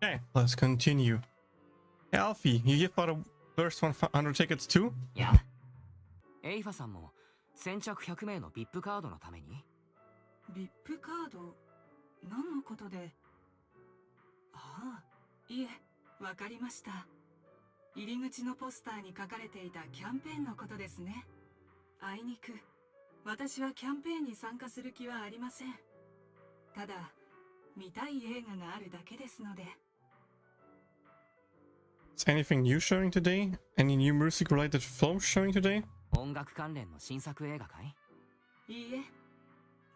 Okay, let's continue. Alfie, you give out the first 100 tickets too? いや、エイファさんも先着100名の VIP カードのために。VIP カード、何のことで？ああ、いえ、わかりました。入り口のポスターに書かれていたキャンペーンのことですね。あいにく、私はキャンペーンに参加する気はありません。ただ、見たい映画があるだけですので。Is anything new showing today? Any new music related films showing today? 音楽関連の新作映画かい？いいえ、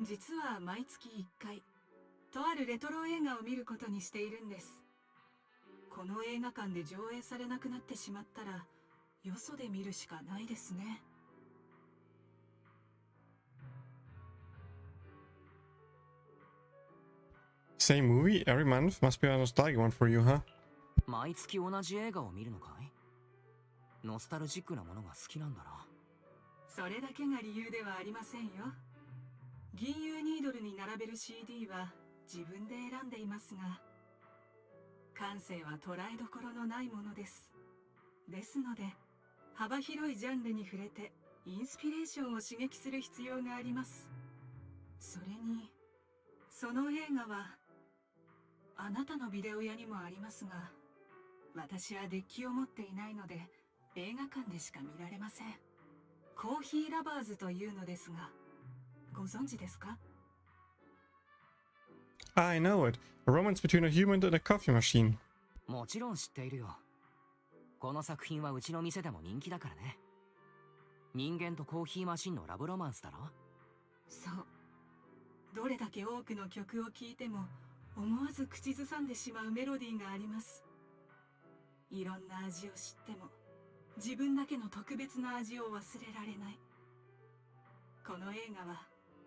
実は毎月1回、とあるレトロ映画を見ることにしているんです。この映画館で上映されなくなってしまったら、よそで見るしかないですね。Same movie every month? Must be a nostalgic one for you, huh? 毎月同じ映画を見るのかい？ノスタルジックなものが好きなんだな。それだけが理由ではありませんよ。銀融ニードルに並べる CD は自分で選んでいますが、感性は捉えどころのないものです。ですので、幅広いジャンルに触れてインスピレーションを刺激する必要があります。それに、その映画はあなたのビデオ屋にもありますが、私はデッキを持っていないので映画館でしか見られません。コーヒーラバーズというのですが、ご存知ですか？ I know it. A romance between a human and a coffee machine. もちろん知っているよ。この作品はうちの店でも人気だからね。人間とコーヒーマシンのラブロマンスだろ？そう。どれだけ多くの曲を聴いても思わず口ずさんでしまうメロディーがあります。いろんな味を知っても自分だけの特別な味を忘れられない。この映画は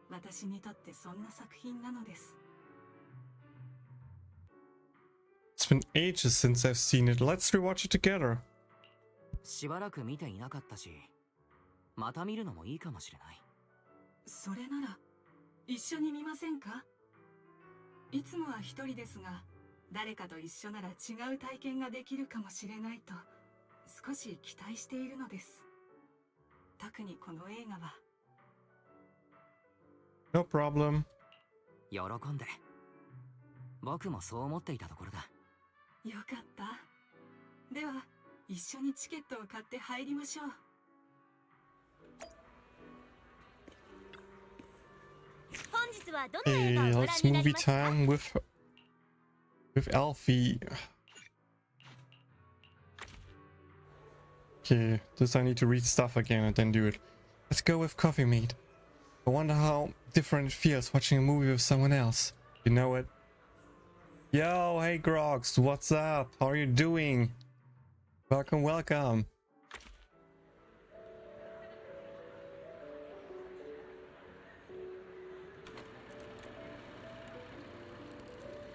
私にとってそんな作品なのです。It's been ages since I've seen it. Let's rewatch it together. しばらく見ていなかったし、また見るのもいいかもしれない。それなら一緒に見ませんか？いつもは一人ですが、誰かと一緒なら違う体験ができるかもしれないと少し期待しているのです。特にこの映画は。No problem. 喜んで。僕もそう思っていたところだ。よかった。では一緒にチケットを買って入りましょう。Hey, let's movie time with Alfie. Okay, this I need to read stuff again and then do it. Let's go with Coffee Mate. I wonder how different it feels watching a movie with someone else. You know it? Yo, hey Grogs, what's up? How are you doing? Welcome, welcome.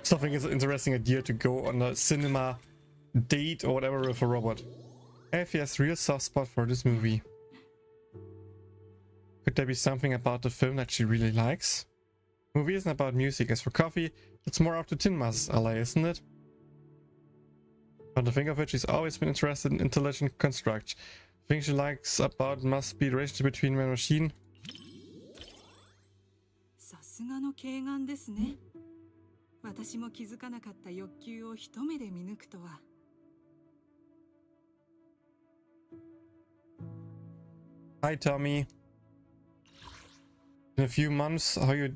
Something is an interesting idea to go on a cinema date or whatever with a robot. Alfie has a real soft spot for this movie. Could there be something about the film that she really likes? The movie isn't about music. As for Coffee, it's more up to Tinma's alley, isn't it? Come to think of it, she's always been interested in intelligent construct. The thing she likes about it must be the relationship between man and machine. さすがの慧眼ですね。私も気づかなかった欲求を一目で見抜くとは。Hi Tommy. In a few months, how you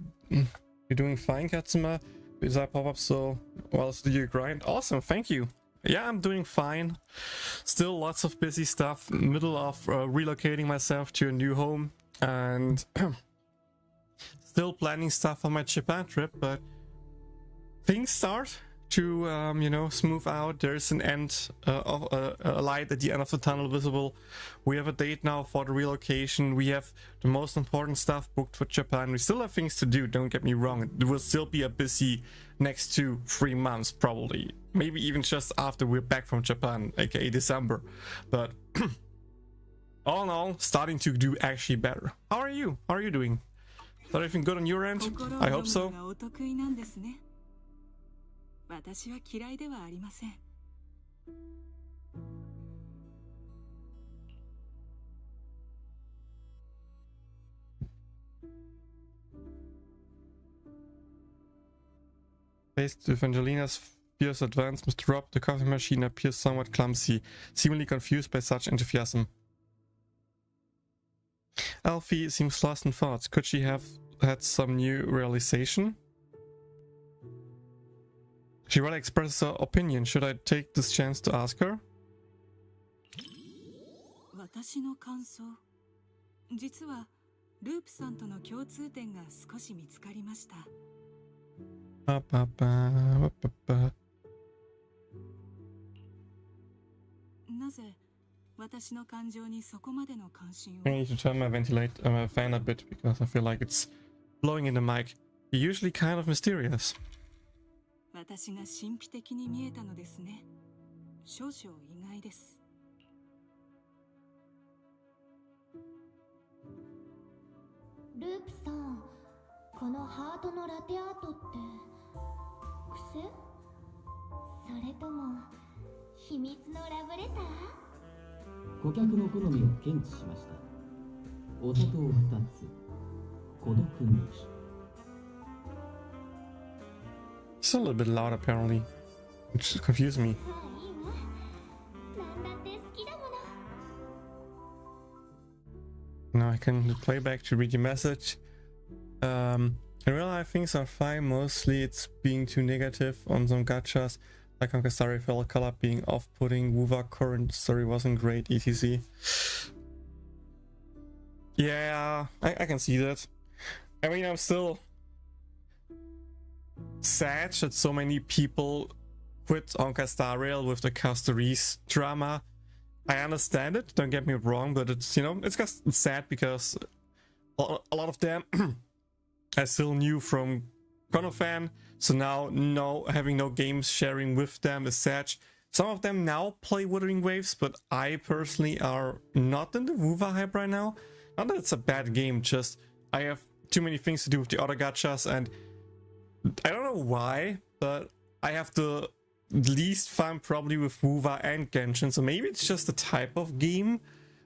doing fine, Katsuma? Because I pop up so well, so do you grind? Awesome, thank you. Yeah, I'm doing fine. Still lots of busy stuff. Middle of relocating myself to a new home and still planning stuff on my Japan trip, but things start to, you know, smooth out. There's an end of a light at the end of the tunnel visible. We have a date now for the relocation. We have the most important stuff booked for Japan. We still have things to do, don't get me wrong. It will still be a busy next 2-3 months probably. Maybe even just after we're back from Japan, aka December. But all in all, starting to do actually better. How are you? How are you doing? Is everything good on your end? I hope so. 私は嫌いではありません。Faced with Angelina's fierce advance, Mr. Rob, the coffee machine, appears somewhat clumsy, seemingly confused by such enthusiasm. Alfie seems lost in thoughts. Could she have had some new realization? She rather expresses her opinion. Should I take this chance to ask her? 私の感想。実はループさんとの共通点が少し見つかりました。なぜ私の感情にそこまでの関心を I need to turn my fan a bit because I feel like it's blowing in the mic. You're usually kind of mysterious. 私が神秘的に見えたのですね。少々意外です。ループさん、このハートのラテアートって癖？それとも秘密のラブレター？顧客の好みを検知しました。お砂糖2つ、孤独に。It's a little bit loud apparently, which confused me. いいわ。なんだって好きだもの。 Now I can play back to read your message. In real life things are fine, mostly it's being too negative on some gachas, like Honka Star Rail color being off-putting, Wuva current story wasn't great, etc. Yeah, I can see that. I mean, I'm still sad that so many people quit Honka Star Rail with the Castories drama. I understand it, don't get me wrong, but it's, you know, it's just sad because a lot of them are still new from Konofan, so now having no games sharing with them is sad. Some of them now play Wuthering Waves, but I personally are not in the Wuva hype right now. Not that it's a bad game, just I have too many things to do with the other gachas, and I don't know why, but I have the least fun probably with Wuva and Genshin, so maybe it's just the type of game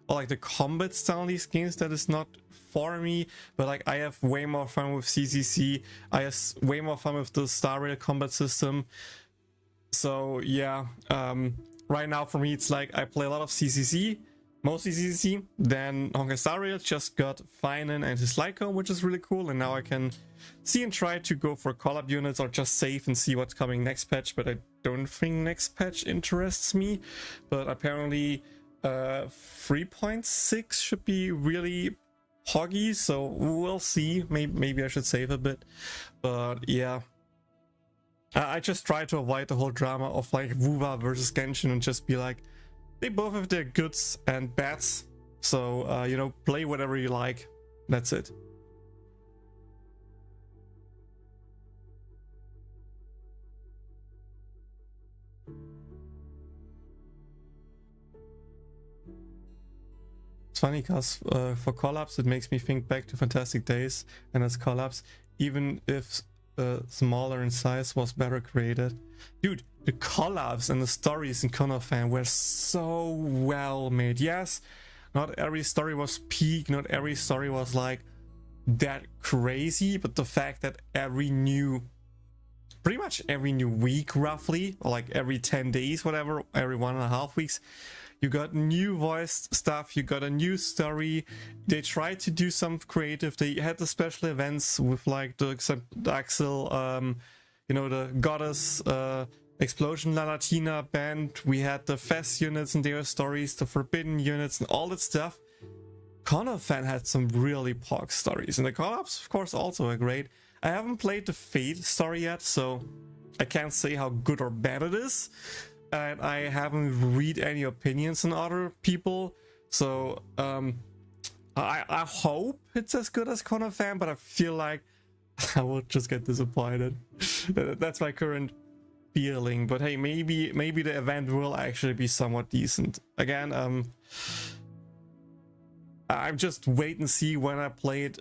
or like the combat style of these games that is not for me, but like I have way more fun with CCC, I have way more fun with the Star Rail combat system. So yeah, right now for me it's like I play a lot of CCC, mostly CCC, then Honka Star Rail just got Finan and his Lyco, which is really cool, and now I can see and try to go for call-up units or just save and see what's coming next patch, but I don't think next patch interests me. But apparently 3.6 should be really hoggy, so we'll see. Maybe I should save a bit, but yeah. I just try to avoid the whole drama of like Wuva versus Genshin and just be like, they both have their goods and bads, so you know, play whatever you like. That's it. It's funny because for collabs it makes me think back to Fantastic Days, and as collabs, even if smaller in size, was better created. Dude, the collabs and the stories in Konofan were so well made. Yes, not every story was peak, not every story was like that crazy, but the fact that pretty much every new week roughly, or like every 10 days, whatever, every 1.5 weeks, you got new voiced stuff, you got a new story. They tried to do some creative. They had the special events with like the Axel, you know, the Goddess Explosion La Latina band. We had the Fest units and their stories, the Forbidden units and all that stuff. Konofan had some really pog stories, and the collabs of course also are great. I haven't played the Fate story yet, so I can't say how good or bad it is. And I haven't read any opinions on other people, so I hope it's as good as Konofan, but I feel like I will just get disappointed. That's my current feeling. But hey, maybe the event will actually be somewhat decent. Again, I'm just wait and see when I play it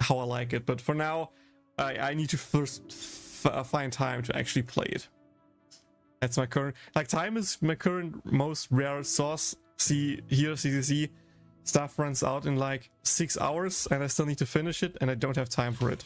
how I like it. But for now, I need to first find time to actually play it. That's my current, like, time is my current most rare source. See here, CCC stuff runs out in like 6 hours and I still need to finish it and I don't have time for it.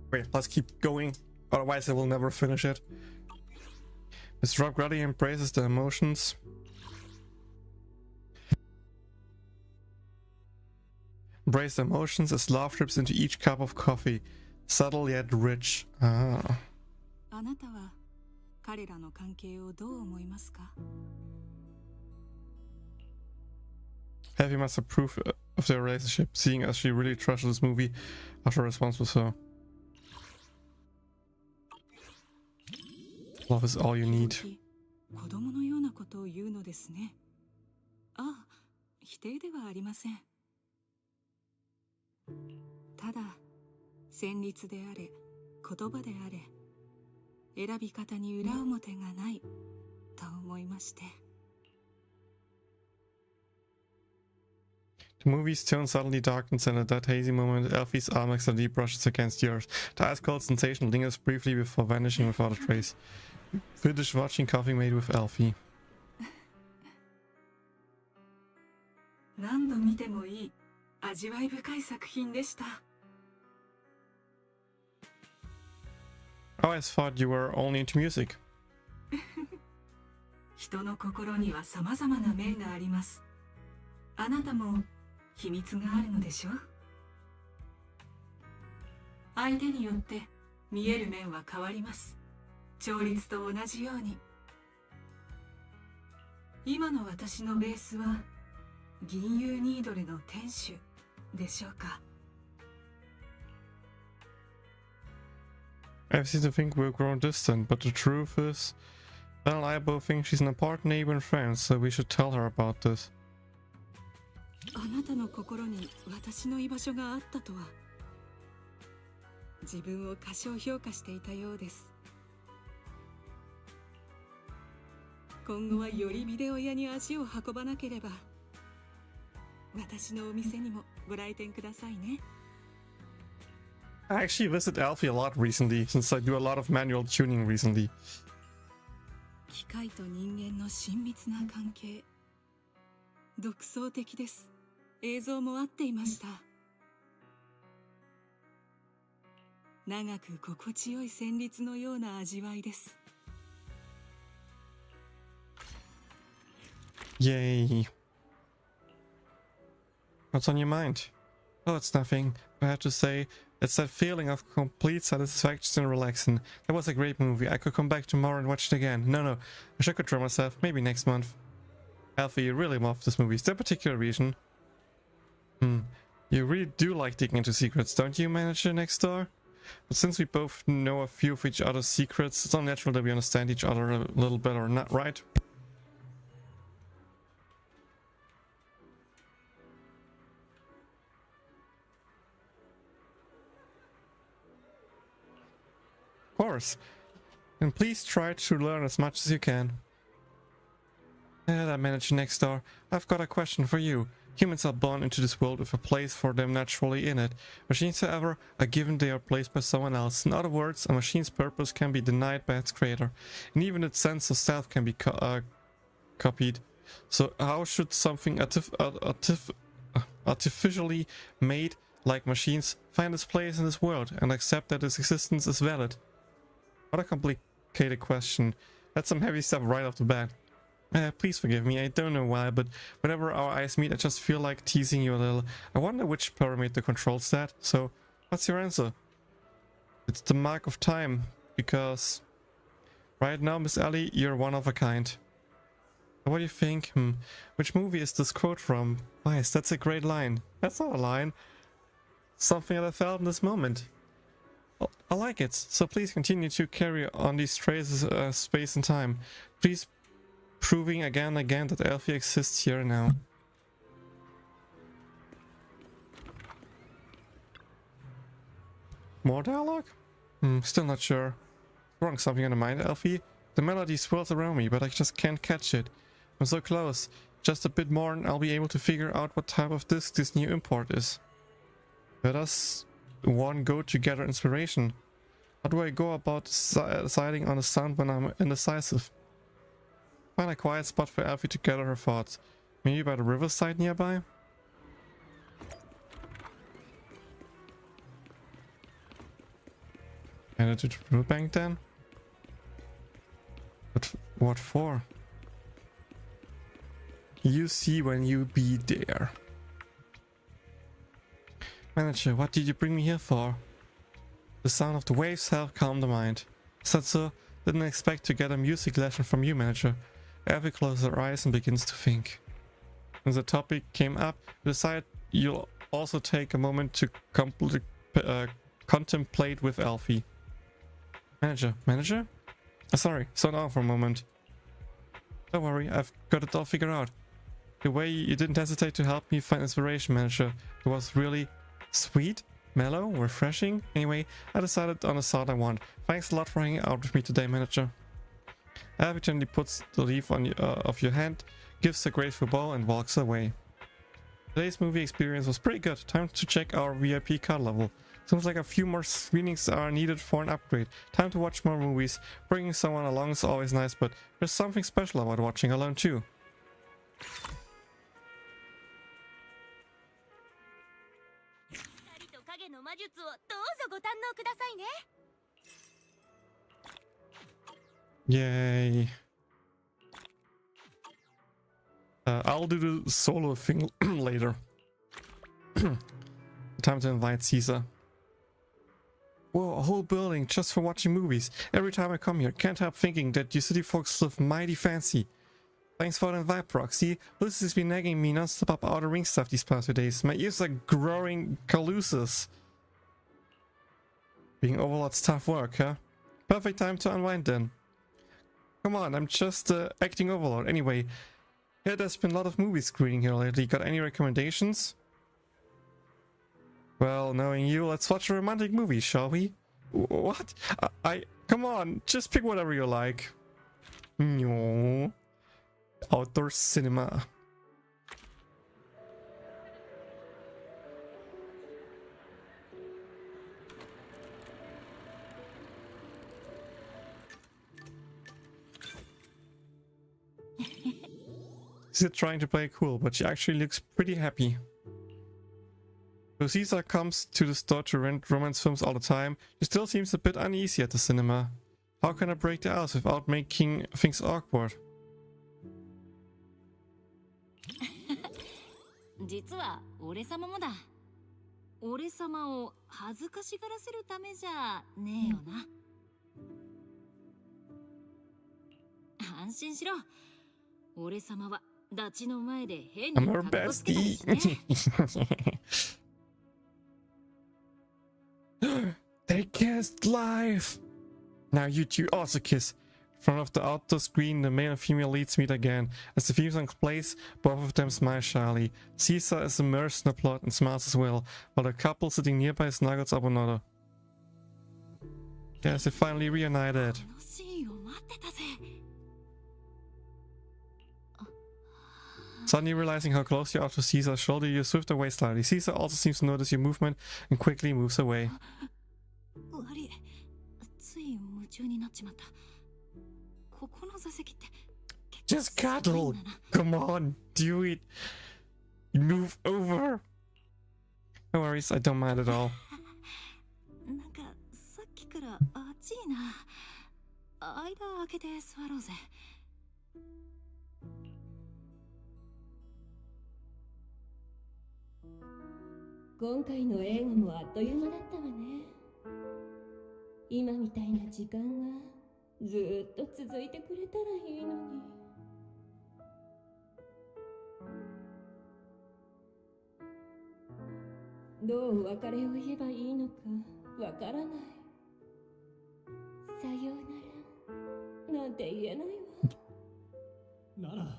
Wait, let's keep going, otherwise I will never finish it. Mr. Rob Grady embraces the emotions. Embrace the emotions as love drips into each cup of coffee. Subtle yet rich. Ah. あなたは彼らの関係をどう思いますか? Heavy must approve of their relationship, seeing as she really trusted this movie after her response was her. Love is all you need. 子供のようなことを言うのですね。ああ、否定ではありません。ただ、旋律であれ、言葉であれ、選び方に裏表がないと思いまして。The movie's tone suddenly darkens, and at that hazy moment, Alfie's arm accidentally brushes against yours. The ice-cold sensation lingers briefly before vanishing without a trace. Finish watching Coffee Mate with Alfie. 何度見てもいい、味わい深い作品でした。I always thought you were only into music. 人の心には様々な面があります。あなたも秘密があるのでしょ？相手によって見える面は変わります。調律と同じように。今の私のベースは銀融ニードルの店主でしょうか。I've seen to think we've grown distant, but the truth is, Belle and I both think she's an important neighbor and friend, so we should tell her about this. あなたの心に私の居場所があったとは。自分を過小評価していたようです。今後はよりビデオ屋に足を運ばなければ。私のお店にもご来店くださいね。I actually visited Alfie a lot recently, since I do a lot of manual tuning recently. 機械と人間の親密な関係。独創的です。映像も合っていました。長く心地よい旋律のような味わいです。Yay. What's on your mind? Oh, it's nothing. I have to say, it's that feeling of complete satisfaction and relaxing. That was a great movie. I could come back tomorrow and watch it again. No, I wish I could try myself. Maybe next month. Alfie, you really love this movie. Is there a particular reason? You really do like digging into secrets, don't you, manager next door? But since we both know a few of each other's secrets, it's only natural that we understand each other a little better, not right? Of course. And please try to learn as much as you can. That manager next door, I've got a question for you. Humans are born into this world with a place for them naturally in it. Machines, however, are given they are placed by someone else. In other words, a machine's purpose can be denied by its creator, and even its sense of self can be copied. So how should something artificially made, like machines, find its place in this world and accept that its existence is valid? What a complicated question. That's some heavy stuff right off the bat. Please forgive me, I don't know why, but whenever our eyes meet I just feel like teasing you a little. I wonder which parameter controls that. So, what's your answer? It's the mark of time, because right now, Miss Ellie, you're one of a kind. What do you think? Which movie is this quote from? Nice, that's a great line. That's not a line. Something that I felt in this moment. I like it, so please continue to carry on these traces of space and time. Please proving again and again that Alfie exists here now. More dialogue? Still not sure. Wrong something on the mind, Alfie? The melody swirls around me, but I just can't catch it. I'm so close. Just a bit more and I'll be able to figure out what type of disc this new import is. Where does one go to gather inspiration? How do I go about deciding on a sound when I'm indecisive? Find a quiet spot for Alfie to gather her thoughts. Maybe by the riverside nearby? Headed to the riverbank then? But what for? You see when you be there. Manager, what did you bring me here for? The sound of the waves helped calm the mind. Is that so? Didn't expect to get a music lesson from you, Manager. Alfie closes her eyes and begins to think. When the topic came up, you decided you'll also take a moment to contemplate with Alfie. Manager? Sorry, slow down for a moment. Don't worry, I've got it all figured out. The way you didn't hesitate to help me find inspiration, Manager, it was really sweet, mellow, refreshing. Anyway, I decided on the sound I want. Thanks a lot for hanging out with me today, Manager. Alfie gently puts the leaf on of your hand, gives a graceful bow and walks away. Today's movie experience was pretty good. Time to check our VIP card level. Seems like a few more screenings are needed for an upgrade. Time to watch more movies. Bringing someone along is always nice, but there's something special about watching alone too. Yay. I'll do the solo thing later. Time to invite Caesar. Whoa, a whole building just for watching movies. Every time I come here, can't help thinking that you city folks live mighty fancy. Thanks for the invite, Proxy. Lucy's been nagging me non-stop about Outer Ring stuff these past 2 days. My ears are growing calusas. Being Overlord's tough work, huh? Perfect time to unwind then. Come on, I'm just acting Overlord. Anyway, yeah, there's been a lot of movie screening here lately. Got any recommendations? Well, knowing you, let's watch a romantic movie, shall we? What? Come on, just pick whatever you like. No. Outdoor cinema. She's trying to play cool, but she actually looks pretty happy. Though Caesar comes to the store to rent romance films all the time, she still seems a bit uneasy at the cinema. How can I break the ice without making things awkward? 実は俺様もだ。俺様を恥ずかしがらせるためじゃねえよな。安心しろ。俺様はダチの前で変に I'm her 格好つけたり bestie. して。They kissed live! Now you two also kiss. In front of the outdoor screen, the male and female leads meet again. As the theme song plays, both of them smile shyly. Caesar is immersed in the plot and smiles as well, while the couple sitting nearby snuggles up another. Yes, they finally reunited. このシーンを待ってたぜ。 Suddenly realizing how close you are to Caesar's shoulder, you swift away slightly. Caesar also seems to notice your movement and quickly moves away. 悪い。つい夢中になっちまった。ここの座席って結 Just 構すご cuddle! いんだな。 Come on, do it! Move over! No worries, I don't mind at all. なんかさっきから暑いな。間開けて座ろうぜ。今回の映画もあっという間だったわね。今みたいな時間がずーっと続いてくれたらいいのに。どう別れを言えばいいのかわからない。さようならなんて言えないわ。なら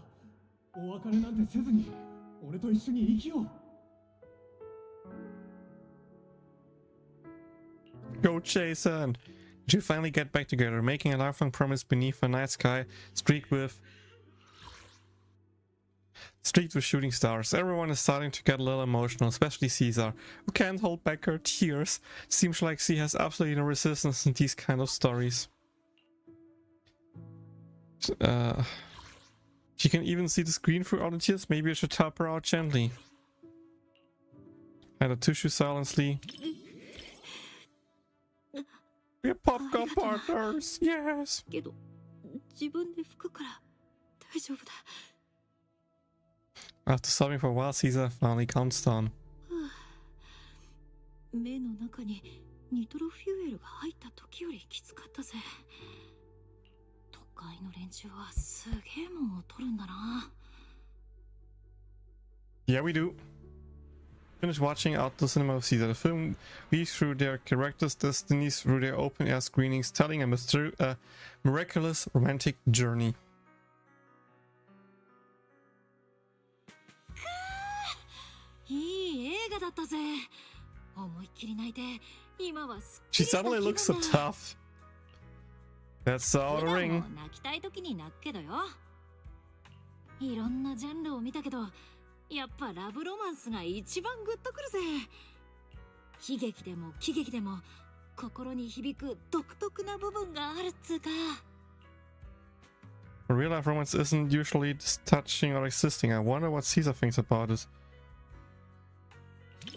お別れなんてせずに俺と一緒に生きよう。 Go Jason! You finally get back together, making a lifelong promise beneath a night sky streaked with shooting stars. Everyone is starting to get a little emotional, especially Caesar, who can't hold back her tears. Seems like she has absolutely no resistance in these kind of stories. She can even see the screen through all the tears. Maybe I should help her out gently. And the tissue silently. We're popcorn partners, yes! けど自分で拭くから大丈夫だ。 After sobbing for a while, Caesar finally calms down. 目の中にニトロフューエルが入った時よりきつかったぜ。都会の連中はすげえもんを取るんだな。 Yeah, we do. Finish watching out the cinema of Caesar. The film weaves through their characters' destinies through their open-air screenings, telling a miraculous romantic journey. いい映画だったぜ。思いっきり泣いて、今はすっき She りした気 suddenly 分 looks so だ。 tough. That's the outer 普段 ring. も泣きたい時に泣くけどよ。いろんなジャンルを見たけど、やっぱラブロマンスが一番グッとくるぜ。悲劇でも喜劇でも心に響く独特な部分があるっつうか。 Real life romance isn't usually this touching or existing. I wonder what Caesar thinks about it.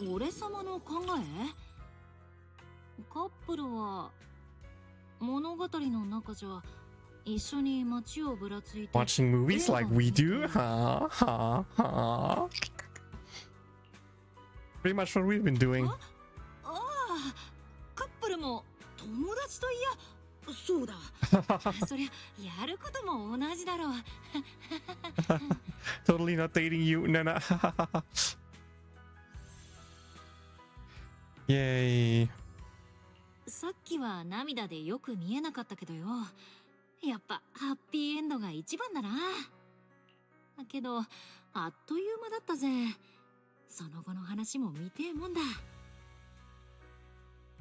俺様の考え？カップルは物語の中じゃ一緒に街をぶらついて Watching movies like we do? Ha ha ha. Pretty much what we've been doing. ああ、カップルも友達といやそうだ。そりゃやることも同じだろう。 Totally not dating you. No, no. Yay. さっきは涙でよく見えなかったけどよ。やっぱハッピーエンドが一番だな。だけどあっという間だったぜ。その後の話も見てえもんだ。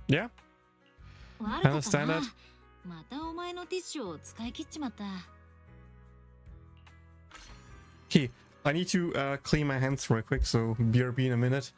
Yeah. 悪かった understand な that.。またお前のティッシュを使い切っちまった。 Okay, I need to clean my hands real quick, so BRB in a minute.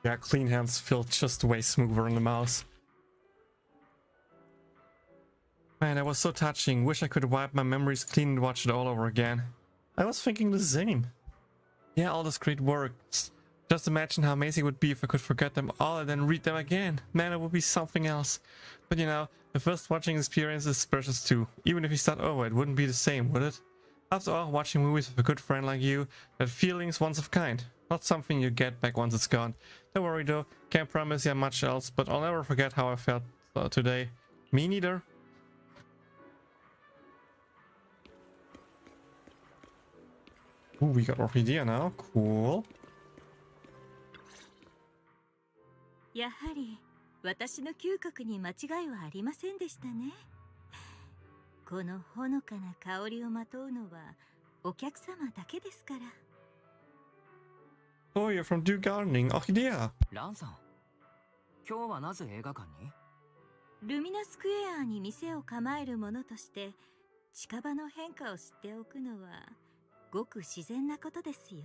Yeah, clean hands feel just way smoother on the mouse. Man, that was so touching. Wish I could wipe my memories clean and watch it all over again. I was thinking the same. Yeah, all this great work. Just imagine how amazing it would be if I could forget them all and then read them again. Man, it would be something else. But you know, the first watching experience is precious too. Even if you start over, it wouldn't be the same, would it? After all, watching movies with a good friend like you, that feeling's once of kind. Not something you get back once it's gone. Don't worry though, can't promise you much else, but I'll never forget how I felt today. Me neither. Ooh, we got Orchidea now. Cool. やはり私の嗅覚に間違いはありませんでしたね。このほのかな香りをまとうのはお客様だけですから。 Oh, you're from Do Gardening. Orchidea. ランさん、今日はなぜ映画館に？ルミナスクエアに店を構える者として近場の変化を知っておくのはごく自然なことですよ。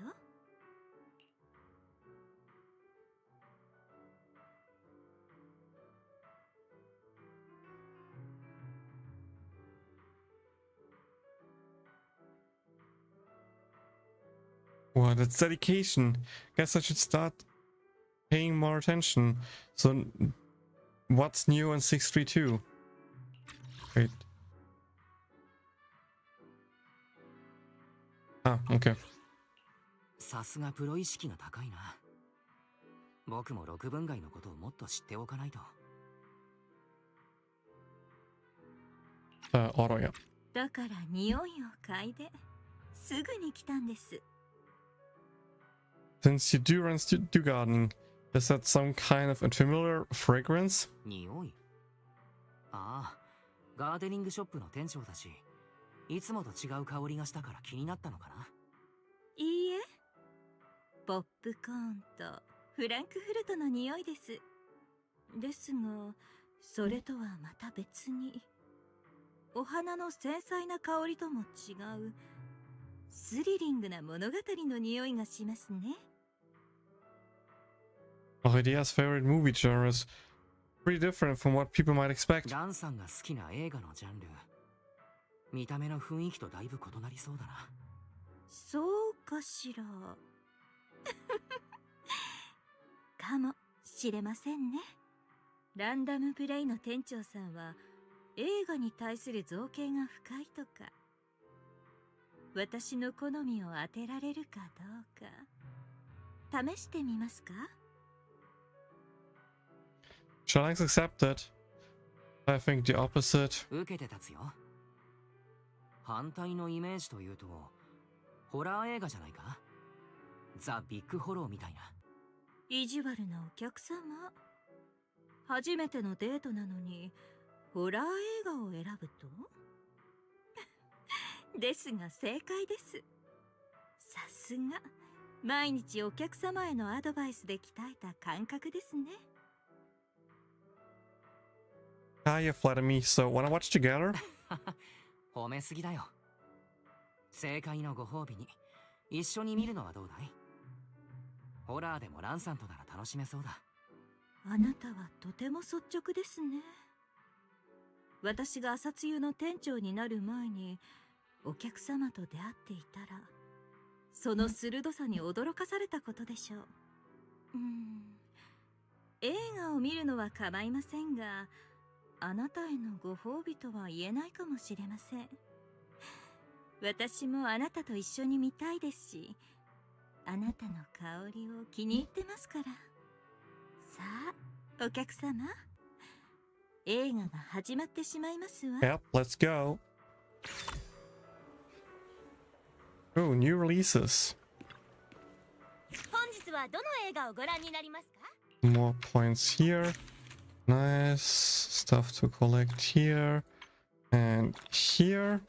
Wow, that's dedication. Guess I should start paying more attention. So, what's new in 632? Wait. Ah, okay. さすがプロ意識が高いな。僕も六分街のことをもっと知っておかないと。Auto, yeah. だから匂いを嗅いですぐに来たんです。 Since you do run do gardening, is that some kind of unfamiliar fragrance? 匂い？ああ、ガーデニングショップの店長だし、いつもと違う香りがしたから気になったのかな。いいえ、ポップコーンとフランクフルトの匂いです。ですが、それとはまた別に、お花の繊細な香りとも違うスリリングな物語の匂いがしますね。Idea's favorite movie genre is pretty different from what people might expect. ランさんが好きな映画のジャンル、見た目の雰囲気とだいぶ異なりそうだな。そうかしら。かもしれませんね。ランダムプレイの店長さんは映画に対する造形が深いとか、私の好みを当てられるかどうか試してみますか？ Shall I accept it? I think the opposite. 受けて立つよ。反対のイメージというと、ホラー映画じゃないか？ザ・ビッグホローみたいな。意地悪なお客様。初めてのデートなのにホラー映画を選ぶとですが正解です。さすが毎日お客様へのアドバイスで鍛えた感覚ですね。You flatter me, so wanna watch together? 褒めすぎだよ。正解のご褒美に一緒に見るのはどうだい？ホラーでもランさんとなら楽しめそうだ。あなたはとても率直ですね。私が朝露の店長になる前にお客様と出会っていたら、その鋭さに驚かされたことでしょう。映画を見るのは構いませんが、あなたへのご褒美とは言えないかもしれません。私もあなたと一緒に見たいですし、あなたの香りを気に入ってますから。さあ、お客様、映画が始まってしまいますわ。Yep, let's go. Oh, new releases. 本日はどの映画をご覧になりますか？ More points here. Nice stuff to collect here. And here.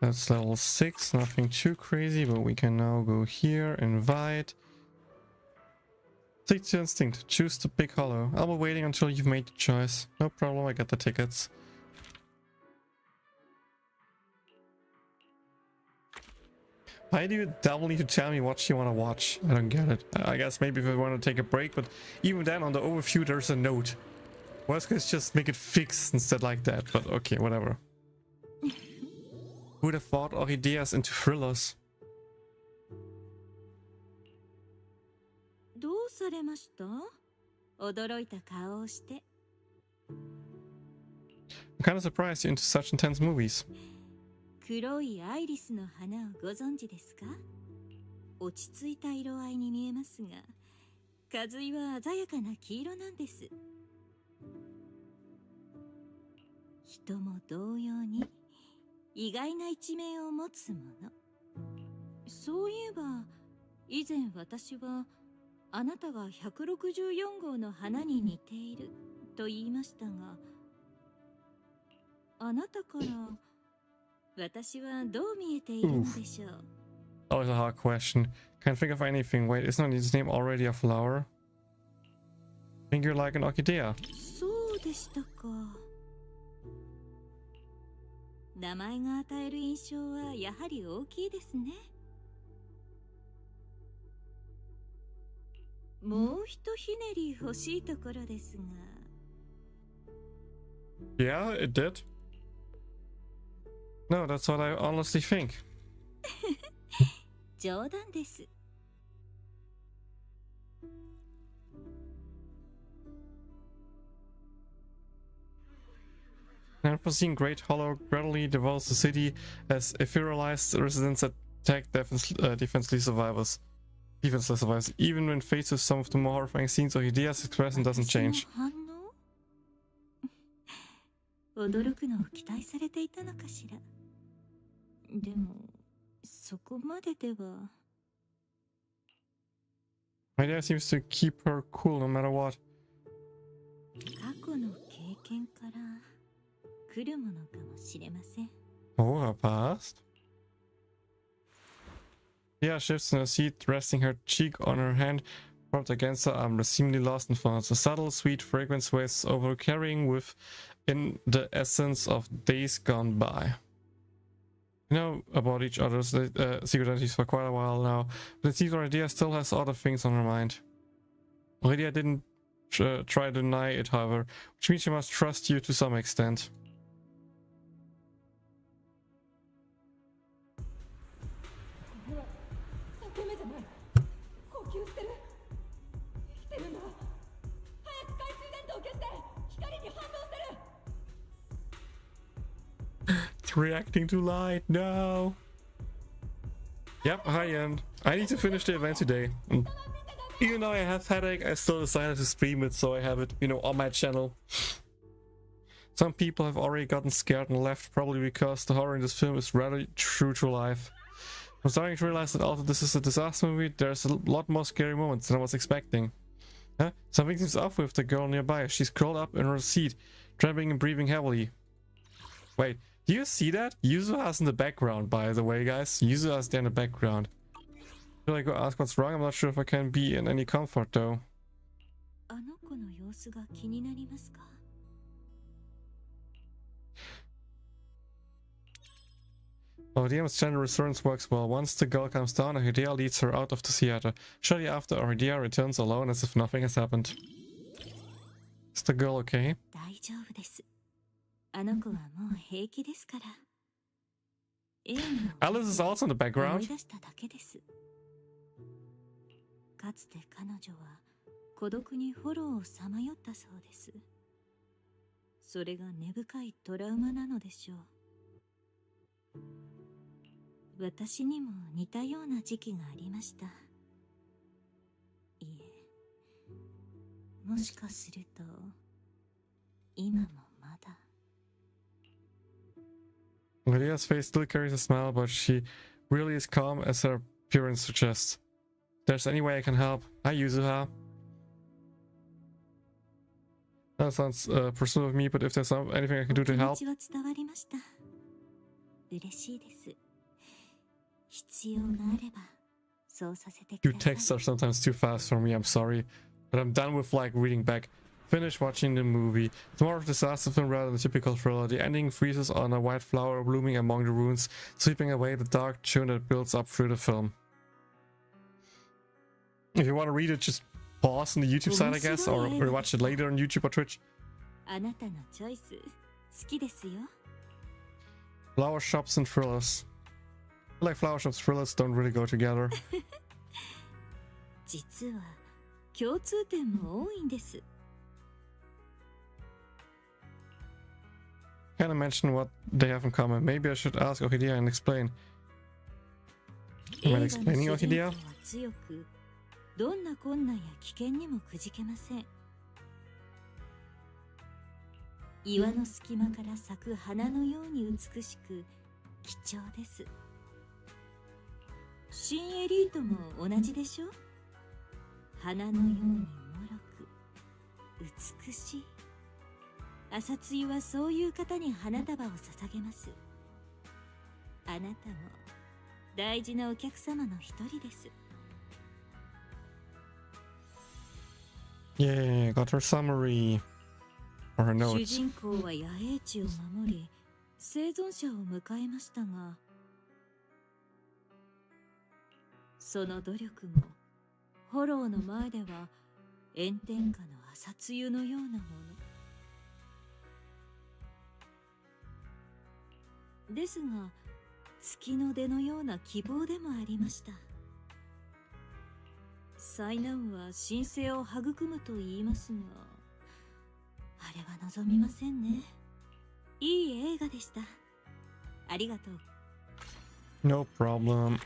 That's level 6, nothing too crazy, but we can now go here, invite. Take your instinct, choose the big hollow. I'll be waiting until you've made the choice. No problem, I get the tickets. Why do you double need to tell me what you want to watch? I don't get it. I guess maybe if I want to take a break, but even then on the overview there's a note. Worst case, just make it fixed instead like that, but okay, whatever. Who would have thought Orchideas into thrillers? どうされました？驚いた顔をして。I'm kind of surprised you're into such intense movies. 黒いアイリスの花をご存知ですか？落ち着いた色合いに見えますが、花蕾は鮮やかな黄色なんです。人も同様に意外な一面を持つもの。そういえば以前私はあなたが164号の花に似ていると言いましたが、あなたから私はどう見えているのでしょう？ Always a hard question. Can't think of anything. Wait, isn't his name already a flower? Think you're like an orchidea. そうでしたか。名前が与える印象はやはり大きいですね。もうひとひねり欲しいところですが。Yeah, it did. No, that's what I honestly think. 冗談です。Unforeseen Great Hollow gradually devours the city as etherealized residents attack defenseless survivors. Even when faced with some of the more horrifying scenes, Ohidea's expression doesn't change. 驚くのを期待されていたのかしら。でも、そこまででは。Ohidia seems to keep her cool no matter what. 過去の経験から来るものかもしれません。Oh, her past? Ohidia shifts in her seat, resting her cheek on her hand, propped against her arm, seemingly lost in thoughts. A subtle, sweet fragrance waves over, carrying within the essence of days gone by. You know about each other's secret identities for quite a while now, but it seems Ohidia still has other things on her mind. Ohidia didn't try to deny it, however, which means she must trust you to some extent. It's reacting to light, no! Yep, hi Ian. I need to finish the event today. Even though I have headache, I still decided to stream it, so I have it, you know, on my channel. Some people have already gotten scared and left, probably because the horror in this film is rather true to life. I'm starting to realize that although this is a disaster movie, there's a lot more scary moments than I was expecting. Huh? Something seems off with the girl nearby. She's curled up in her seat, trembling and breathing heavily. Wait, do you see that? Yuzuha's in the background, by the way, guys. Yuzuha's there in the background. Should I go ask what's wrong? I'm not sure if I can be in any comfort, though. Ohidia's gentle reassurance works well. Once the girl comes down, Ohidia leads her out of the theater. Shortly after, Ohidia returns alone as if nothing has happened. Is the girl okay? Alice is also in the background. かつて彼女は孤独にフォローをさまよったそうです。それが根深いトラウマなのでしょう。私にも似たような時期がありました。いえ、もしかすると今もまだ。Lydia's face still carries a smile, but she really is calm as her appearance suggests. If there's any way I can help, hi Yuzuha. That sounds personal of me, but if there's anything I can do to help. Your texts are sometimes too fast for me, I'm sorry. But I'm done with like reading back. Finish watching the movie. It's more of a disaster film rather than a typical thriller. The ending freezes on a white flower blooming among the ruins, sweeping away the dark tune that builds up through the film. If you want to read it, just pause on the YouTube side, I guess, or watch it later on YouTube or Twitch. Flower shops and thrillers. I like flower shops, thrillers don't really go together. Can I mention what they have in common? Maybe I should ask Ohidia and explain. Am I explaining Ohidia? どんな困難や危険にもくじけません。岩の隙間から咲く花のように美しく貴重です。新エリートも同じでしょ。花のようにもろく美しい。朝露はそういう方に花束を捧げます。あなたも大事なお客様の一人です。Yeah, got her summary or her notes. 主人公は野営地を守り、生存者を迎えましたが、その努力もフォローの前では炎天下の朝露のようなもの。ですが、月の出のような希望でもありました。災難は神聖を育むと言いますが、あれは望みませんね。いい映画でした。ありがとう。No problem.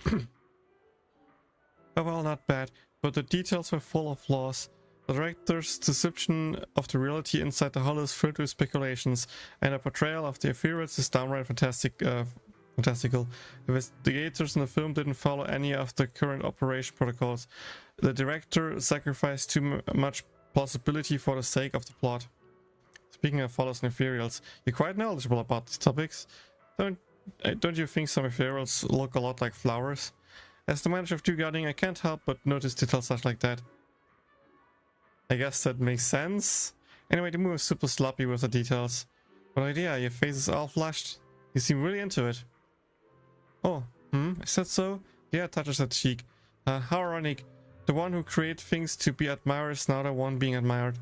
Oh well, not bad, but the details were full of flaws. The director's description of the reality inside the hull is filled with speculations, and a portrayal of the ethereals is downright fantastical. The investigators in the film didn't follow any of the current operation protocols. The director sacrificed too much plausibility for the sake of the plot. Speaking of follows and ethereals, you're quite knowledgeable about these topics. Don't you think some ethereals look a lot like flowers? As the manager of Dew Gardening, I can't help but notice details such like that. I guess that makes sense. Anyway, the movie is super sloppy with the details. But idea, your face is all flushed. You seem really into it. Oh, is that so? Yeah, touches her cheek. How ironic. The one who creates things to be admired is now the one being admired.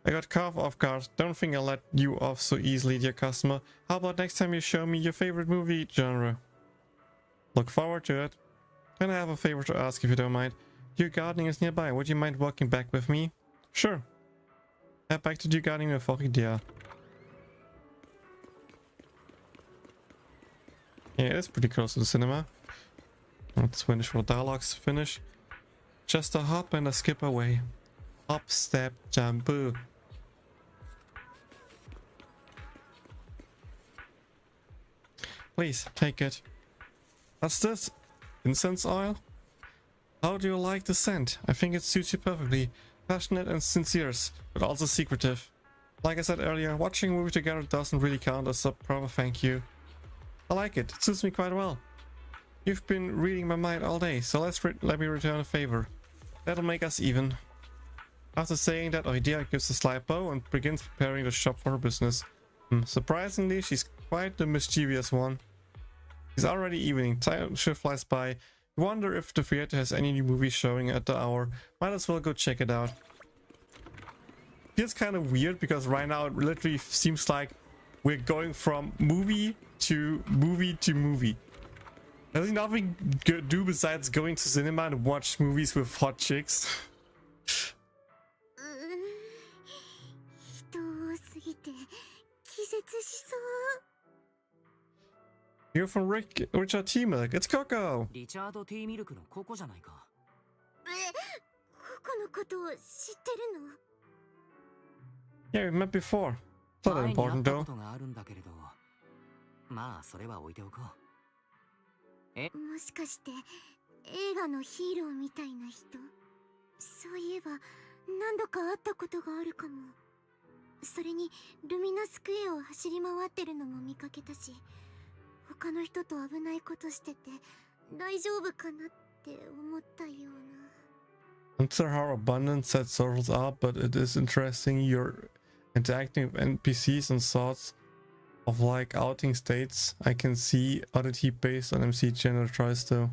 I got caught off guard. Don't think I'll let you off so easily, dear customer. How about next time you show me your favorite movie genre? Look forward to it. Then I have a favor to ask if you don't mind. Dew Gardening is nearby. Would you mind walking back with me? Sure. Head back to Dew Gardening with Encyclopedia. Yeah, it's pretty close to the cinema. Let's finish for dialogues. Finish. Just a hop and a skip away. Hop, step, jump, boo. Please, take it. What's this? Incense oil? How do you like the scent? I think it suits you perfectly. Passionate and sincere, but also secretive. Like I said earlier, watching a movie together doesn't really count as a proper thank you. I like it. It suits me quite well. You've been reading my mind all day, so let me return a favor. That'll make us even. After saying that, Idea gives a slight bow and begins preparing the shop for her business. Surprisingly, she's quite the mischievous one. It's already evening, time shift flies by. You wonder if the theater has any new movies showing at the hour. Might as well go check it out. Feels kind of weird because right now it literally seems like we're going from movie to movie to movie. There's nothing to do besides going to cinema and watch movies with hot chicks. You're from Richard T. Milk. It's Coco. リチャード・T. ミルクのココじゃないか。ココのことを知ってるの？ Yeah, we met before. It's not that 前に会 important った though. ことがあるんだけれど、まあそれは置いておこう。もしかして映画のヒーローみたいな人？そういえば何度か会ったことがあるかも。それにルミナスクエアを走り回ってるのも見かけたし、他の人と危ないことしてて大丈夫かなって思ったような。I'm not sure how abundant said socials are, but it is interesting you're interacting with NPCs and sorts of like outing states. I can see oddity based on MC general choice though.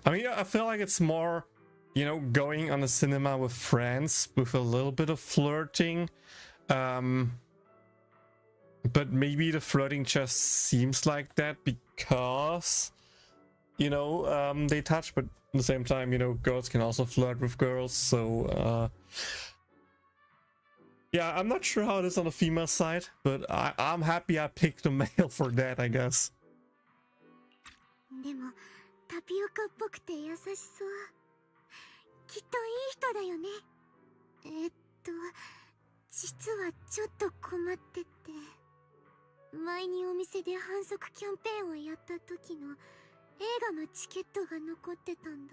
I mean, I feel like it's more, you know, going on a cinema with friends with a little bit of flirting. But maybe the flirting just seems like that because, you know, they touch, but at the same time, you know, girls can also flirt with girls. So, yeah, I'm not sure how it is on the female side, but I'm happy I picked a male for that, I guess. でもタピオカっぽくて優しそう。きっといい人だよね。実はちょっと困ってて。前にお店で反則キャンペーンをやった時の映画のチケットが残ってたんだ。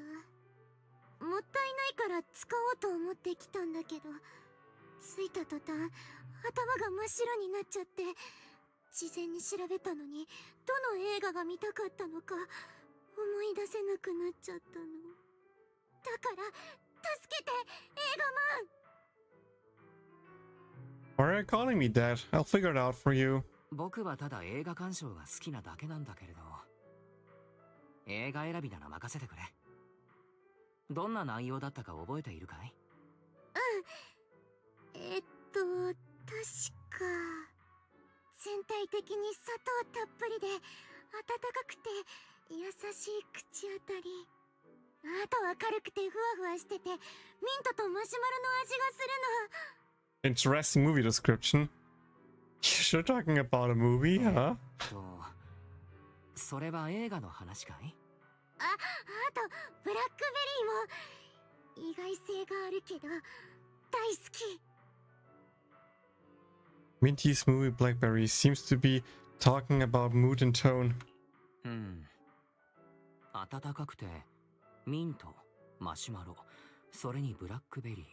もったいないから使おうと思ってきたんだけど、着いた途端頭が真っ白になっちゃって、事前に調べたのにどの映画が見たかったのか思い出せなくなっちゃったの。だから助けて映画マン。 Why are you calling me that? I'll figure it out for you. 僕はただ映画鑑賞が好きなだけなんだけれど、映画選びなら任せてくれ。どんな内容だったか覚えているかい？確か全体的に砂糖たっぷりで温かくて優しい口当たり。あとは軽くてふわふわしてて、ミントとマシュマロの味がするの。 Interesting movie description. You're talking about a movie, huh? それは映画の話かい？あとブラックベリーも意外性があるけど大好き。 Minty's movie Blackberry seems to be talking about mood and tone. 暖かくてミント、マシュマロ、それにブラックベリー。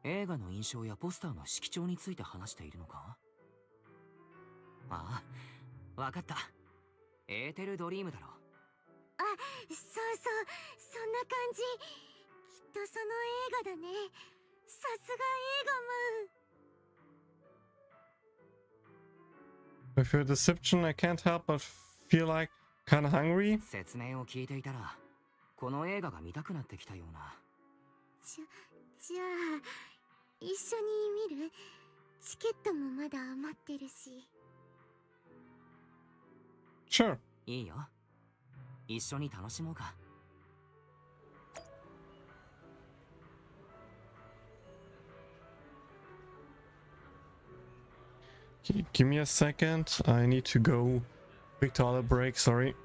映画の印象やポスターの色調について話しているのか？ああ、わかった。エーテルドリームだろ。あ、そうそう、そんな感じ。きっとその映画だね。さすが映画マン。 With your deception, I can't help but feel like kinda hungry. 説明を聞いていたら、この映画が見たくなってきたような。じゃあ、一緒に見る？チケットもまだ余ってるし。Sure. いいよ。一緒に楽しもうか。Give me a second. I need to go. Quick toilet break, sorry.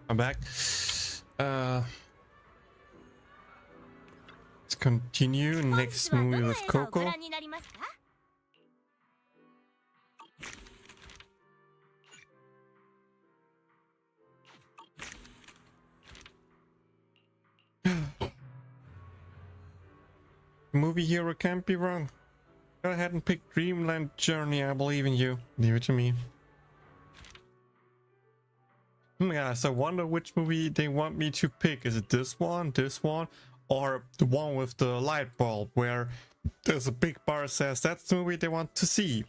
I'm back. Let's continue next movie with Coco. Movie hero can't be wrong. Go ahead and pick Dreamland Journey. I believe in you. Leave it to me. Yeah, so I wonder which movie they want me to pick. Is it this one, or the one with the light bulb where there's a big bar that says that's the movie they want to see?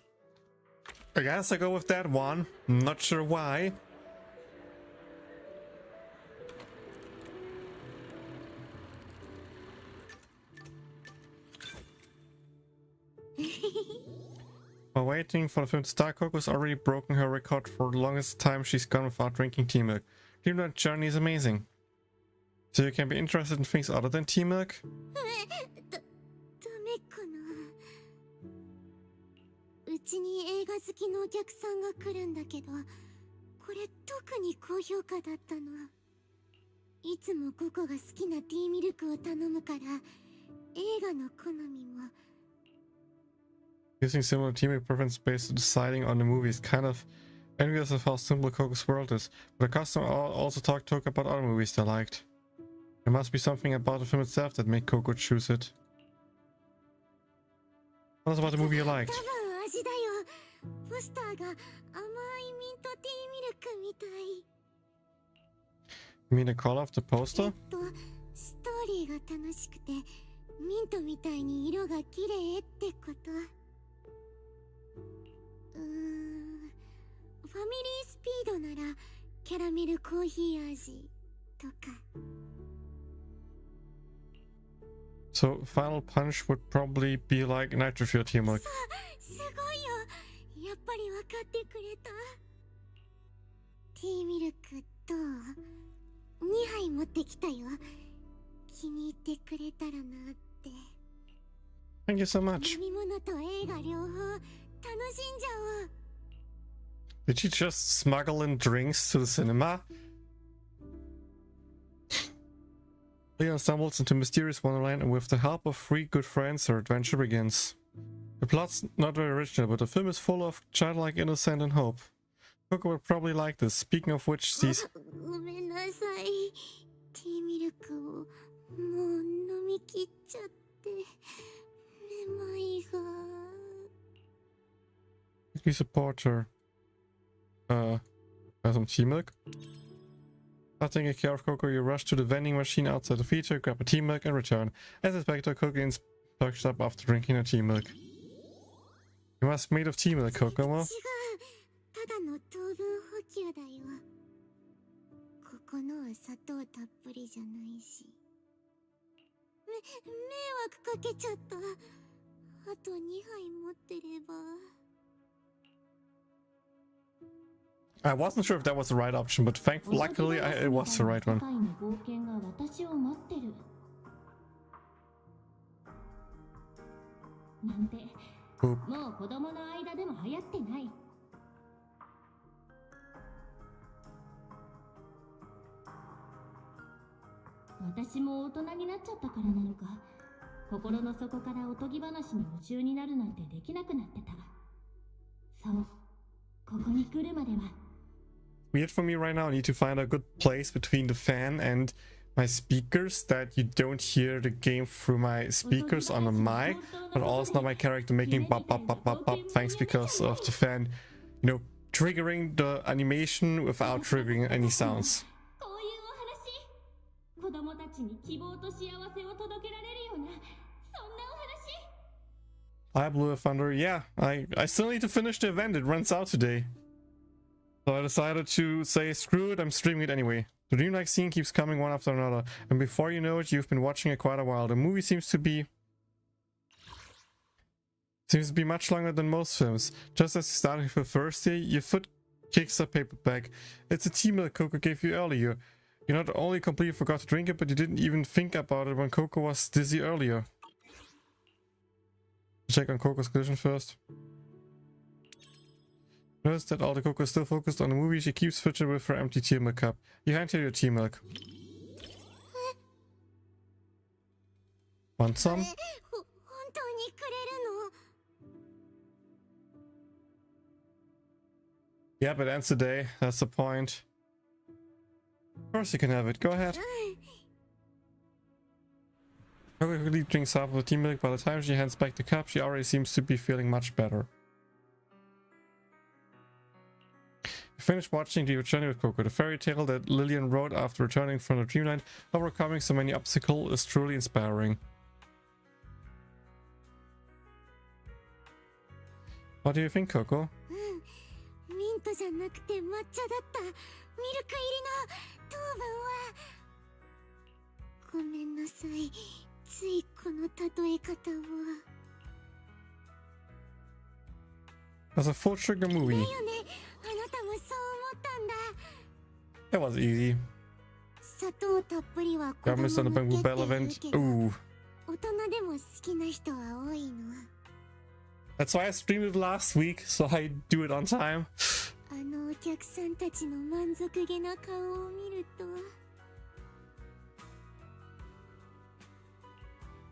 I guess I go with that one. Not sure why. While waiting for the film to start, Coco's already broken her record for the longest time she's gone without drinking tea milk. Dreamland Journey is amazing. So you can be interested in things other than tea milk? うちに映画好きのお客さんが来るんだけど、これ特に高評価だったの。いつもココが好きなティーミルクを頼むから、映画の好みも。Using similar tea milk preference based on deciding on the movie is kind of envious of how simple Coco's world is, but the customer also talked to her about other movies they liked. There must be something about the film itself that made Coco choose it. What is about the movie you liked? 味だよ。ポスターが甘いミントティーミルクみたい。You mean the color of the poster? ストーリーが楽しくて、ミントみたいに色が綺麗ってこと。ファミリースピードならキャラメルコーヒー味とか。So Final Punch would probably be like Nitro Tea milk. すごいよ。やっぱり分かってくれた。ティーミルクと2杯持ってきたよ。気に入ってくれたらなって。Thank you so much. 飲み物と映画両方楽しんじゃおう。Did you just smuggle in drinks to the cinema? Leon stumbles into mysterious wonderland, and with the help of three good friends, her adventure begins. The plot's not very original, but the film is full of childlike innocence and hope. Coco would probably like this. Speaking of which, these... ごめんなさい。ティーミルクをもう飲み切っちゃって。めまいが。You support her. Have some tea milk? Not taking care of Coco, you rush to the vending machine outside the theater, grab a tea milk and return. As expected, Coco is perched up after drinking her tea milk. You must be made of tea milk, Coco. 違う。ただの糖分補給だよ。ここのは砂糖たっぷりじゃないし。迷惑かけちゃった。あと2杯持ってれば。I wasn't sure if that was the right option, but luckily it was the right one. なんて、もう子供の間でも流行ってない。私も大人になっちゃったからなのか、心の底からおとぎ話に夢中になるなんてできなくなってた。そう、ここに来るまでは。Weird for me right now. I need to find a good place between the fan and my speakers that you don't hear the game through my speakers on the mic, but also not my character making bop bop bop bop bop thanks because of the fan, you know, triggering the animation without triggering any sounds. I Blue Thunder, yeah, I still need to finish the event. It runs out today. So I decided to say, screw it, I'm streaming it anyway. The dreamlike scene keeps coming one after another, and before you know it, you've been watching it quite a while. The movie seems to be much longer than most films. Just as you started with the first day, your foot kicks a paperback. It's a tea milk Coco gave you earlier. You not only completely forgot to drink it, but you didn't even think about it when Coco was dizzy earlier. Check on Coco's condition first. Notice that all the Coco is still focused on the movie. She keeps fidgeting with her empty tea milk cup. You hand her your tea milk. Want some? 本当にくれるの？ Yeah, but it ends the day. That's the point. Of course you can have it. Go ahead. Coco quickly drinks half of the tea milk. By the time she hands back the cup, she already seems to be feeling much better. We finished watching the journey with Coco. The fairy tale that Lillian wrote after returning from the dreamland, overcoming so many obstacles, is truly inspiring. What do you think, Coco? ミントじゃなくて抹茶だったミルク入りの糖分はごめんなさいついこの例え方を That's a full trigger movie. だよねあなたもそう思ったんだ That was easy. 砂糖たっぷりは子 Got 供 missed on the 向 Bamboo け Bell って言う event. けど Ooh. 大人でも好きな人は多いの That's why I streamed it last week, so I do it on time. あのお客さんたちの満足げな顔を見ると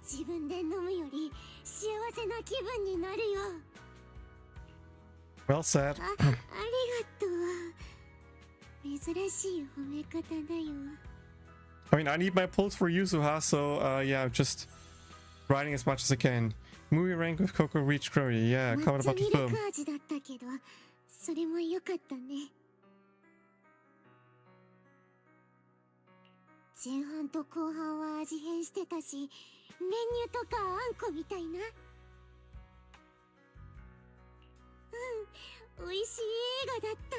自分で飲むより幸せな気分になるよ Well said. ありがとう珍しい褒め方だよ I mean, I need my pulse for Yuzuha, so yeah, I'm just writing as much as I can. Movie rank with Coco reached Korea. Yeah, comment 抹茶 about the ミル film. ク味だったけどそれも良かったね前半と後半は味変してたし練乳とかあんこみたいな美味しい映画だった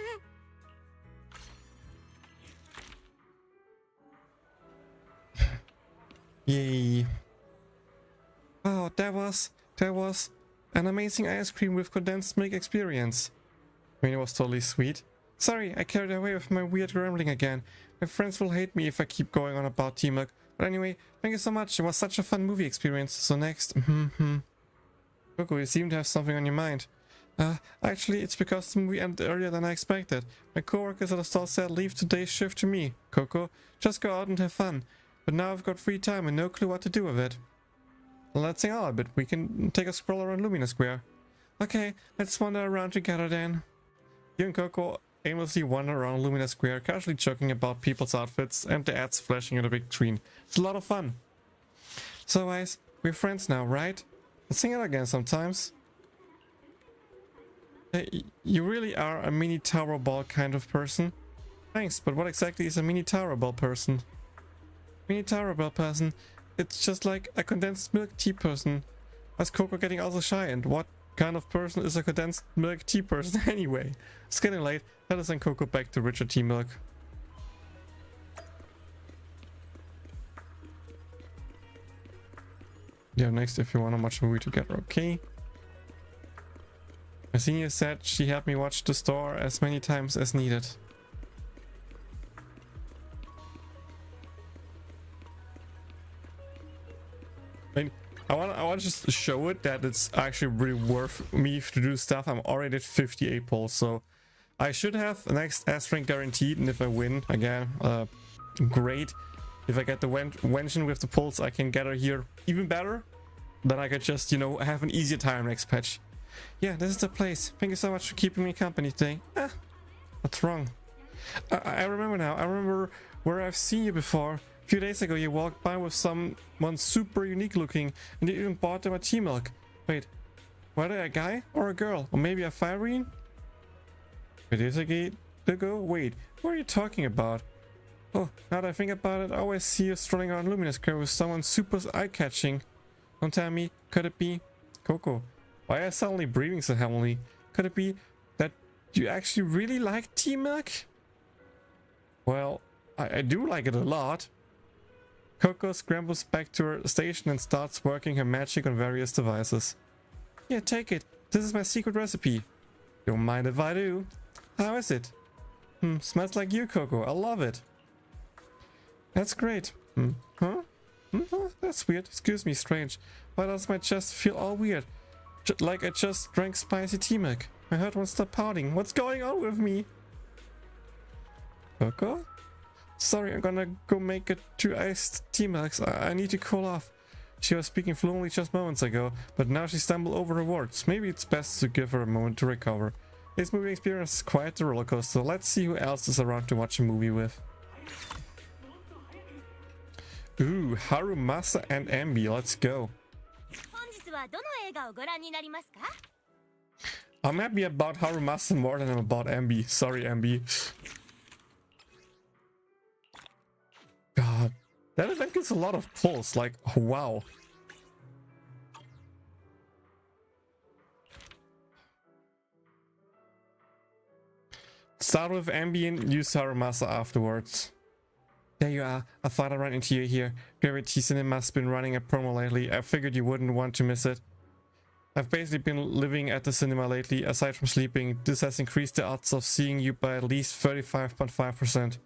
Yay. Oh, that was an amazing ice cream with condensed milk experience. I mean, it was totally sweet. Sorry, I carried away with my weird rambling again. My friends will hate me if I keep going on about tea milk. But anyway, thank you so much. It was such a fun movie experience. So next, Coco, you seem to have something on your mind. Actually, it's because the movie ended earlier than I expected. My coworkers at the store said leave today's shift to me. Coco, just go out and have fun. But now I've got free time and no clue what to do with it. Well, let's hang out a bit. We can take a stroll around Lumina Square. Okay, let's wander around together then. You and Coco aimlessly wander around Lumina Square, casually joking about people's outfits and the ads flashing on the big screen. It's a lot of fun. So guys, we're friends now, right? Let's hang out again sometimes. Hey, you really are a mini Taro Ball kind of person. Thanks, but what exactly is a mini Taro Ball person? Mini Taro Ball person? It's just like a condensed milk tea person. Why's Coco getting also shy, and what kind of person is a condensed milk tea person anyway? It's getting late. Let us send Coco back to richer tea milk. Yeah, next if you want to watch a movie together, okay? My senior said she had me watch the store as many times as needed. I want to just show it that it's actually really worth me to do stuff. I'm already at 58 polls, so I should have the next S rank guaranteed, and if I win again, great. If I get the Wension with the pulse, I can get her here even better. Then I could just, you know, have an easier time next patch. Yeah, this is the place. Thank you so much for keeping me company today. What's wrong? I remember now. I remember where I've seen you before. A few days ago you walked by with someone super unique looking and you even bought them a tea milk. Wait, were they a guy or a girl? Or maybe a Firene? It is ago? Wait, what are you talking about? Oh, now that I think about it, I always see you strolling around Luminous Square with someone super eye-catching. Don't tell me, could it be Coco? Why are you suddenly breathing so heavily? Could it be that you actually really like tea milk? Well, I do like it a lot. Coco scrambles back to her station and starts working her magic on various devices. Yeah, take it. This is my secret recipe. Don't mind if I do. How is it? Smells like you, Coco. I love it. That's great. Huh? Oh, that's weird. Excuse me, strange. Why does my chest feel all weird? Like I just drank spicy tea milk. My heart won't stop pounding. What's going on with me? Coco? Sorry, I'm gonna go make it 2 iced tea milks. I need to cool off. She was speaking fluently just moments ago, but now she stumbled over her words. Maybe it's best to give her a moment to recover. This movie experience is quite a roller coaster. Let's see who else is around to watch a movie with. Ooh, Harumasa and Ambi, let's go. I'm happy about Harumasa more than I'm about Ambi. Sorry, Ambi. God, that event gets a lot of pulls, like, wow. Start with Ambi and use Harumasa afterwards. There you are. I thought I'd run into you here. Gravity Cinema's been running a promo lately. I figured you wouldn't want to miss it. I've basically been living at the cinema lately. Aside from sleeping, this has increased the odds of seeing you by at least 35.5%.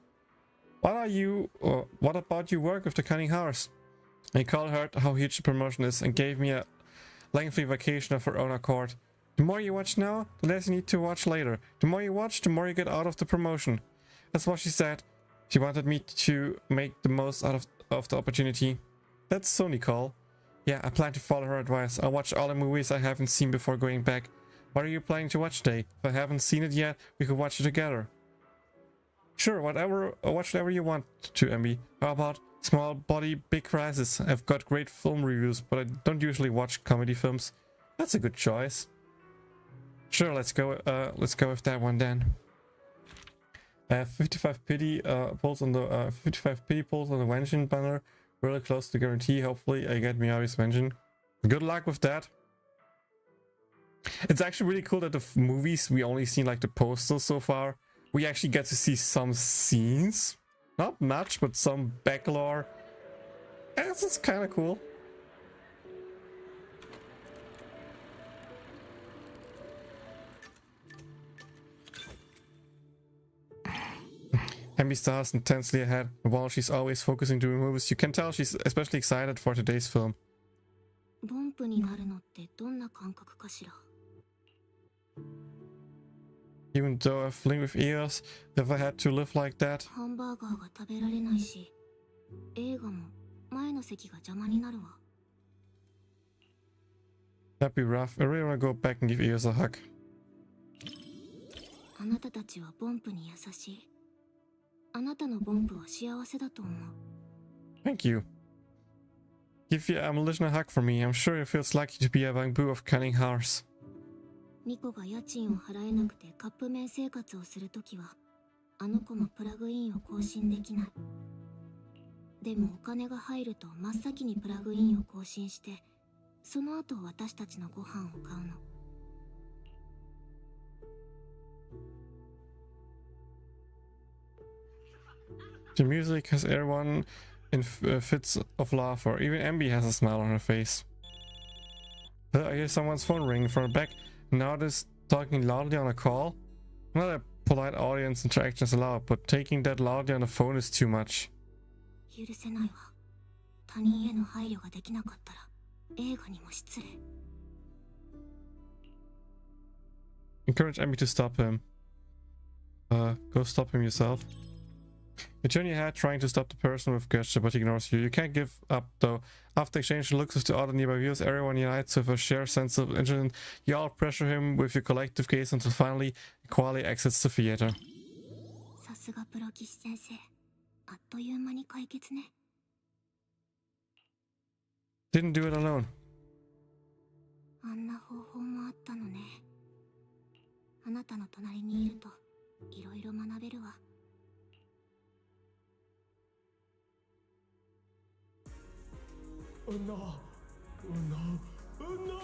What about your work with the Cunning Horse? Nicole heard how huge the promotion is and gave me a lengthy vacation of her own accord. The more you watch now, the less you need to watch later. The more you watch, the more you get out of the promotion. That's what she said. She wanted me to make the most out of the opportunity. That's so Nicole. Yeah, I plan to follow her advice. I'll watch all the movies I haven't seen before going back. What are you planning to watch today? If I haven't seen it yet, we could watch it together. Sure, watch whatever you want to, Emmy. How about Small Body, Big Crisis? I've got great film reviews, but I don't usually watch comedy films. That's a good choice. Sure, let's go with that one then. 55 pity pulls on the 55 pity pulls on the Vengeance banner. Really close to guarantee. Hopefully I get Miyabi's Vengeance. Good luck with that. It's actually really cool that the movies we only seen like the posters so far. We actually get to see some scenes. Not much, but some backlore. And it's kind of cool. Emmy stars intensely ahead. While she's always focusing during movies, you can tell she's especially excited for today's film. Even though I've lived with ears, if I had to live like that. That'd be rough. I really want to go back and give ears a hug. Thank you. Give your Amolition a hug for me. I'm sure it feels lucky to be a bamboo of Cunning Horse. The music has everyone in fits of laughter. Even Ambi has a smile on her face. I hear someone's phone ringing from the back. Now this talking loudly on a call. Not a polite audience interaction is allowed, but taking that loudly on the phone is too much. Encourage Ambi to stop him. Go stop him yourself. You turn your head trying to stop the person with gesture, but he ignores you. You can't give up though. After exchanging looks with the other nearby viewers, everyone unites with a shared sense of interest. You all pressure him with your collective gaze until finally Quali exits the theater. Didn't do it alone. Oh no! Oh no! Oh no!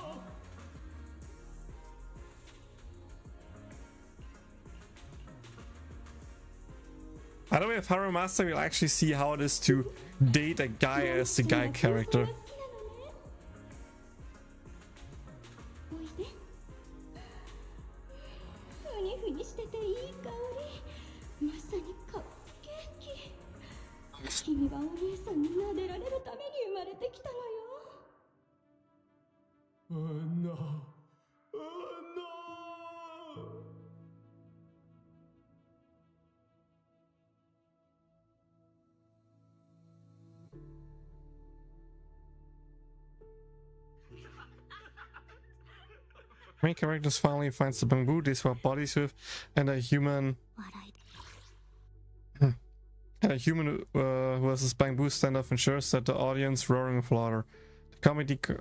I don't know if Harumasa will actually see how it is to date a guy as the guy character. Oh no! Oh no! Main characters finally finds the bamboo they swap bodies with, and a human. And a human who has this bamboo standoff ensures that the audience roaring with laughter. The comedy. と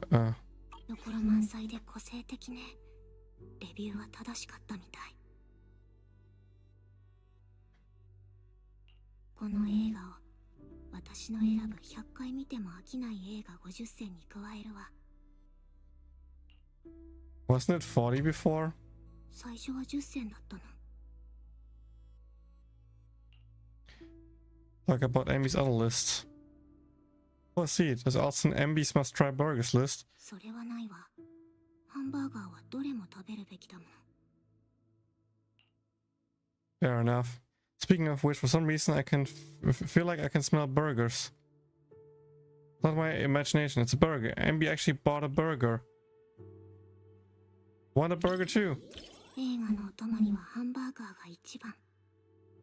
ころ満載で個性的ね。レビューは正しかったみたい。この映画を私の選ぶ100回見ても飽きない映画50選に加えるわ。Wasn't it 40 before? 最初は10選だったの。Talk about Amy's other list. Oh, I see. There's also an Amy's must try burgers list. それはないわ。ハンバーガーはどれも食べるべきだもの。Fair enough. Speaking of which, for some reason I can feel like I can smell burgers. Not my imagination, it's a burger. Amby actually bought a burger. Want a burger too? 映画のお供にはハンバーガーが一番。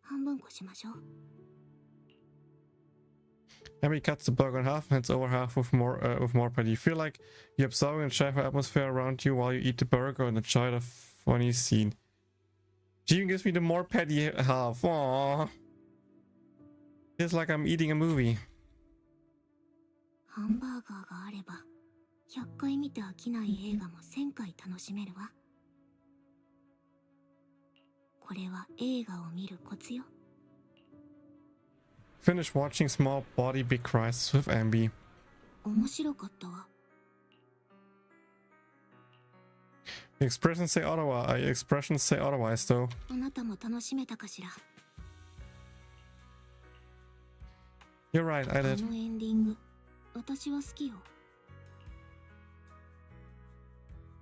半分こしましょう。Amby cuts the burger in half and hands over half with more patty. You feel like you're absorbing the cheerful atmosphere around you while you eat the burger and enjoy the funny scene. She even gives me the more patty half. Aww. Feels like I'm eating a movie. ハンバーガーがあれば100回見て飽きない映画も1000回楽しめるわ。これは映画を見るコツよ。Finish watching Small Body Big Crisis with Amby. 面白かったわ。Expressions say otherwise though. あなたも楽しめたかしら。 You're right, I あ did. のエンディング、私は好きよ。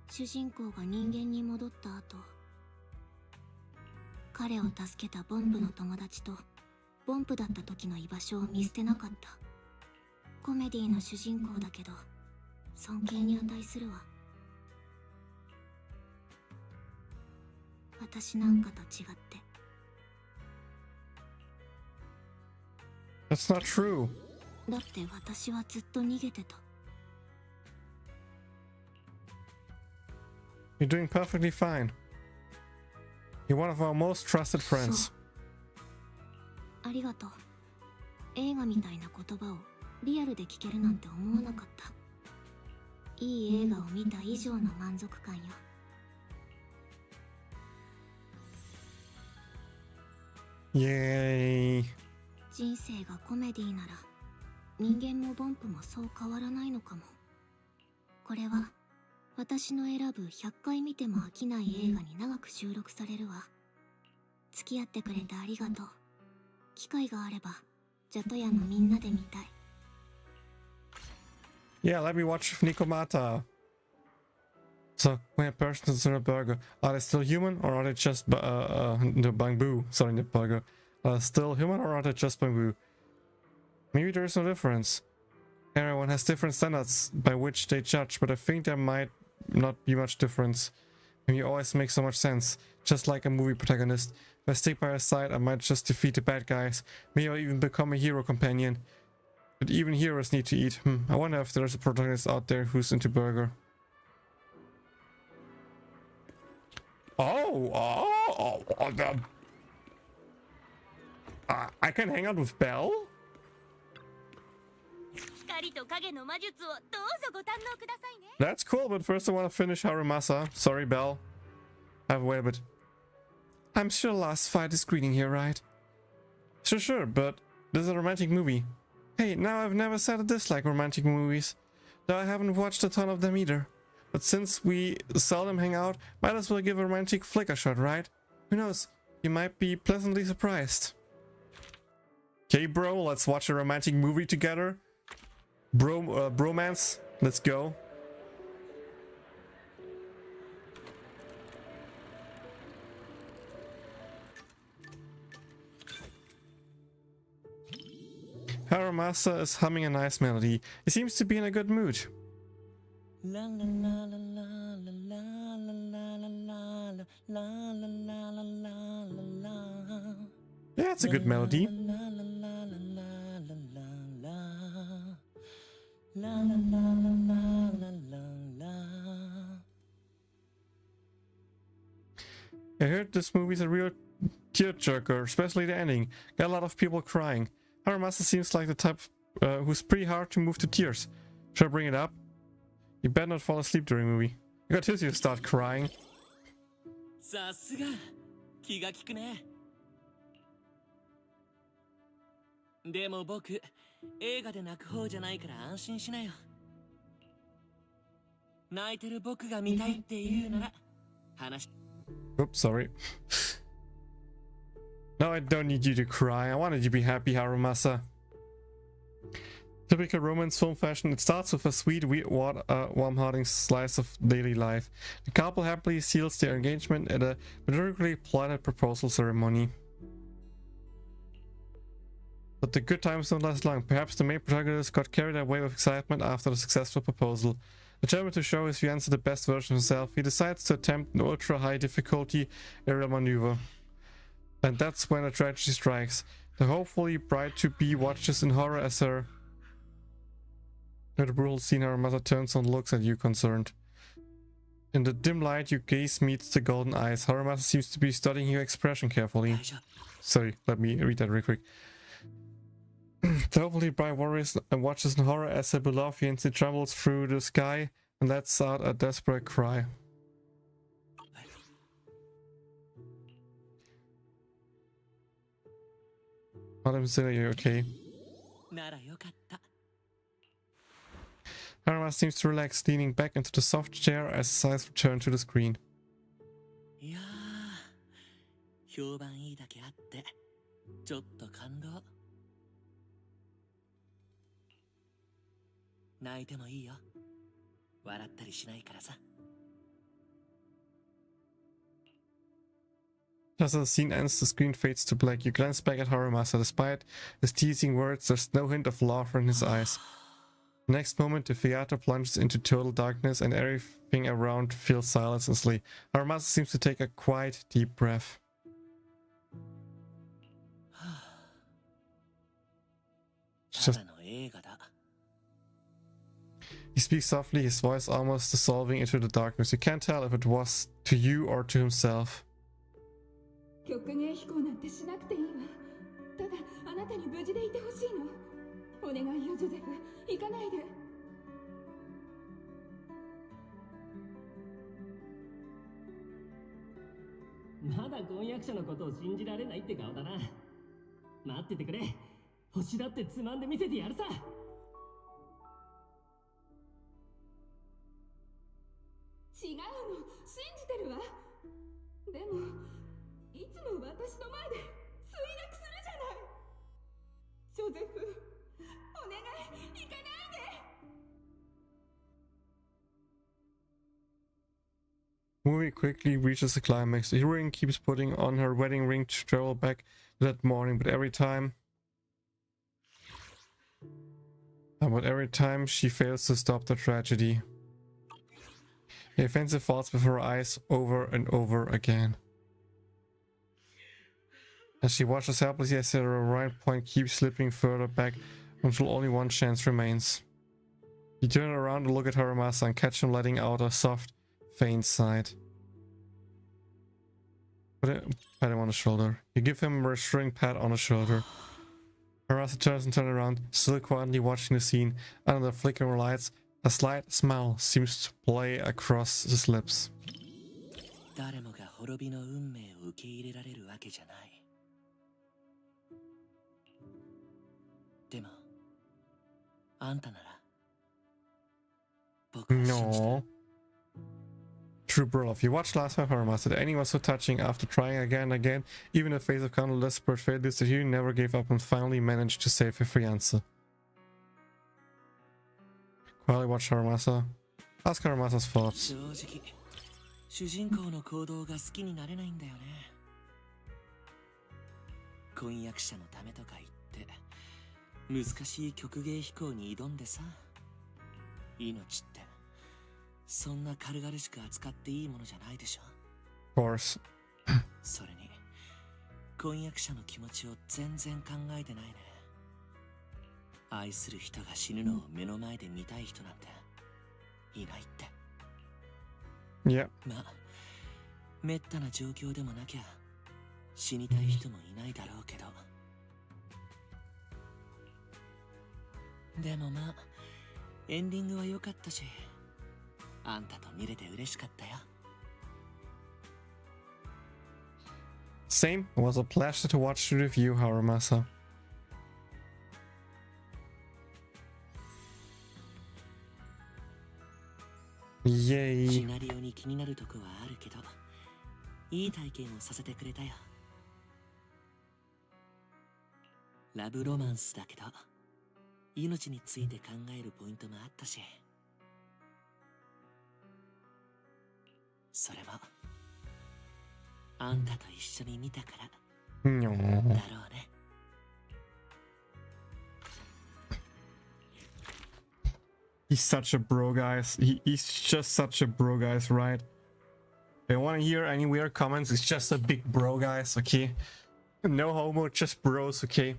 主人公が人間に戻った後、彼を助けたボンプの友達とボンプだった時の居場所を見捨てなかった。コメディの主人公だけど尊敬に値するわ。私なんかと違って。 That's not true. だって私はずっと逃げてた。 You're doing perfectly fine. You're one of our most trusted friends. そう。ありがとう。映画みたいな言葉をリアルで聞けるなんて思わなかった。いい映画を見た以上の満足感よ。 Yay. 人生がコメディなら人間もボンプもそう変わらないのかも。これは私の選ぶ100回見ても飽きない映画に長く収録されるわ。付き合ってくれてありがとう。機会があればジャトヤのみんなで見たい。 Yeah, let me watch with Nikomata. So, when a person is in a burger, are they still human or are they just the bamboo? Sorry, the burger. Are they still human or are they just bamboo? Maybe there is no difference. Everyone has different standards by which they judge, but I think there might not be much difference. Maybe always makes so much sense, just like a movie protagonist. If I stick by her side, I might just defeat the bad guys. Maybe I'll even become a hero companion. But even heroes need to eat. I wonder if there's a protagonist out there who's into burger. I can hang out with Belle? That's cool, but first I want to finish Harumasa. Sorry, Belle. I've waited a bit. I'm sure last fight is greeting here, right? Sure, but this is a romantic movie. Hey, now I've never said I dislike romantic movies, though I haven't watched a ton of them either. But since we seldom hang out, might as well give a romantic flick a shot, right? Who knows, you might be pleasantly surprised. Okay, bro, let's watch a romantic movie together. Bromance, let's go. Haramasa is humming a nice melody. He seems to be in a good mood. Yeah, it's a good melody. I heard this movie's a real tearjerker, especially the ending. Got a lot of people crying. Haramasa seems like the type who's pretty hard to move to tears. Should I bring it up? You better not fall asleep during the movie. I got you to start crying. さすが気が利くね。でも僕映画で泣く方じゃないから安心しなよ。泣いてる僕が見たいって言うなら話。Oops, sorry. No, I don't need you to cry. I wanted you to be happy, Harumasa. Typical romance film fashion, it starts with a sweet, warm-hearted slice of daily life. The couple happily seals their engagement at a meticulously plotted proposal ceremony. But the good times don't last long. Perhaps the main protagonist got carried away with excitement after the successful proposal. Determined to show his fiancé the best version of himself, he decides to attempt an ultra-high difficulty aerial maneuver. And that's when a tragedy strikes. The hopefully bride-to-be watches in horror as her... At the brutal scene, her mother turns and looks at you concerned. In the dim light, your gaze meets the golden eyes. Haramasa seems to be studying your expression carefully. Sorry, let me read that real quick. The hopefully bright warriors and watches in horror as her beloved fiancé trembles through the sky and lets out a desperate cry. Madam Zilla, you're okay. Harama seems to relax, leaning back into the soft chair as his eyes return to the screen. いやー、評判いいだけあってちょっと感動。泣いてもいいよ。笑ったりしないからさ。As the scene ends, the screen fades to black. You glance back at Haramasa. Despite his teasing words, there's no hint of laughter in his eyes. The next moment, the theater plunges into total darkness and everything around feels silent and sleep. Haramasa seems to take a quiet, deep breath. He speaks softly, his voice almost dissolving into the darkness. You can't tell if it was to you or to himself. 曲芸飛行なんてしなくていいわ。ただあなたに無事でいてほしいの。お願いよジョゼフ、行かないで。まだ婚約者のことを信じられないって顔だな。待っててくれ。星だってつまんで見せてやるさ。違うの、信じてるわ。でもいつも私の前で墜落するじゃない。ジョゼフ、お願い、行かないで。 Movie quickly reaches the climax. The heroine keeps putting on her wedding ring to travel back to that morning, but every time she fails to stop the tragedy. The offensive falls before her eyes over and over again. As she watches helplessly as her right point keeps slipping further back until only one chance remains. You turn around to look at Haramasa and catch him letting out a soft, faint sigh. Pat him on the shoulder. You give him a reassuring pat on the shoulder. Haramasa turns and turns around, still quietly watching the scene. Under the flickering lights, a slight smile seems to play across his lips. 誰もが滅びの運命を受け入れられるわけじゃない。でも、あんたなら、僕は信じてる。 No. True bro, if you watched last time Haramasa, the ending was so touching after trying again and again, even in the face of countless desperate failures, that he never gave up and finally managed to save her fiancé. Quietly watch Haramasa. Ask Haramasa's thoughts. 正直、主人公の行動が好きになれないんだよね。婚約者のためとか言って、難しい曲芸飛行に挑んでさ。命って、そんな軽々しく扱っていいものじゃないでしょ。Of course. それに、婚約者の気持ちを全然考えてないね。愛する人が死ぬのを目の前で見たい人なんていないって。Yeah. まあ、めったな状況でもなきゃ死にたい人もいないだろうけど、でもまあエンディングは良かったし、あんたと見れて嬉しかったよ。Same. It was a pleasure to watch the review, Harumasa. Yay. シナリオに気になるとこはあるけど、いい体験をさせてくれたよ。ラブロマンスだけど、命について考えるポイントもあったし、それもあんたと一緒に見たからだろうね。He's such a bro, guys. He's just such a bro, guys, right? If you want to hear any weird comments, it's just a big bro, guys, okay? No homo, just bros, okay?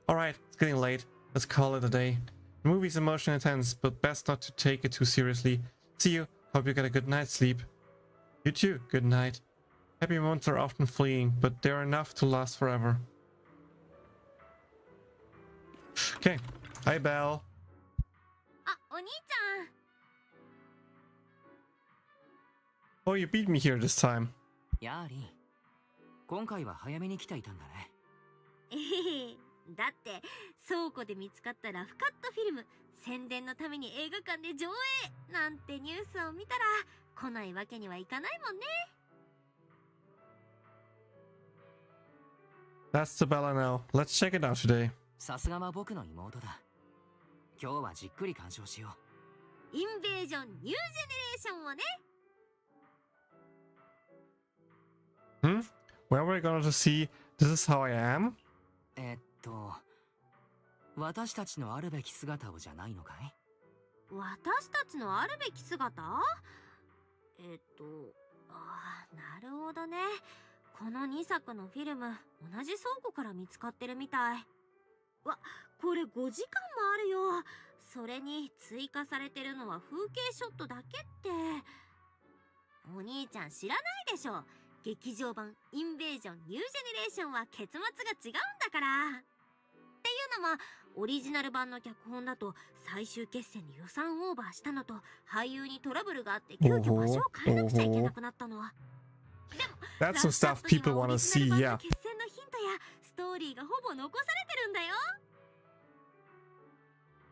Alright, it's getting late. Let's call it a day. The movie's emotionally intense, but best not to take it too seriously. See you. Hope you get a good night's sleep. You too. Good night. Happy moments are often fleeting, but they're enough to last forever. Okay. Hi, Belle. あ、お兄ちゃん。 Oh, you beat me here this time. やーりん、今回は早めに来ていたんだね。だって倉庫で見つかったラフカットフィルム、宣伝のために映画館で上映なんてニュースを見たら来ないわけにはいかないもんね。 That's the Bella now. Let's check it out today. さすがは僕の妹だ。今日はじっくり鑑賞しよインベージョンニュージェネレーションをね。 Where we're gonna see This Is How I Am? 私たちのあるべき姿をじゃないのかい？私たちのあるべき姿？なるほどね。この2作のフィルム、同じ倉庫から見つかってるみたい。わ、これ5時間もあるよ。それに追加されてるのは風景ショットだけって。お兄ちゃん知らないでしょ。劇場版インベージョンニュージェネレーションは結末が違うんだから。っていうのもオリジナル版の脚本だと最終決戦で予算オーバーしたのと俳優にトラブルがあって急遽場所を変えなくちゃいけなくなったの。でも That's some stuff people want to see, yeah. 決戦のヒントやストーリーがほぼ残されてるんだよ。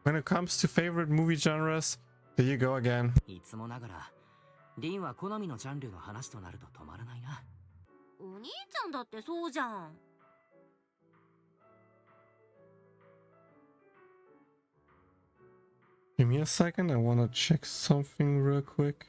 When it comes to favorite movie genres, there you go again. いつもながらリンは好みのジャンルの話となると止まらないな。お兄ちゃんだってそうじゃん。 Give me a second, I wanna check something real quick.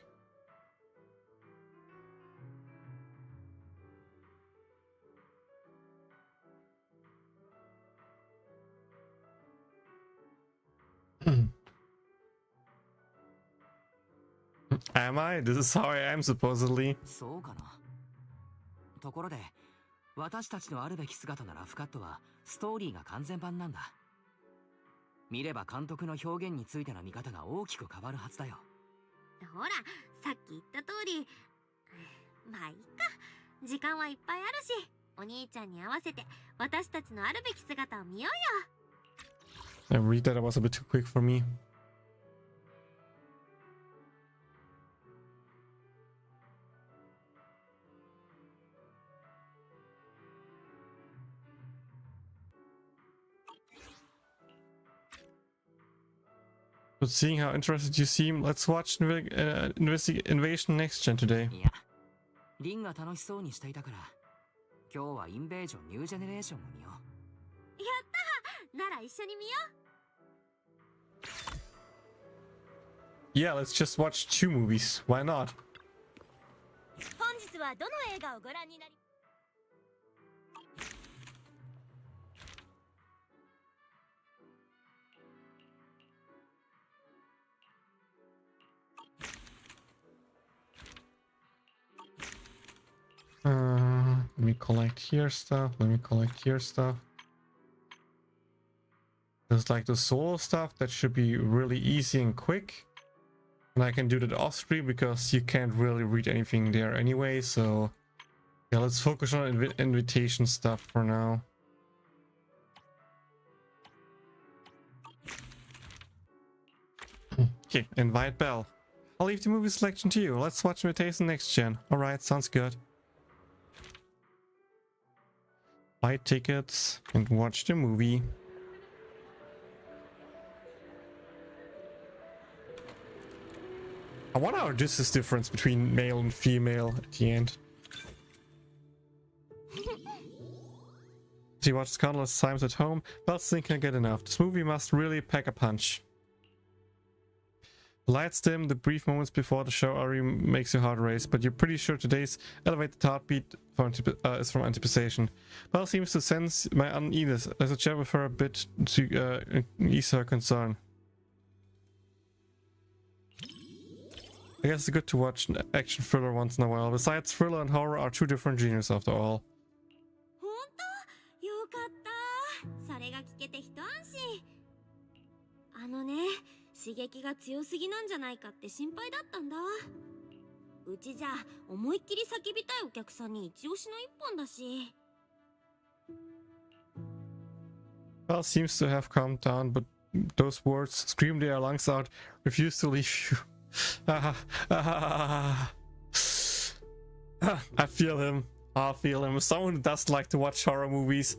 Am I? This is how I am, supposedly. そうかな。ところで私たちのあるべき姿ならフカットはストーリーが完全版なんだ。見れば監督の表現についての見方が大きく変わるはずだよ。ほら、さっき言った通り。まあいいか。時間はいっぱいあるし、お兄ちゃんに合わせて私たちのあるべき姿を見ようよ。 I read that it was a bit too quick for me. But seeing how interested you seem, let's watch Invasion Next Gen today. いや、リンが楽しそうにしていたから今日はインベージョンニュージェネレーションを見よう。やったなら一緒に見よう。 Yeah, let's just watch 2 movies. Why not? 本日はどの映画をご覧になり。 Let me collect here stuff. Let me collect here stuff. There's like the solo stuff that should be really easy and quick. And I can do that off screen because you can't really read anything there anyway, so yeah, let's focus on invitation stuff for now. Okay, invite Bell. I'll leave the movie selection to you. Let's watch invitation next gen. Alright, sounds good. Buy tickets and watch the movie. I wonder how this is difference between male and female at the end. She watched countless times at home, but still can't get enough. This movie must really pack a punch. The lights dim, the brief moments before the show already makes your heart race, but you're pretty sure today's elevated heartbeat is from anticipation. Belle seems to sense my uneasiness. As I chat with her a bit to ease her concern. I guess it's good to watch an action thriller once in a while. Besides, thriller and horror are two different genres after all. よかった。それが聞けて一安心。刺激が強すぎなんじゃないかって心配だったんだ。うちじゃ思いっきり叫びたいお客さんに一押しの一本だし。Well, seems to have calmed down, but those words scream their lungs out, refuse to leave you. I feel him. I feel him. As someone who doesn't like to watch horror movies.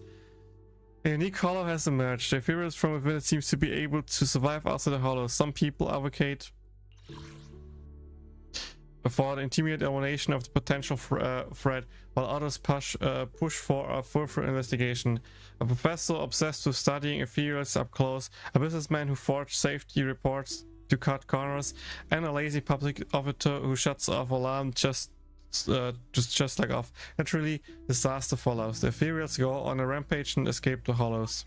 A unique hollow has emerged. A virus from within it seems to be able to survive outside the hollow. Some people advocate for the immediate elimination of the potential threat, while others push for a further investigation. A professor obsessed with studying ethereals up close, a businessman who forged safety reports to cut corners, and a lazy public officer who shuts off alarm just like off. Naturally, disaster follows. The ethereals go on a rampage and escape the hollows.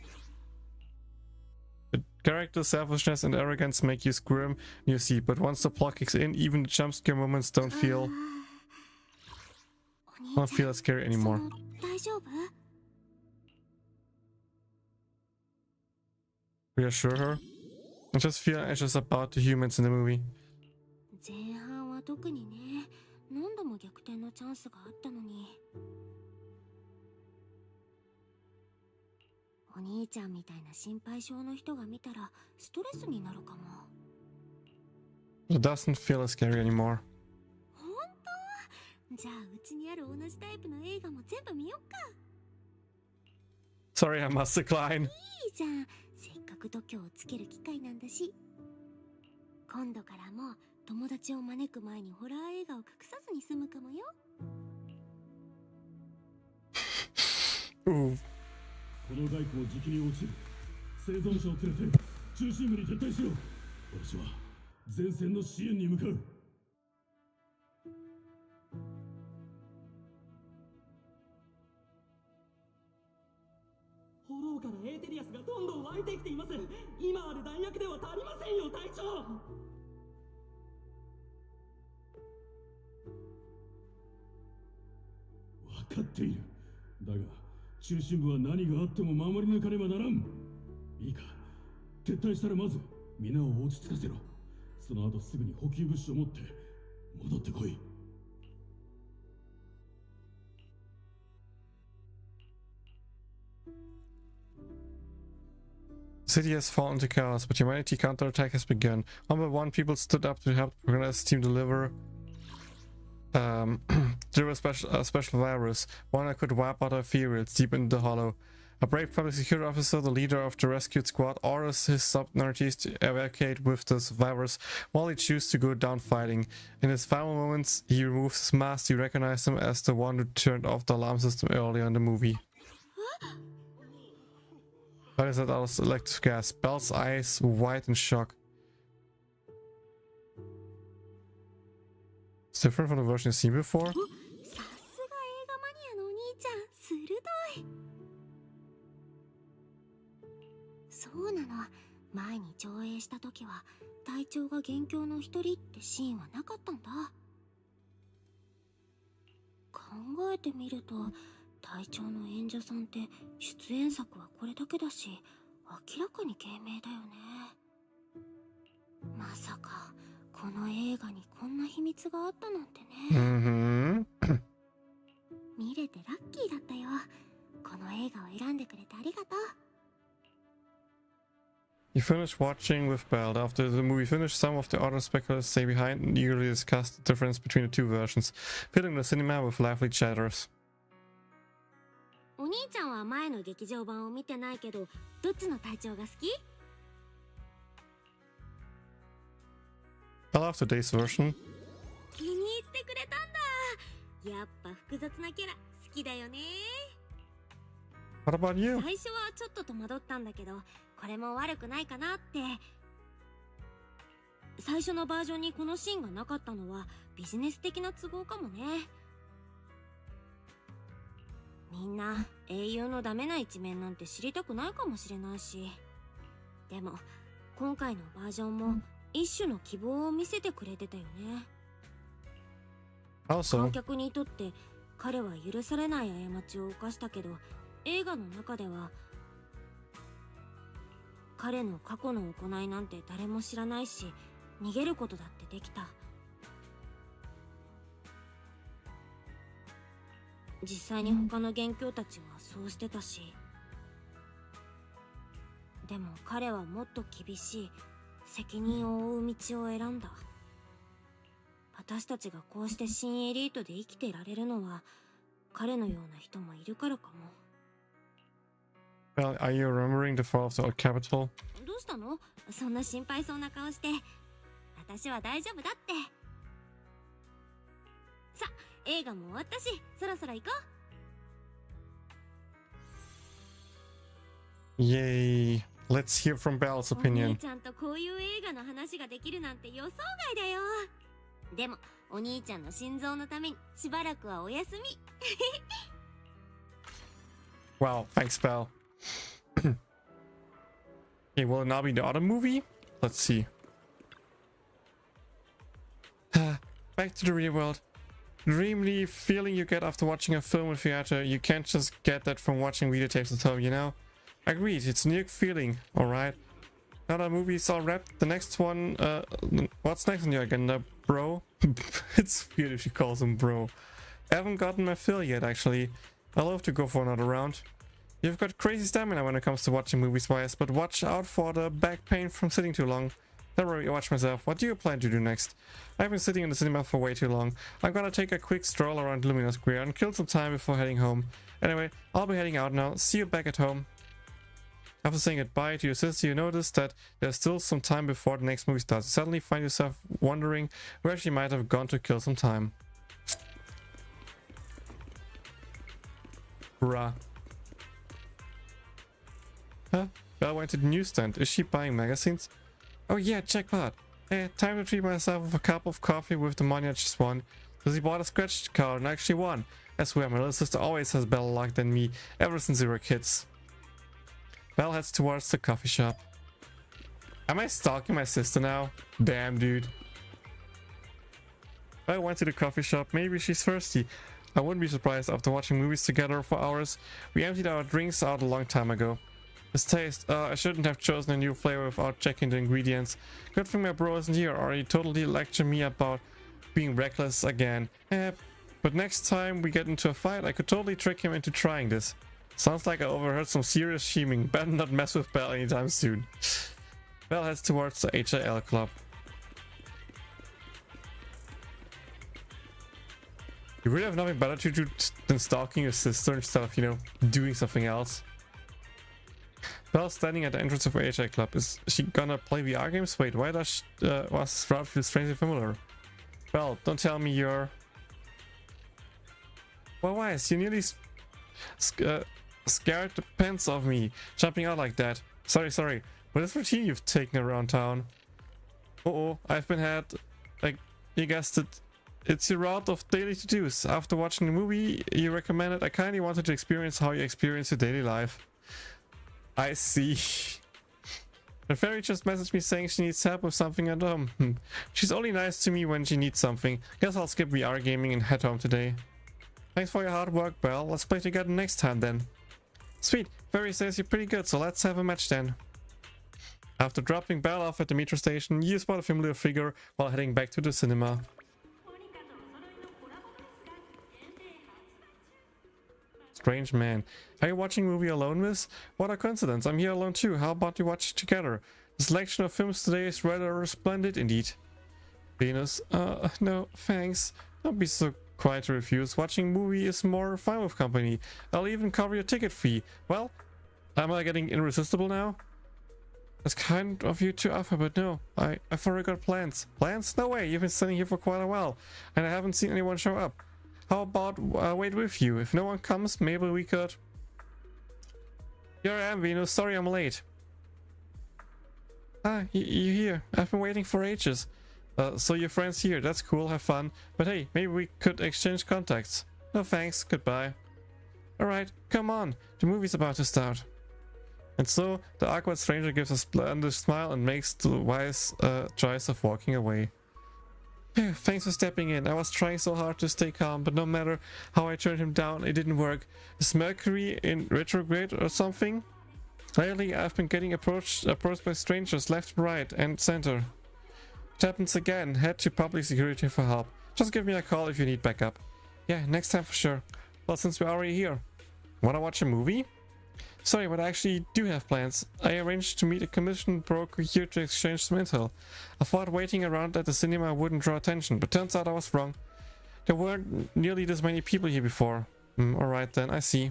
The character selfishness and arrogance make you squirm in your seat, but once the plot kicks in, even the jump scare moments don't feel as scary anymore. Reassure her. I just feel anxious about the humans in the movie. 前半は特にね、何度も逆転のチャンスがあったのに。お兄ちゃんみたいな心配性の人が見たらストレスになるかも。It doesn't feel as scary anymore. 本当？じゃあうちにある同じタイプの映画も全部見よっか。Sorry, I must decline. いいじゃん。せっかく度胸をつける機会なんだし。今度からも友達を招く前にホラー映画を隠さずに済むかもよ。この骸骨をじきに落ちる。生存者を連れて中心部に撤退しろ。私は前線の支援に向かう。フォローからエーテリアスがどんどん湧いてきています。今ある弾薬では足りませんよ、隊長。分かっている。だが中心部は何があっても守り抜かねばならん。いいか、撤退したらまず皆を落ち着かせろ。その後すぐに補給物資を持って戻ってこい。The city has fallen to chaos, but humanity counterattack has begun. One by one, people stood up to help the organized team deliver a special virus, one that could wipe out ethereals deep in the hollow. A brave public security officer, the leader of the rescued squad, orders his subordinates to evacuate with this virus while he chooses to go down fighting. In his final moments, he removes his mask. You recognize him as the one who turned off the alarm system earlier in the movie. What is that out of electric gas? Belle's eyes wide in shock. It's different from the version you've seen before. さすが映画マニアのお兄ちゃん、鋭い。そうなの。前に上映した時は隊長が元凶の一人ってシーンはなかったんだ。考えてみると隊長の演者さんって出演作はこれだけだし、明らかに芸名だよね。まさかここの映画にこんな秘密があったなんてね。Mm-hmm. 見れてラッキーだったよ。この映画を選んでくれてありがとう。 You finished watching with Belle. After the movie finished, some of the other speculators stay behind and eagerly discuss the difference between the two versions, filling the cinema with lively chatters. お兄ちゃんは前の劇場版を見てないけど、どっちの隊長が好き？ I love today's version. 気に入ってくれたんだ。やっぱ複雑なキャラ好きだよね。 What about you? 最初はちょっと戸惑ったんだけど、これも悪くないかなって。最初のバージョンにこのシーンがなかったのはビジネス的な都合かもね。みんな英雄のダメな一面なんて知りたくないかもしれないし、でも今回のバージョンも一種の希望を見せてくれてたよね。 Also, 観客にとって彼は許されない過ちを犯したけど、映画の中では彼の過去の行いなんて誰も知らないし、逃げることだってできた。実際に他の元凶たちはそうしてたし、でも彼はもっと厳しい責任を負う道を選んだ。私たちがこうして新エリートで生きていられるのは彼のような人もいるからかも。 well, are you remembering the fall of the old capital? どうしたの？そんな心配そうな顔して。私は大丈夫だって。さ、映画も終わったし、そろそろ行こう。 Yay. Let's hear from Belle's お兄 opinion. ちゃんとこういう映画の話ができるなんて予想外だよ。でもお兄ちゃんの心臓のためにしばらくはお休み。 Wow, thanks, Belle. Okay, will it now be the other movie? Let's see. Back to the real world. Dreamy feeling you get after watching a film in theater. You can't just get that from watching videotapes at home, you know? Agreed, it's a new feeling, alright. Now that movie is all wrapped. The next one, what's next on your agenda, bro? It's weird if she calls him bro. I haven't gotten my fill yet, actually. I'd love to go for another round. You've got crazy stamina when it comes to watching movies, Wise, but watch out for the back pain from sitting too long. Don't worry, I watch myself. What do you plan to do next? I've been sitting in the cinema for way too long. I'm gonna take a quick stroll around Lumina Square and kill some time before heading home. Anyway, I'll be heading out now. See you back at home. After saying goodbye to your sister, you notice that there's still some time before the next movie starts. You suddenly find yourself wondering where she might have gone to kill some time. Bruh. Huh? Belle went to the newsstand. Is she buying magazines? Oh yeah, jackpot. Hey, time to treat myself with a cup of coffee with the money I just won. So he bought a scratch card and actually won. I swear, my little sister always has better luck than me, ever since we were kids. Belle heads towards the coffee shop. Am I stalking my sister now? Damn, dude. I went to the coffee shop. Maybe she's thirsty. I wouldn't be surprised after watching movies together for hours. We emptied our drinks out a long time ago. This taste, I shouldn't have chosen a new flavor without checking the ingredients. Good thing my bro isn't here or he totally lectured me about being reckless again. But next time we get into a fight, I could totally trick him into trying this. Sounds like I overheard some serious scheming. Better not mess with Belle anytime soon. Belle heads towards the HIL club. You really have nothing better to do than stalking your sister instead of, you know, doing something else. Belle's standing at the entrance of her HI club. Is she gonna play VR games? Wait, why does this route feel strangely familiar? Belle, don't tell me you're... Well, why is you nearly scared the pants off me, jumping out like that? Sorry. What is routine you've taken around town? I've been had, like, you guessed it. It's your route of daily to-dos. After watching the movie you recommended, I kindly wanted to experience how you experience your daily life. I see. The fairy just messaged me saying she needs help with something at home. She's only nice to me when she needs something. Guess I'll skip VR gaming and head home today. Thanks for your hard work, Belle. Let's play together next time then. Sweet. Fairy says you're pretty good, so let's have a match then. After dropping Belle off at the metro station, you spot a familiar figure while heading back to the cinema. Strange man. Are you watching a movie alone, miss? What a coincidence. I'm here alone too. How about we watch together? The selection of films today is rather splendid indeed. Venus. No, thanks. Don't be so quiet to refuse. Watching a movie is more fun with company. I'll even cover your ticket fee. Well, am I getting irresistible now? That's kind of you to offer, but no. I've already got plans. Plans? No way. You've been standing here for quite a while, and I haven't seen anyone show up. How about wait with you? If no one comes, maybe we could... Here I am, Venus. Sorry I'm late. Ah, you're here. I've been waiting for ages. So your friend's here. That's cool. Have fun. But hey, maybe we could exchange contacts. No thanks. Goodbye. Alright, come on. The movie's about to start. And so, the awkward stranger gives a splendid smile and makes the wise choice of walking away. Thanks for stepping in. I was trying so hard to stay calm, but no matter how I turned him down, it didn't work. Is Mercury in retrograde or something? Lately, I've been getting approached by strangers left, right, and center. It happens again. Head to public security for help. Just give me a call if you need backup. Yeah, next time for sure. Well, since we're already here, wanna watch a movie? Sorry, but I actually do have plans. I arranged to meet a commission broker here to exchange some intel. I thought waiting around at the cinema wouldn't draw attention, but turns out I was wrong. There weren't nearly this many people here before. Alright then, I see.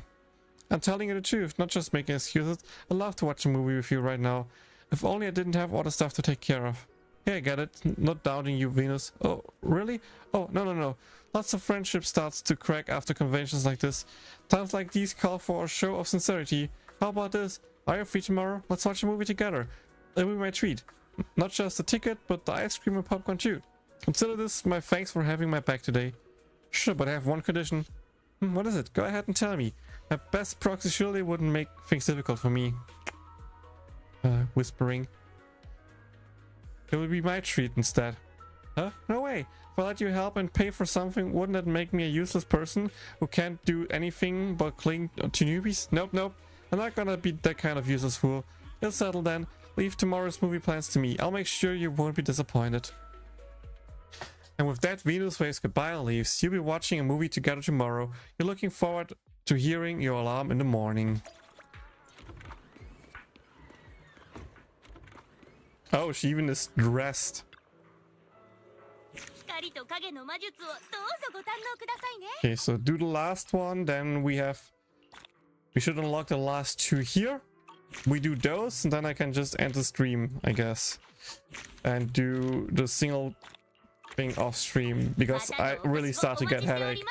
I'm telling you the truth, not just making excuses. I'd love to watch a movie with you right now. If only I didn't have all the stuff to take care of. Yeah, I get it. Not doubting you, Venus. Oh, really? Oh, no. Lots of friendship starts to crack after conventions like this. Times like these call for a show of sincerity. How about this? Are you free tomorrow? Let's watch a movie together. It'll be my treat. Not just the ticket, but the ice cream and popcorn too. Consider this my thanks for having my back today. Sure, but I have one condition. What is it? Go ahead and tell me. My best proxy surely wouldn't make things difficult for me. Whispering. It will be my treat instead. Huh? No way. If I let you help and pay for something, wouldn't that make me a useless person who can't do anything but cling to newbies? Nope. I'm not gonna be that kind of useless fool. You'll settle then. Leave tomorrow's movie plans to me. I'll make sure you won't be disappointed. And with that, Venus waves goodbye and leaves. You'll be watching a movie together tomorrow. You're looking forward to hearing your alarm in the morning. Oh, she even is dressed. Okay, so do the last one, then we should unlock the last two here. We do those, and then I can just end the stream, I guess. And do the single thing off stream, because I really start to get headache.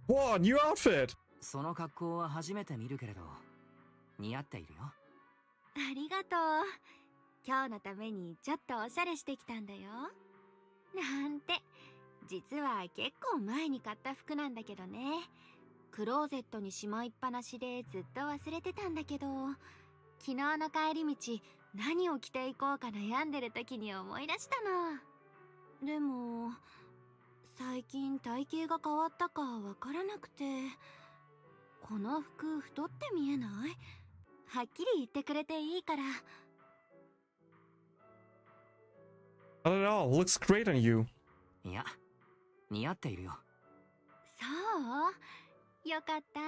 Whoa, new outfit! その格好は初めて見るけれど、似合っているよ。ありがとう。今日のためにちょっとおしゃれしてきたんだよ。なんて、実は結構前に買った服なんだけどね。クローゼットにしまいっぱなしでずっと忘れてたんだけど、昨日の帰り道、何を着ていこうか悩んでる時に思い出したの。でも、最近体型が変わったかわからなくて、この服太って見えない？はっきり言ってくれていいから。Not at all. Looks great on you. いや、似合っているよ。そう？よかった。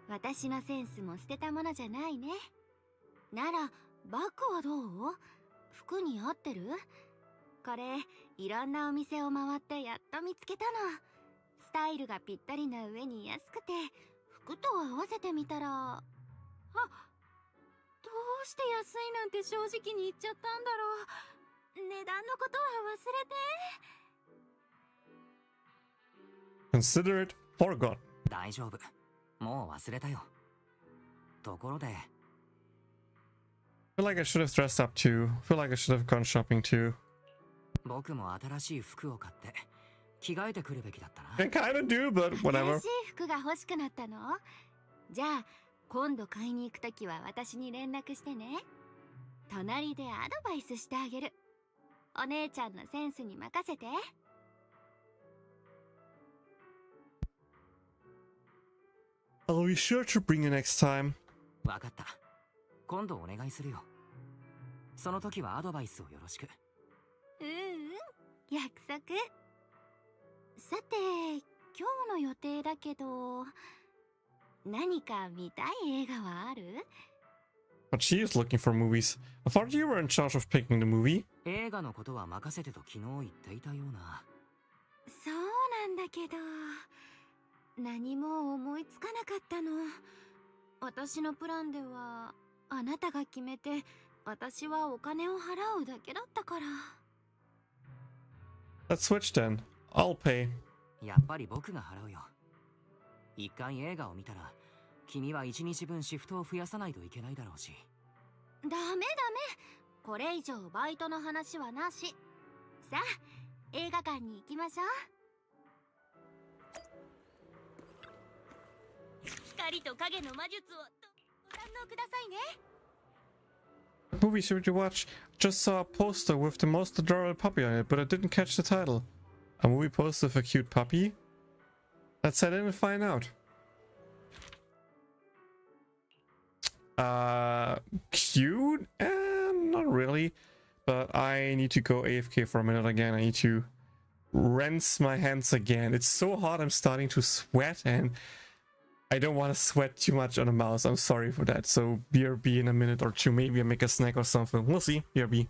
私のセンスも捨てたものじゃないね。なら、バッグはどう？服に合ってる？これ、いろんなお店を回ってやっと見つけたの。スタイルがぴったりな上に安くて、服と合わせてみたら、あ、どうして安いなんて正直に言っちゃったんだろう。値段のことは忘れて。Consider it forgotten. 大丈夫。もう忘れたよ。ところで。I feel like I should have dressed up too. I feel like I should have gone shopping too. 僕も新しい服を買って着替えてくるべきだったな。I kinda do, but whatever. 新しい服が欲しくなったの？じゃあ今度買いに行くときは私に連絡してね。隣でアドバイスしてあげる。お姉ちゃんのセンスに任せて。I'll be sure to bring you next time. わかった。今度お願いするよ。その時はアドバイスをよろしく。約束。さて、今日の予定だけど、何か見たい映画はある？ But she is looking for movies. I thought you were in charge of picking the movie. 映画のことは任せてと昨日言っていたような。そうなんだけど、何も思いつかなかったの。私のプランでは、あなたが決めて、私はお金を払うだけだったから。Let's switch then. I'll pay. やっぱり僕が払うよ。一回映画を見たら、君は1日分シフトを増やさないといけないだろうし。ダメダメ。これ以上バイトの話はなし。さあ、映画館に行きましょう。光と影の魔術をご堪能くださいね。What movie should you watch? Just saw a poster with the most adorable puppy on it, but I didn't catch the title. A movie poster with a cute puppy? Let's head in and find out. Cute? Not really. But I need to go AFK for a minute again. I need to rinse my hands again. It's so hot, I'm starting to sweat, and I don't want to sweat too much on the mouse. I'm sorry for that. So BRB in a minute or two. Maybe I make a snack or something. We'll see. BRB.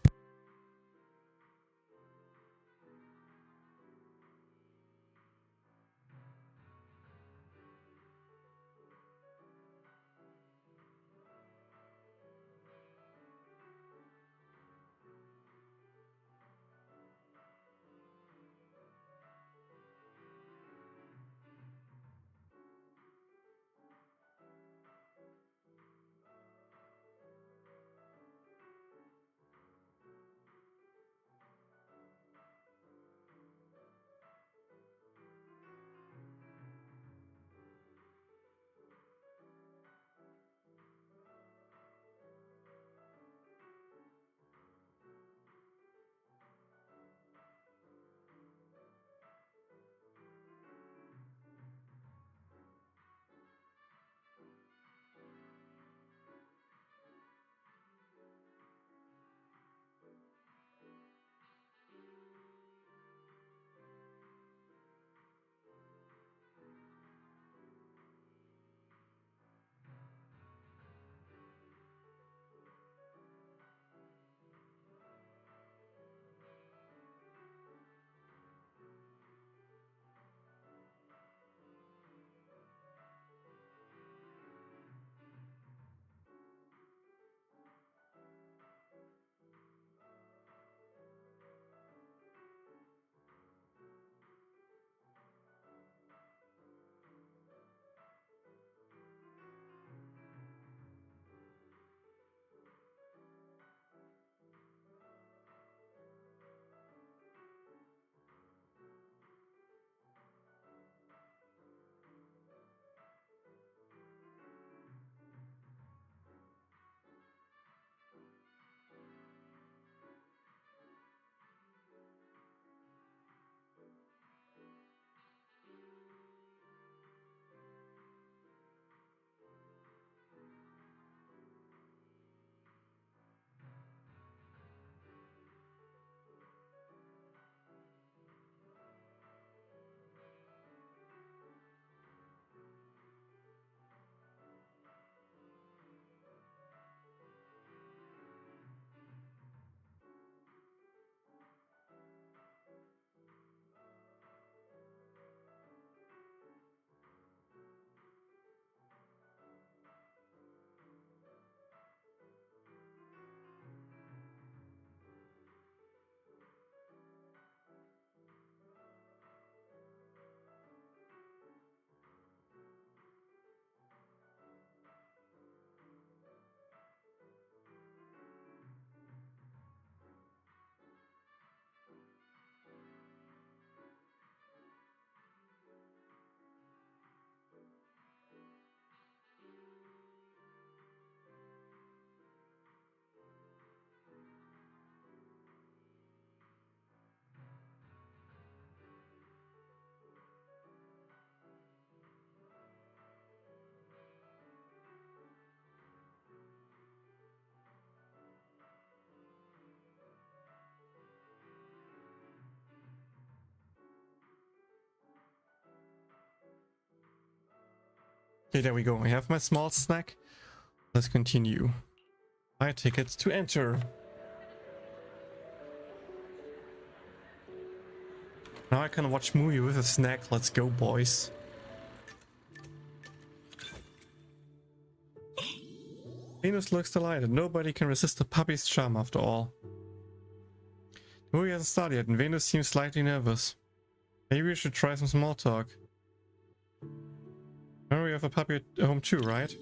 Okay, there we go. I have my small snack. Let's continue. Buy tickets to enter. Now I can watch movie with a snack. Let's go, boys. Venus looks delighted. Nobody can resist the puppy's charm after all. The movie hasn't started yet and Venus seems slightly nervous. Maybe we should try some small talk. Remember you have a puppy at home too, right?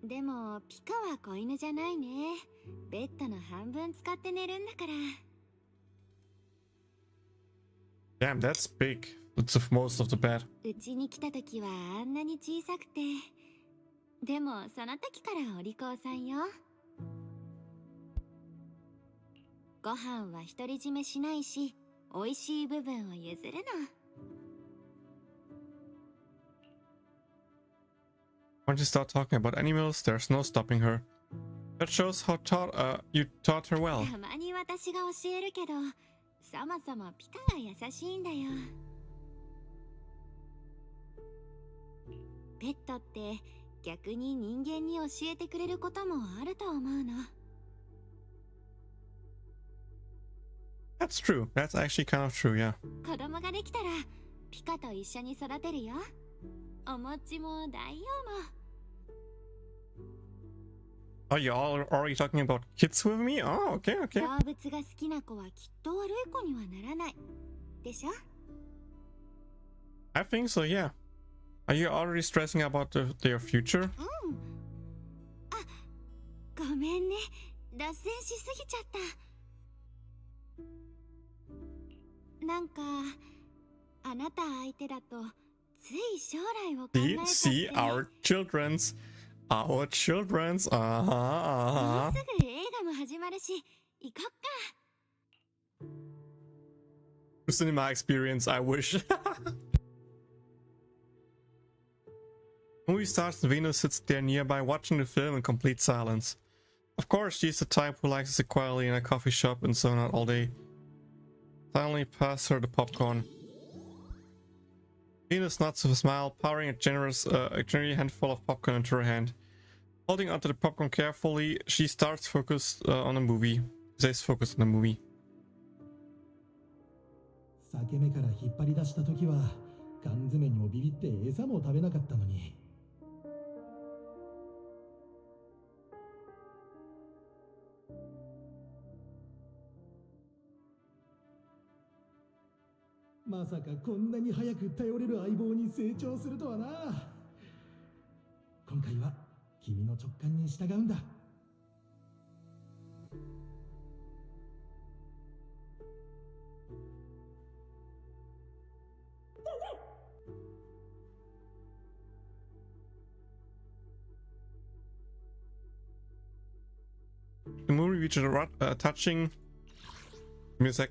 でもピカは子犬じゃないね。ベッドの半分使って寝るんだから。Damn, that's big. That's most of the bed. うちに来た時はあんなに小さくて。でもその時からお利口さんよ。ご飯は独り占めしないし、美味しい部分を譲るの。Once you start talking about animals, there's no stopping her. That shows how you taught her well. たまに私が教えるけど、そもそもピカが優しいんだよ。ペットって逆に人間に教えてくれることもあると思うの。That's true. That's actually kind of true, yeah. 子供ができたらピカと一緒に育てるよ。お餅も大王も。Oh, you're already talking about kids with me? Oh, okay, okay. 動物が好きな子はきっと悪い子にはならない。でしょ? I think so, yeah. Are you already stressing about their future? うん。あ、ごめんね。脱線しすぎちゃった。なんか、あなた相手だとつい将来を考えちゃって。See, our children's. Our children's. もうすぐ映画も始まるし、行こっか。Cinema experience, I wish. Movie starts and Venus sits there nearby watching the film in complete silence. Of course, she's the type who likes to sit quietly in a coffee shop and zone out all day. Suddenly pass her the popcorn. Venus nods with a smile, pouring a generous handful of popcorn into her hand. Holding onto the popcorn carefully, she starts focused on the movie. Stays focused on the movie. 裂け目から引っ張り出した時は缶詰にもビビって餌も食べなかったのに。まさかこんなに早く頼れる相棒に成長するとはな。今回は君の直感に従うんだ。The movie reaches a touching music.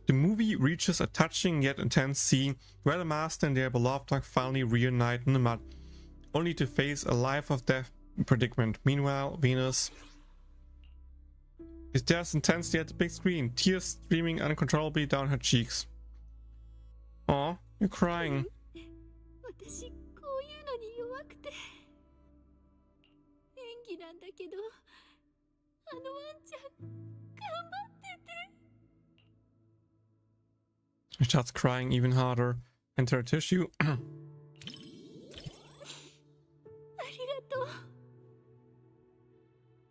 The movie reaches a touching yet intense scene where the master and their beloved dog finally reunite in the mud, only to face a life of death predicament. Meanwhile, Venus is just intensely at the big screen, tears streaming uncontrollably down her cheeks. Aw, you're crying. 私こういうのに弱くて演技なんだけど、あのワンちゃん頑張ってて。 She starts crying even harder. Enter a tissue. ありがとう。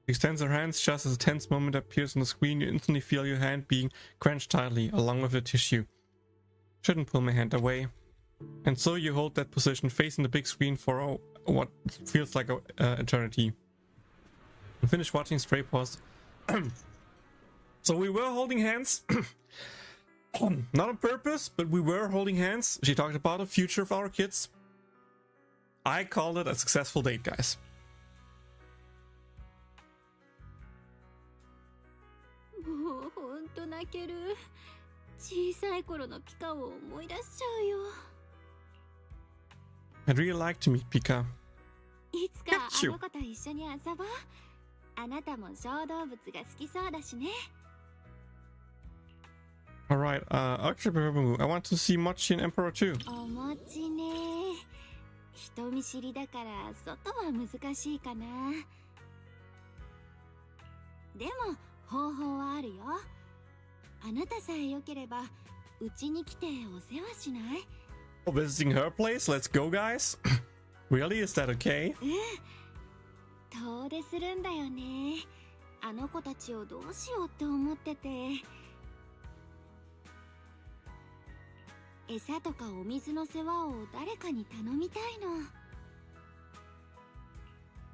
She extends her hands just as a tense moment appears on the screen. You instantly feel your hand being clenched tightly, along with the tissue. Shouldn't pull my hand away. And so you hold that position, facing the big screen for what feels like an eternity. And finish watching Stray Paws. So we were holding hands. Not on purpose, but we were holding hands. She talked about the future of our kids. I called it a successful date, guys. もうほんと泣ける。小さい頃のピカを思い出しちゃうよ。 I'd really like to meet Pika. いつかあの子と一緒に遊ぼう。あなたも小動物が好きそうだしね。Alright, actually, I want to see Mochi and Emperor too. お餅ね。人見知りだから外は難しいかな。でも方法はあるよ。あなたさえ良ければうちに来てお世話しない？ Oh, visiting her place? Let's go, guys. Really? Is that okay? 遠出するんだよね。あの子たちをどうしようって思ってて。餌とかお水の世話を誰かに頼みたいの。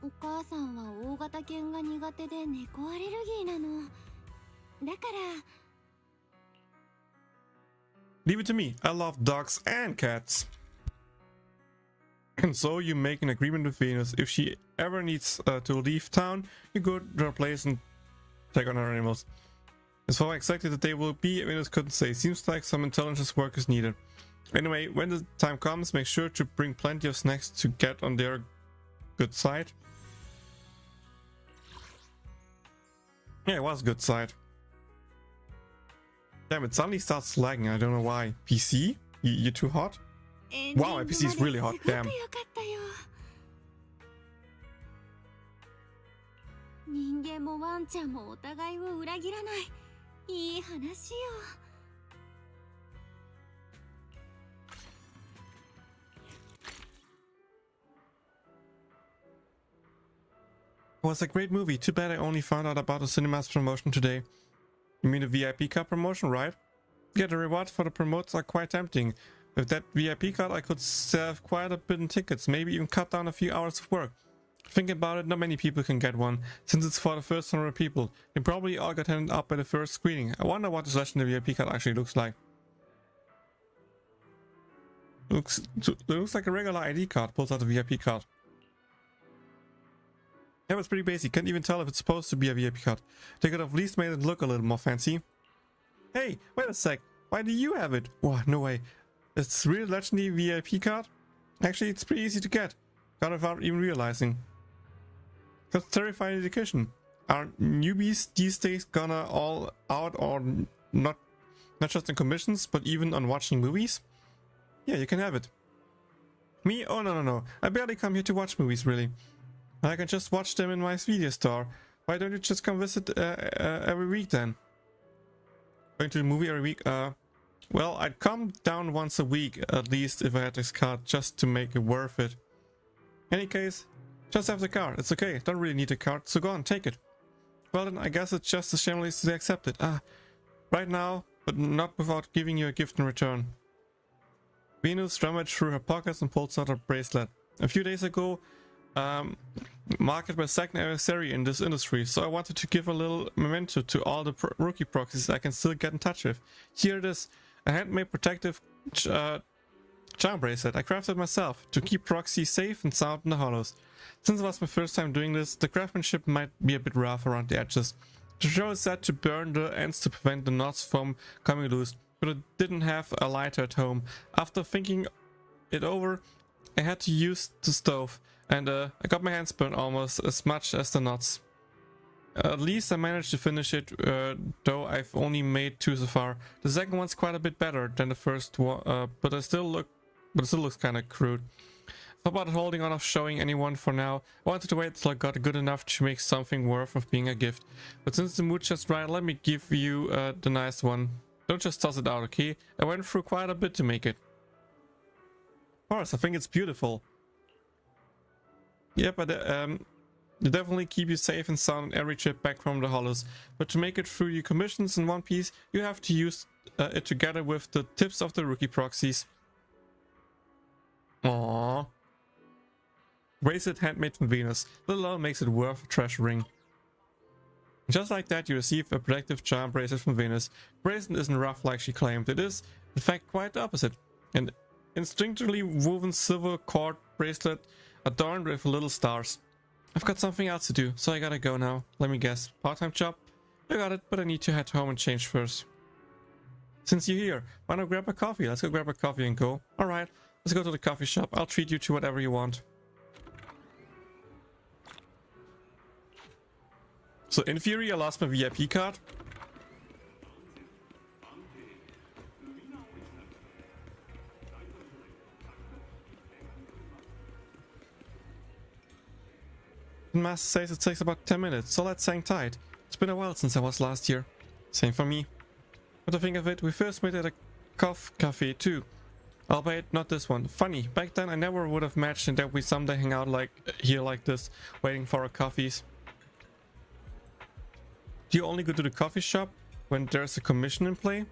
お母さんは大型犬が苦手で猫アレルギーなの。だから。Leave it to me. I love dogs and cats. And so you make an agreement with Venus. If she ever needs to leave town, you go to her place and take on her animals. As far exactly the day will be, Venus couldn't say. Seems like some intelligence work is needed. Anyway, when the time comes, make sure to bring plenty of snacks to get on their good side. Yeah, it was good side. Damn, it suddenly starts lagging. I don't know why. PC? You're too hot? Wow, my PC is really hot. Damn. 人間もワンちゃんもお互いを裏切らない。いい話よ。It was a great movie. Too bad I only found out about the cinema's promotion today. You mean the VIP card promotion, right? Yeah, the rewards for the promotes are quite tempting. With that VIP card, I could save quite a bit in tickets, maybe even cut down a few hours of work. Thinking about it, not many people can get one, since it's for the first 100 people. They probably all got handed out by the first screening. I wonder what this legendary VIP card actually looks like. Looks like a regular ID card, pulls out a VIP card. Yeah, it's pretty basic. Can't even tell if it's supposed to be a VIP card. They could have at least made it look a little more fancy. Hey, wait a sec. Why do you have it? Wow, no way. It's a real legendary VIP card? Actually, it's pretty easy to get. Got it without even realizing. That's terrifying education. Are newbies these days gonna all out or not just in commissions, but even on watching movies? Yeah, you can have it. Me? Oh, no. I barely come here to watch movies, really. I can just watch them in my video store. Why don't you just come visit every week then? Going to the movie every week? Well, I'd come down once a week at least if I had this card, just to make it worth it. Any case, just have the card. It's okay. Don't really need a card, so go on, take it. Well then, I guess it's just as shameless to accept it. Right now, but not without giving you a gift in return. Venus rummaged through her pockets and pulled out a bracelet. A few days ago, marked my second anniversary in this industry, so I wanted to give a little memento to all the rookie proxies I can still get in touch with. Here it is, a handmade protective charm bracelet I crafted myself to keep proxies safe and sound in the hollows. Since it was my first time doing this, the craftsmanship might be a bit rough around the edges. The show is set to burn the ends to prevent the knots from coming loose, but I didn't have a lighter at home. After thinking it over, I had to use the stove, and I got my hands burned almost as much as the knots. At least I managed to finish it, though I've only made 2 so far. The second one's quite a bit better than the first one, but it still looks kind of crude. How about holding on off showing anyone for now? I wanted to wait till I got good enough to make something worth of being a gift. But since the mood's just right, let me give you the nice one. Don't just toss it out, okay? I went through quite a bit to make it. Of course, I think it's beautiful. Yeah, but they definitely keep you safe and sound on every trip back from the hollows. But to make it through your commissions in one piece, you have to use it together with the tips of the rookie proxies. Aww. Bracelet handmade from Venus. That alone makes it worth a treasuring. Just like that, you receive a protective charm bracelet from Venus. The bracelet isn't rough like she claimed. It is, in fact, quite the opposite. An instinctively woven silver cord bracelet adorned with little stars. I've got something else to do, so I gotta go now. Let me guess. Part-time job? I got it, but I need to head home and change first. Since you're here, why not grab a coffee? Let's go grab a coffee and go. Alright, let's go to the coffee shop. I'll treat you to whatever you want. So in theory, I lost my VIP card. The master says it takes about 10 minutes, so let's hang tight. It's been a while since I was last year. Same for me. But to think of it, we first met at a cafe too. Albeit not this one. Funny, back then I never would have imagined that we someday hang out here like this, waiting for our coffees. Do you only go to the coffee shop when there's a commission in play?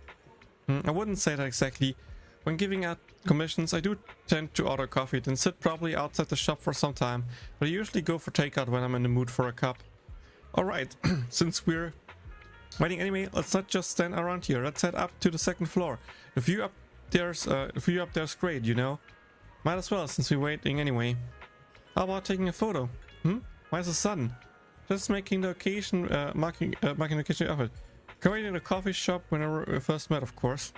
I wouldn't say that exactly. When giving out commissions, I do tend to order coffee, then sit probably outside the shop for some time, but I usually go for takeout when I'm in the mood for a cup. Alright, since we're waiting anyway, let's not just stand around here. Let's head up to the second floor. The view up there's great, you know. Might as well, since we're waiting anyway. How about taking a photo? Why so sudden? Just making the occasion, marking the occasion of it. Can we in a coffee shop when we first met, of course.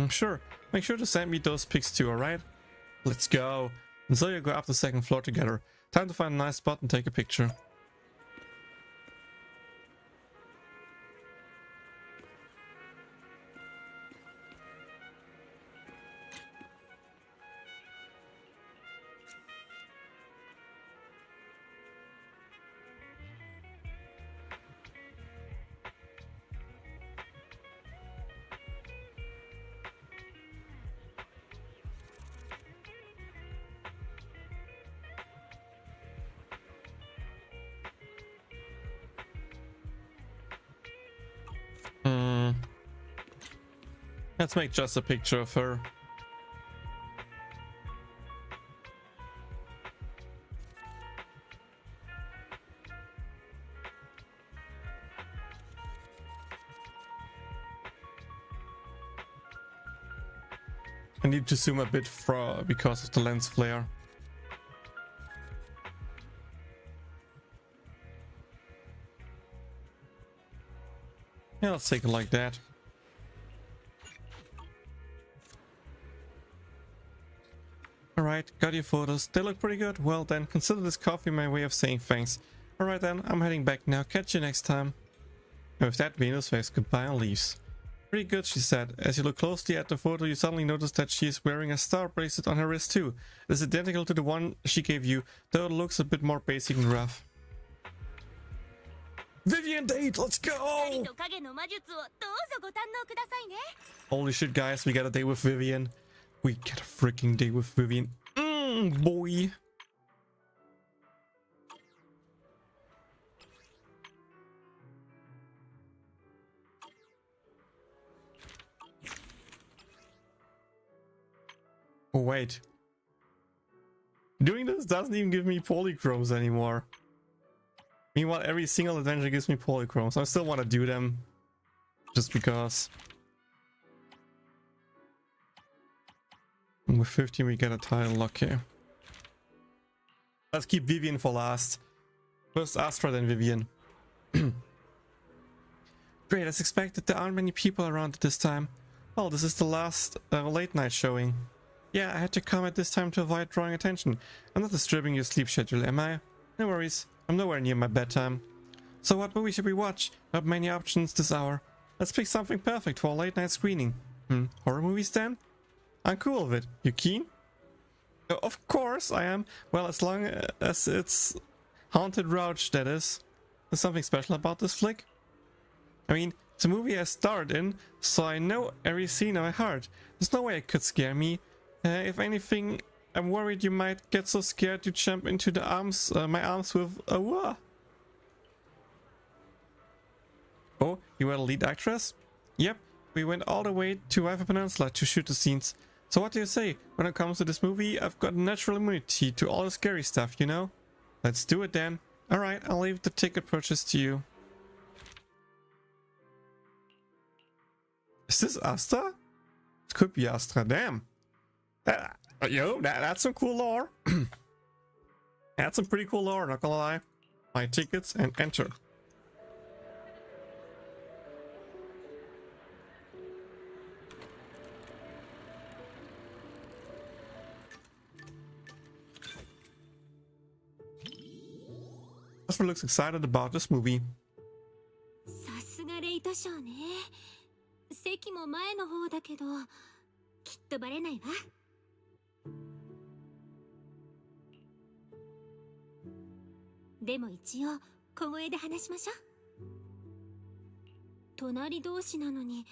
Sure. Make sure to send me those pics too, alright? Let's go. And so you go up the second floor together. Time to find a nice spot and take a picture. Let's make just a picture of her. I need to zoom a bit because of the lens flare. Yeah, let's take it like that. Alright, got your photos. They look pretty good. Well then, consider this coffee my way of saying thanks. Alright then, I'm heading back now. Catch you next time. And with that, Venus waves goodbye and leaves. Pretty good, she said. As you look closely at the photo, you suddenly notice that she is wearing a star bracelet on her wrist too. It is identical to the one she gave you, though it looks a bit more basic and rough. Vivian date, let's go! Holy shit, guys, we got a date with Vivian. We get a freaking date with Vivian. Boy. Oh, wait. Doing this doesn't even give me polychromes anymore. Meanwhile, every single adventure gives me polychromes. I still want to do them. Just because. And with 15 we get a title, okay. Let's keep Vivian for last. First Astra, then Vivian. Great, as expected, there aren't many people around at this time. Well, this is the last late night showing. Yeah, I had to come at this time to avoid drawing attention. I'm not disturbing your sleep schedule, am I? No worries, I'm nowhere near my bedtime. So what movie should we watch? Not many options this hour. Let's pick something perfect for a late night screening. Horror movies then? I'm cool with it. You keen? Of course I am. Well, as long as it's Haunted Rouge, that is. There's something special about this flick? I mean, it's a movie I starred in, so I know every scene by heart. There's no way it could scare me. If anything, I'm worried you might get so scared you jump into the arms, my arms with a wah. Oh, you were the lead actress? Yep, we went all the way to River Peninsula to shoot the scenes. So what do you say? When it comes to this movie, I've got natural immunity to all the scary stuff, you know? Let's do it then. Alright, I'll leave the ticket purchase to you. Is this Astra? It could be Astra, damn. That's some cool lore. That's some pretty cool lore, not gonna lie. Buy tickets and enter. Astra looks excited about this movie. さすがレイトショーね。席も前の方だけど、きっとバレないわ。でも一応小声で話しましょう。隣同士なのに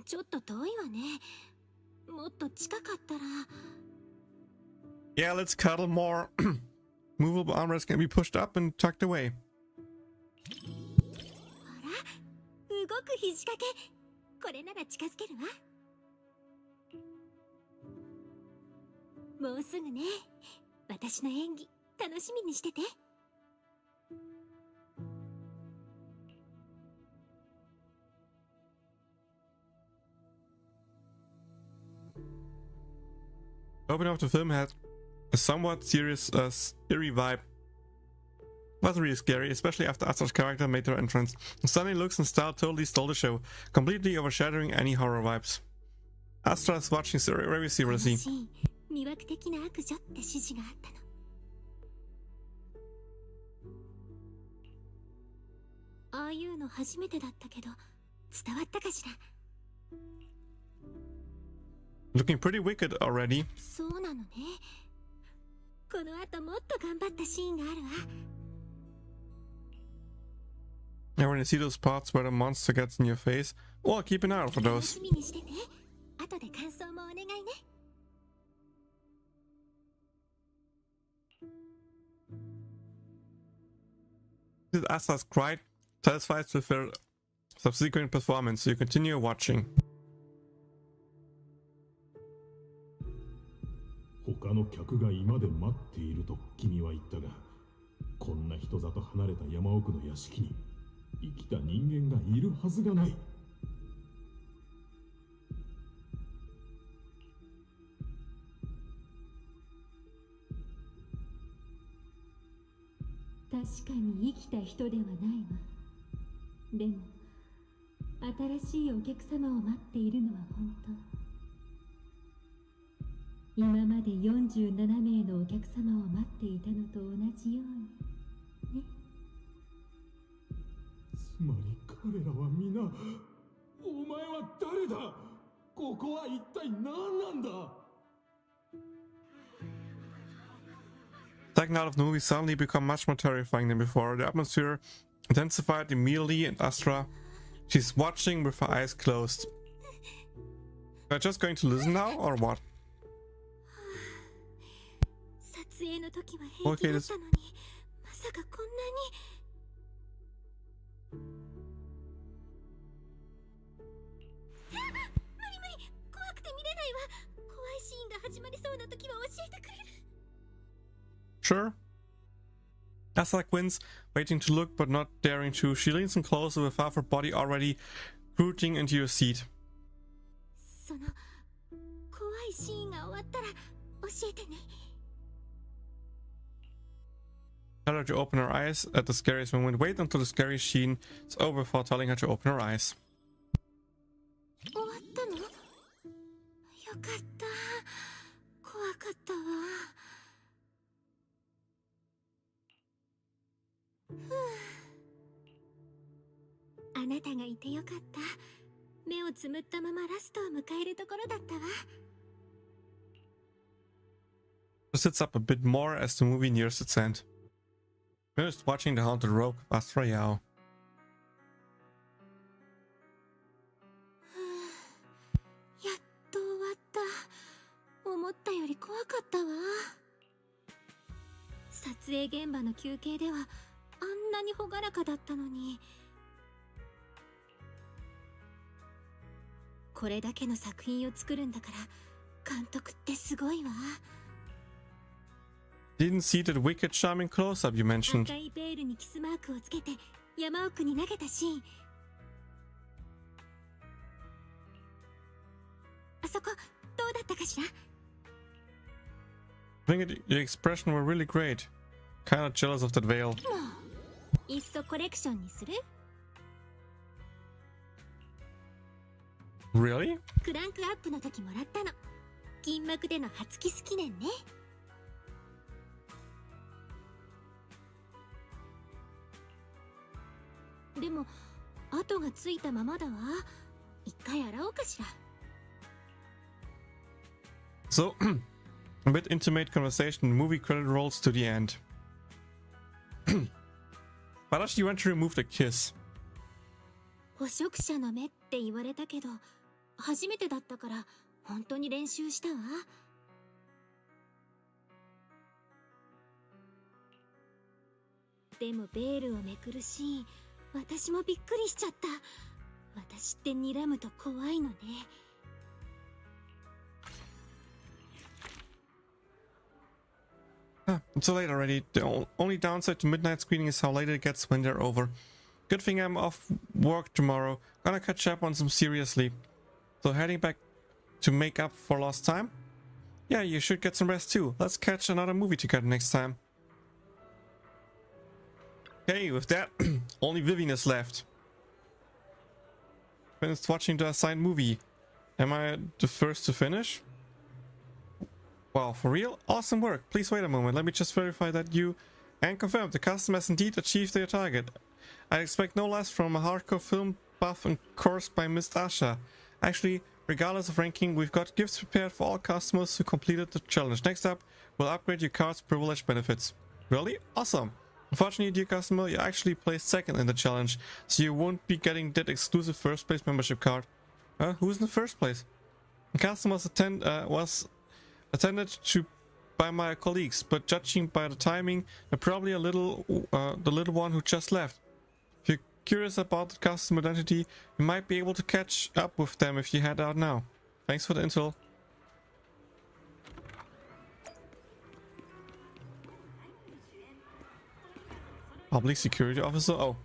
ちょっと遠いわね。もっと近かったら。 Yeah, let's cuddle more. Movable armrests can be pushed up and tucked away. ほら、動く肘掛け。これなら近づけるわ。もうすぐね。私の演技楽しみにしてて。Opening of the film had a somewhat serious, eerie vibe. Was really scary, especially after Astra's character made her entrance. The stunning looks and style totally stole the show, completely overshadowing any horror vibes. Astra is watching very seriously. 魅惑的な悪女って指示があったの。ああいうの初めてだったけど伝わったかしら。 Looking pretty wicked already. そうなのね。この後もっと頑張ったシーンがあるわ。 And when you see those parts where the monster gets in your face, well, keep an eye out for 楽 those. しみにしてて。後で感想もお願いね。 Astra's quite satisfied with her subsequent performance, so you continue watching. 他の客が居間で待っていると君は言ったが、こんな人里離れた山奥の屋敷に生きた人間がいるはずがない。確かに生きた人ではないわ。でも新しいお客様を待っているのは本当。今まで47名のお客様を待っていたのと同じようにね。つまり彼らは皆、お前は誰だ？ここは一体何なんだSecond half of the movie suddenly become much more terrifying than before. The atmosphere intensified immediately, and Astra, she's watching with her eyes closed. Am I just going to listen now, or what? 撮影の時は平気だったのに、まさかこんなに。無理、怖くて見れないわ。怖いシーンが始まりそうな時は教えてくれる？ Sure. Astra grins, waiting to look but not daring to. She leans in closer with half her body already rooting into your seat. その怖いシーンが終わったら教えてね。 Tell her to open her eyes at the scariest moment. Wait until the scary scene is over before telling her to open her eyes. 終わったの？よかった。怖かったわ。あなたがいてよかった。目をつむったままラストを迎えるところだったわ。 Sits up a bit more as the movie nears its end. Finished watching The Haunted Rogue of Astra Yao. やっと終わった。思ったより怖かったわ。撮影現場の休憩ではあんなに朗らかだったのに。これだけの作品を作るんだから監督ってすごいわ。 Didn't see that wicked charming close-up you mentioned. 赤いベールにキスマークをつけて山奥に投げたシーン。あそこどうだったかしら？ I think your expression were really great. Kinda jealous of that veil. もういっそコレクションにする？ Really? クランクアップの時もらったの。銀幕での初キス記念ね。でも跡がついたままだわ。一回洗おうかしら。 So, a bit intimate conversation, movie credit rolls to the end. Why does she want to remove the kiss? 捕食者の目って言われたけど、初めてだったから本当に練習したわ。でもベールをめくるシーン、私もびっくりしちゃった。私って睨むと怖いのね。It's so late already. The only downside to midnight screening is how late it gets when they're over. Good thing I'm off work tomorrow. Gonna catch up on some serious sleep. So heading back to make up for lost time? Yeah, you should get some rest too. Let's catch another movie together next time. Okay, with that, only Vivian is left. Finished watching the assigned movie. Am I the first to finish? Wow, for real? Awesome work. Please wait a moment. Let me just verify that you... And confirm the customer has indeed achieved their target. I expect no less from a hardcore film buff and course by Miss Asha. Actually, regardless of ranking, we've got gifts prepared for all customers who completed the challenge. Next up, we'll upgrade your card's privilege benefits. Really? Awesome. Unfortunately, dear customer, you actually placed second in the challenge, so you won't be getting that exclusive first place membership card. Who's in the first place? The customer was attended to by my colleagues, but judging by the timing, they're probably the little one who just left. If you're curious about the customer identity, you might be able to catch up with them if you head out now. Thanks for the intel. Public security officer? Oh.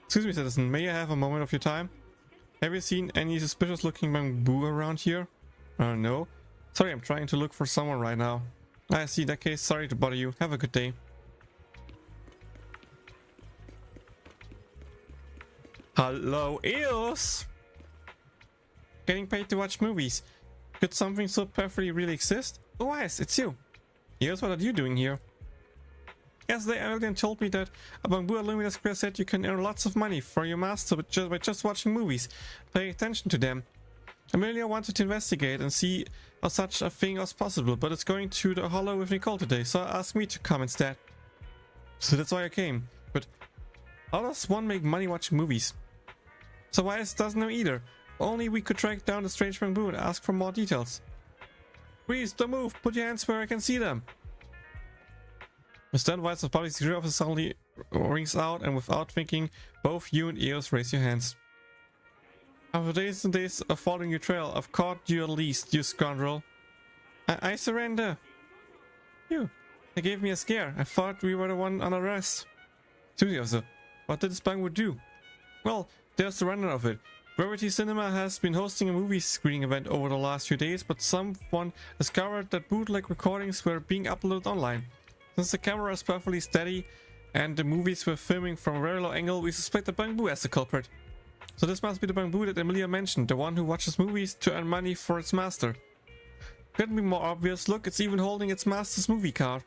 Excuse me, citizen. May I have a moment of your time? Have you seen any suspicious looking bamboo around here? No. Sorry, I'm trying to look for someone right now. I see. In that case, sorry to bother you. Have a good day. Hello, Eos! Getting paid to watch movies. Could something so perfectly really exist? Oh, yes, it's you. Eos, what are you doing here? Yesterday, Alien told me that a Bamboo Illumina Square said you can earn lots of money for your master by just watching movies. Pay attention to them. Amelia wanted to investigate and see how such a thing was possible, but it's going to the Hollow with Nicole today, so asked me to come instead. So that's why I came. But how does one make money watching movies? So Wise doesn't know either. Only we could track down the strange bamboo and ask for more details. Please, don't move. Put your hands where I can see them. Mr. Advice of Public Security Officer suddenly rings out, and without thinking, both you and Eos raise your hands. After days and days of following your trail, I've caught you at least, you scoundrel. I surrender. You. They gave me a scare. I thought we were the one on arrest. Excuse me, officer. What did this bamboo do? Well, there's the runner of it. Gravity Cinema has been hosting a movie screening event over the last few days, but someone discovered that bootleg recordings were being uploaded online. Since the camera is perfectly steady and the movies were filming from a very low angle, we suspect the bamboo as the culprit. So this must be the bamboo that Emilia mentioned, the one who watches movies to earn money for its master. Couldn't be more obvious. Look, it's even holding its master's movie card.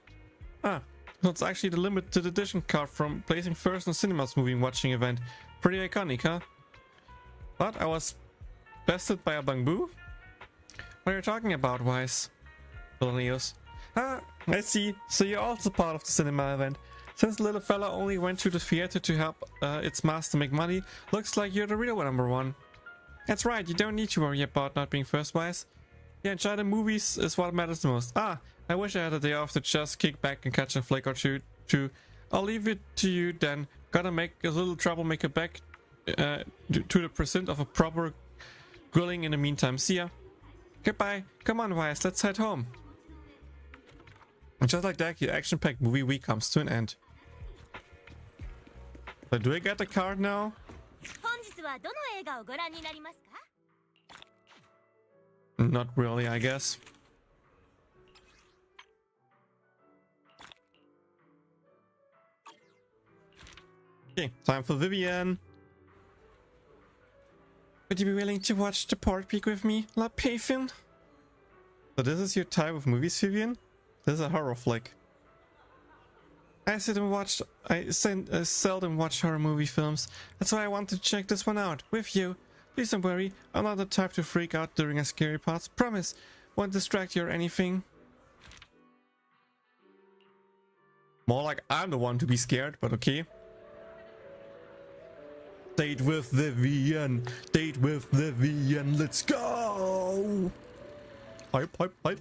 Ah, so it's actually the limited edition card from placing first in Cinema's movie watching event. Pretty iconic, huh? What? I was bested by a bamboo? What are you talking about, Wise? Vilanius. Ah, I see. So you're also part of the cinema event. Since the little fella only went to the theater to help its master make money, looks like you're the real number one. That's right, you don't need to worry about not being first, Wise. Yeah, enjoy the movies is what matters the most. Ah, I wish I had a day off to just kick back and catch a flick or two. I'll leave it to you then. Gotta make a little troublemaker back to the percent of a proper grilling in the meantime. See ya. Goodbye. Come on, Wise, let's head home. And just like that, your action-packed movie week comes to an end. So do I get the card now? Not really, I guess. Okay, time for Vivian. Would you be willing to watch the Port Peak with me, La Payfin? So this is your type of movies, Vivian? This is a horror flick. I seldom watch horror movie films. That's why I wanted to check this one out with you. Please don't worry, I'm not the type to freak out during a scary part. Promise, won't distract you or anything. More like I'm the one to be scared, but okay. Date with Vivian. Date with Vivian. Let's go. Hype, hype, hype.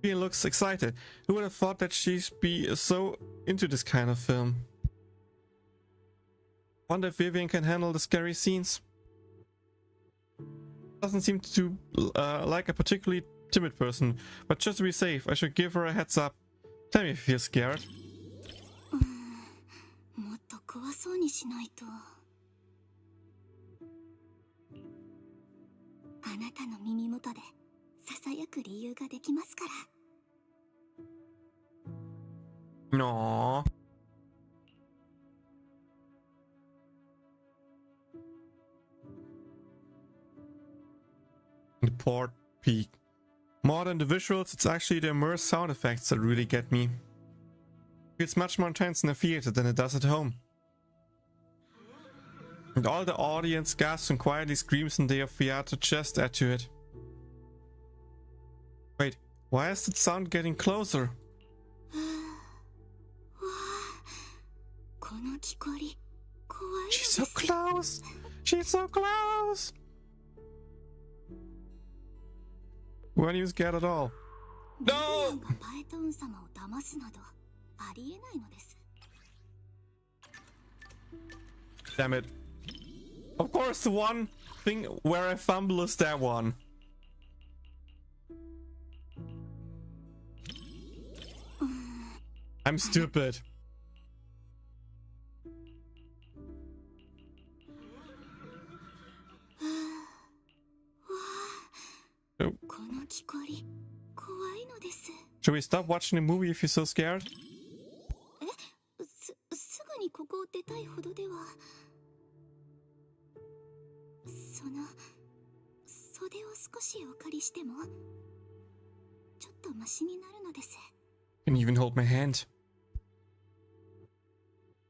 Vivian looks excited. Who would have thought that she'd be so into this kind of film? Wonder if Vivian can handle the scary scenes. Doesn't seem to like a particularly timid person, but just to be safe, I should give her a heads up. Tell me if you're scared. もっと怖そうにしないと。あなたの耳元でささやく理由ができますから。No. The port peak. More than the visuals, it's actually the immersive sound effects that really get me. It's much more intense in the theater than it does at home. And all the audience gasps and quietly screams in their theater just add to it. Wait, why is the sound getting closer? She's so close! She's so close! Weren't you scared at all? No! Damn it. Of course the one thing where I fumble is that one. I'm stupid. Oh. Should we stop watching the movie if you're so scared? すぐにここを出たいほどでは。その袖を少しお借りしてもちょっとマシになるのです。 You can even hold my hand.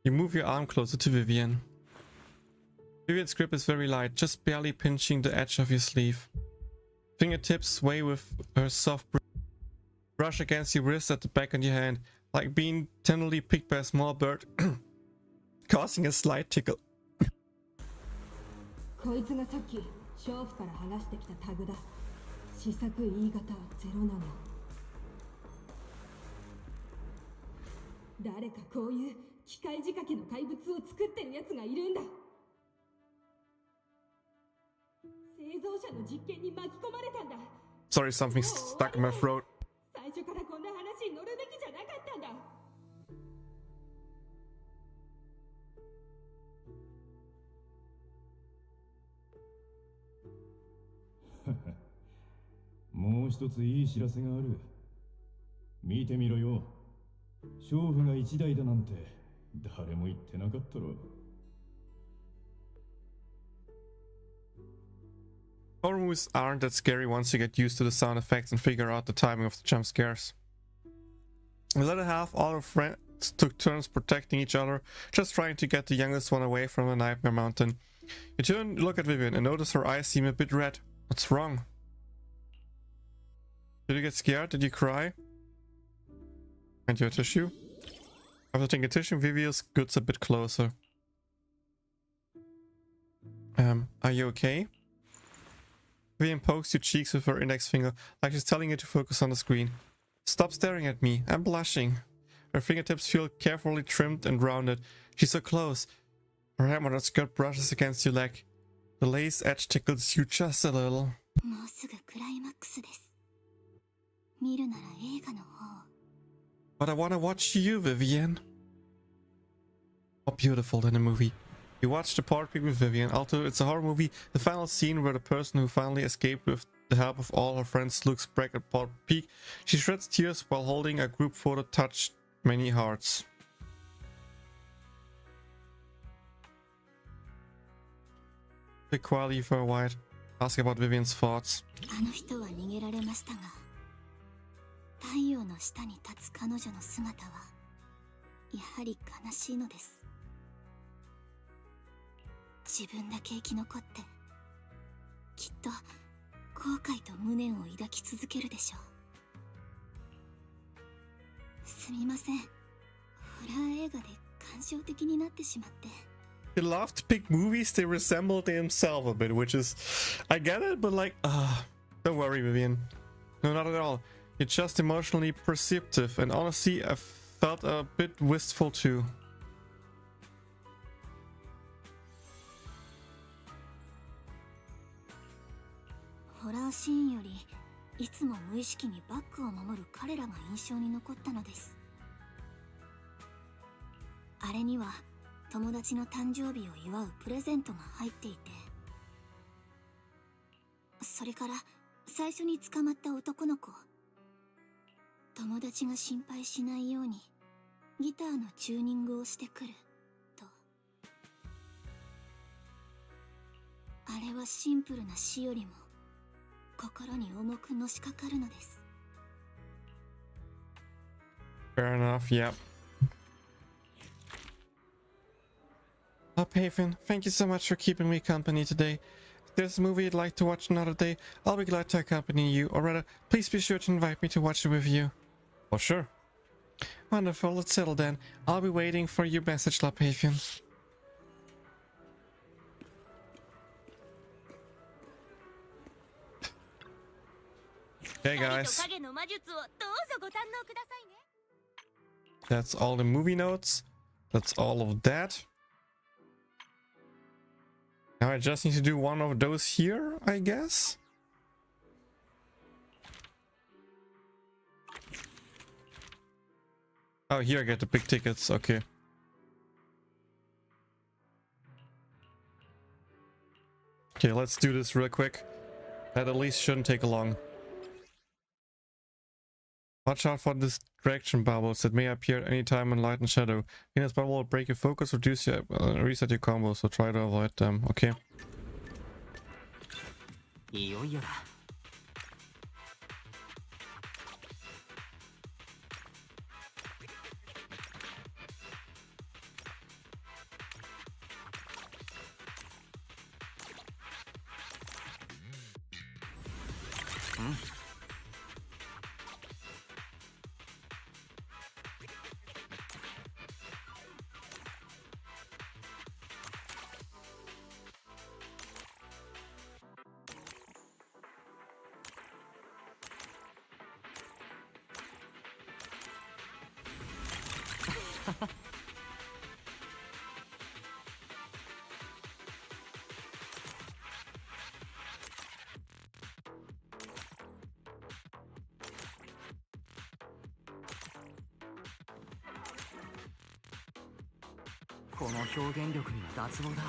You move your arm closer to Vivian. Vivian's grip is very light, just barely pinching the edge of your sleeve. Fingertips sway with her soft brush against your wrist at the back of your hand, like being tenderly picked by a small bird, causing a slight tickle. こいつがさっき娼婦から剥がしてきたタグだ。試作 E 型07。誰かこういう機械仕掛けの怪物を作ってるやつがいるんだ。製造者の実験に巻き込まれたんだ。 Sorry, something stuck in my throat. 最初からこんな話に乗るべきじゃなかったんだ。もう一ついい知らせがある。見てみろよ。娼婦が一台だなんて誰も言ってなかったろ。Horror movies aren't that scary once you get used to the sound effects and figure out the timing of the jump scares. In the latter half, all her friends took turns protecting each other, just trying to get the youngest one away from the Nightmare Mountain. You turn to look at Vivian and notice her eyes seem a bit red. What's wrong? Did you get scared? Did you cry? And your tissue? After taking a tissue, Vivian scoots a bit closer. Are you okay? Vivian pokes your cheeks with her index finger, like she's telling you to focus on the screen. Stop staring at me. I'm blushing. Her fingertips feel carefully trimmed and rounded. She's so close. Her hem on her skirt brushes against your leg. The lace edge tickles you just a little. But I wanna watch you, Vivian. More beautiful than a movie. You watch the part peak with Vivian. Although it's a horror movie, the final scene where the person who finally escaped with the help of all her friends looks back at Port Peak. She sheds tears while holding a group photo touched many hearts. Sit quietly for a while. Ask about Vivian's thoughts. あの人は逃げられましたが、太陽の下に立つ彼女の姿はやはり悲しいのです。自分だけ生き残ってきっと後悔と無念を抱き続けるでしょう。すみません、ホラー映画で感感傷的になってしまって。 He loved to pick movies they resembled himself a bit, which is, I get it, but like, don't worry, Vivian. No, not at all. You're just emotionally perceptive, and honestly, I felt a bit wistful too. ホラーシーンよりいつも無意識にバッグを守る彼らが印象に残ったのです。あれには友達の誕生日を祝うプレゼントが入っていて、それから最初に捕まった男の子、友達が心配しないようにギターのチューニングをしてくると。あれはシンプルな詩よりも心に重くのしかかるのです。 Fair enough, yeah. Paven, thank you so much for keeping me company today. If there's a movie you'd like to watch another day, I'll be glad to accompany you, or rather, please be sure to invite me to watch it with you. Oh, sure. Wonderful, let's settle then. I'll be waiting for your message, Paven. Hey guys. That's all the movie notes. That's all of that. Now I just need to do one of those here, I guess. Oh, here I get the big tickets, okay. Okay, let's do this real quick. That at least shouldn't take long. Watch out for distraction bubbles that may appear at any time in light and shadow. Venus bubble will break your focus, reduce your reset your combo, so try to avoid them. Okay. いよいよだ。うん。この表現力には脱帽だ。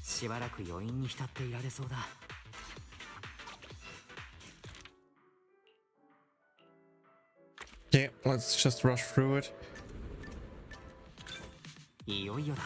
しばらく余韻に浸っていられそうだ。Okay, let's just rush through it. いよいよだ。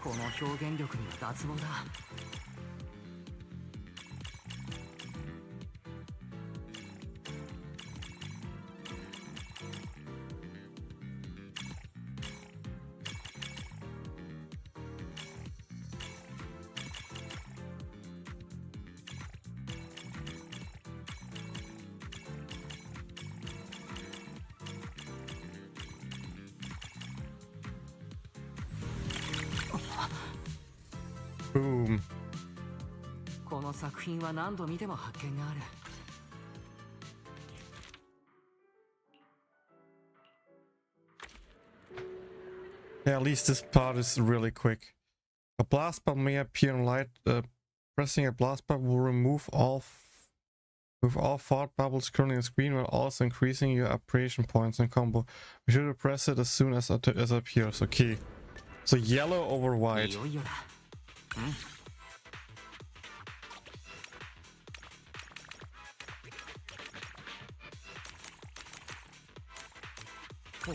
この表現力には脱帽だ。Boom. この作品は何度見ても発見がある。Yeah, at least this part is really quick. A blast bar may appear in light. Pressing a blast bar will remove all thought bubbles currently on screen, while also increasing your operation points and combo. We should press it as soon as it appears. Okay. So yellow over white. おお。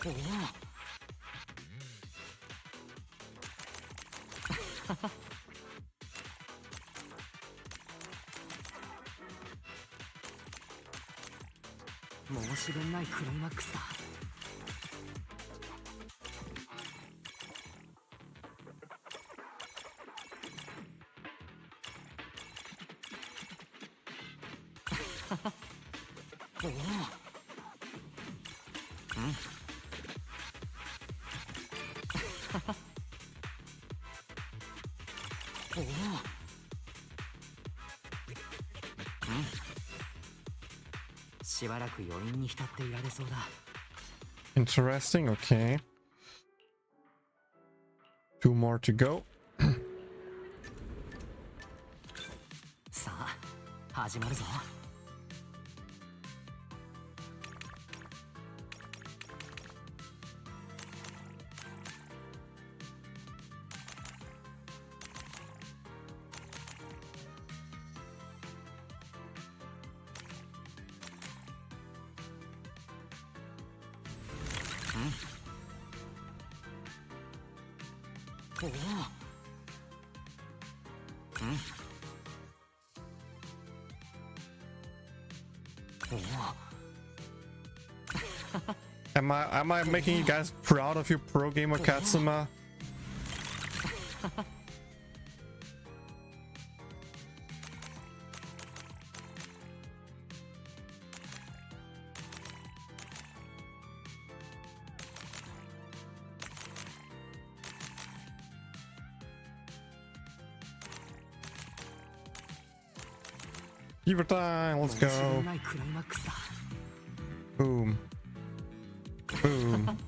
おお。申し分ないクライマックスだ。おお。おお。しばらく余韻に浸っていられそうだ。Interesting, okay. 2 more to go. さあ、始まるぞ。おお。おお。Am I making you guys proud of your pro gamer Katsuma? Keep your time, let's go. Boom. Boom.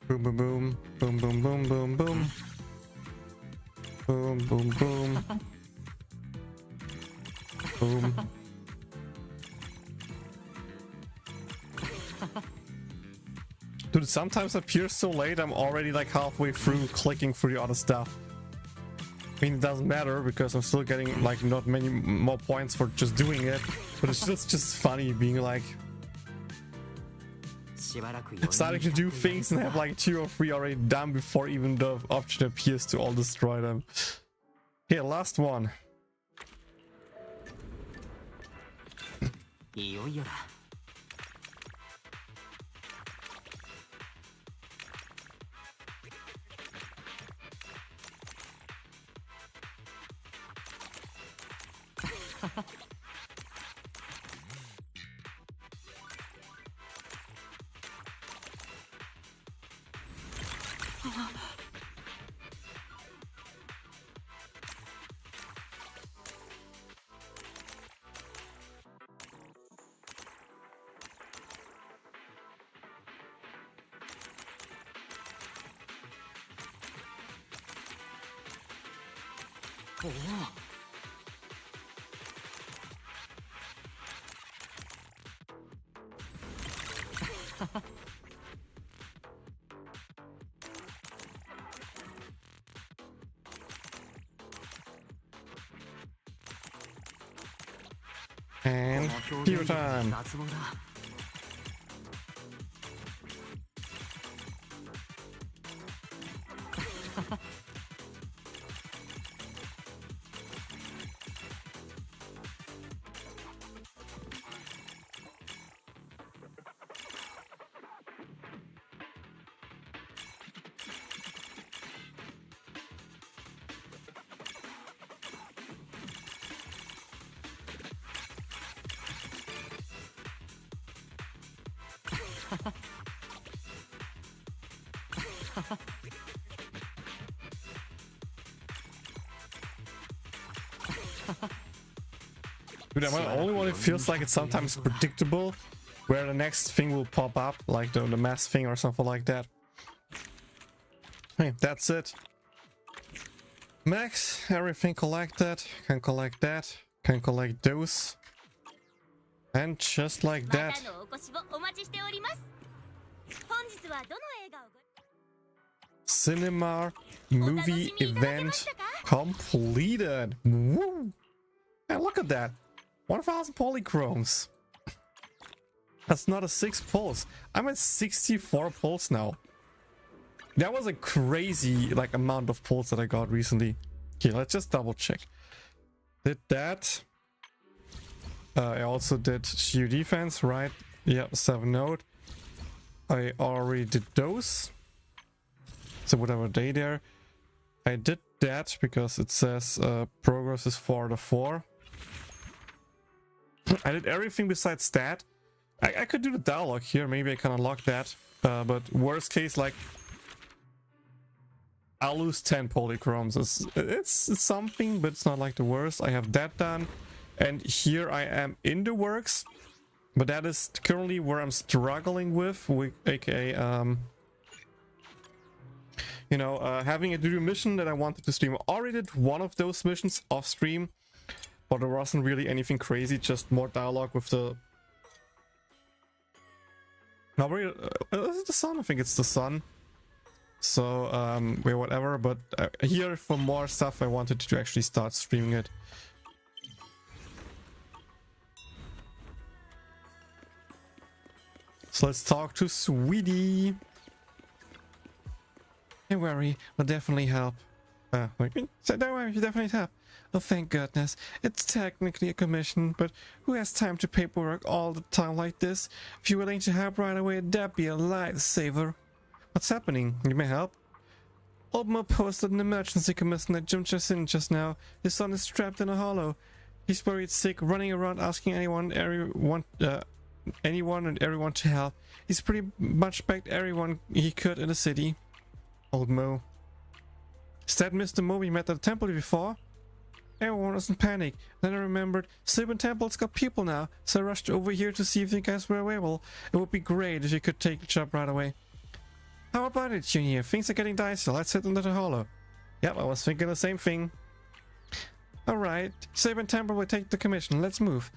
Boom, boom, boom. Boom, boom, boom, boom, boom. Boom, boom, boom. Boom. Dude, it sometimes appears so late, I'm already like halfway through clicking through the other stuff. I mean, it doesn't matter because I'm still getting like not many more points for just doing it, but it's just funny being like starting to do things and have like 2 or 3 already done before even the option appears to all destroy them. Okay, last one. いよいよだ。おお。And hero time. Dude, am I the only one who feels like it's sometimes predictable where the next thing will pop up, like the mass thing or something like that? Hey, that's it. Max, everything collected. Can collect that. Can collect those. And just like that. Cinema movie event completed. Woo! And look at that. 1000 polychromes. That's not a 6 pulse. I'm at 64 pulse now. That was a crazy like amount of pulse that I got recently. Okay, let's just double check. Did that. I also did shield defense, right? Yeah, 7 node. I already did those. So whatever day there. I did that because it says progress is 4 to 4. I did everything besides that. I could do the dialogue here. Maybe I can unlock that. But worst case, like, I'll lose 10 polychromes. It's something, but it's not like the worst. I have that done. And here I am in the works. But that is currently where I'm struggling with aka, you know, having a do mission that I wanted to stream. I already did one of those missions off stream. But there wasn't really anything crazy, just more dialogue with the... No, is it the sun? I think it's the sun. So, yeah, whatever. But here, for more stuff, I wanted to actually start streaming it. So let's talk to Sweetie. Don't worry, we'll definitely help. Don't worry, you definitely help. Oh, thank goodness. It's technically a commission, but who has time to paperwork all the time like this? If you're willing to help right away, that'd be a lifesaver. What's happening? You may help? Oldmo posted an emergency commission that jumped just in just now. His son is trapped in a hollow. He's worried sick, running around asking anyone and everyone to help. He's pretty much begged everyone he could in the city. Oldmo. Is that Mr. Mo we met at the temple before? Everyone was in panic. Then I remembered, Sleeping Temple's got people now, so I rushed over here to see if you guys were available. It would be great if you could take the job right away. How about it, Junior? Things are getting dicey. Let's head into the hollow. Yep, I was thinking the same thing. Alright, Sleeping Temple will take the commission. Let's move.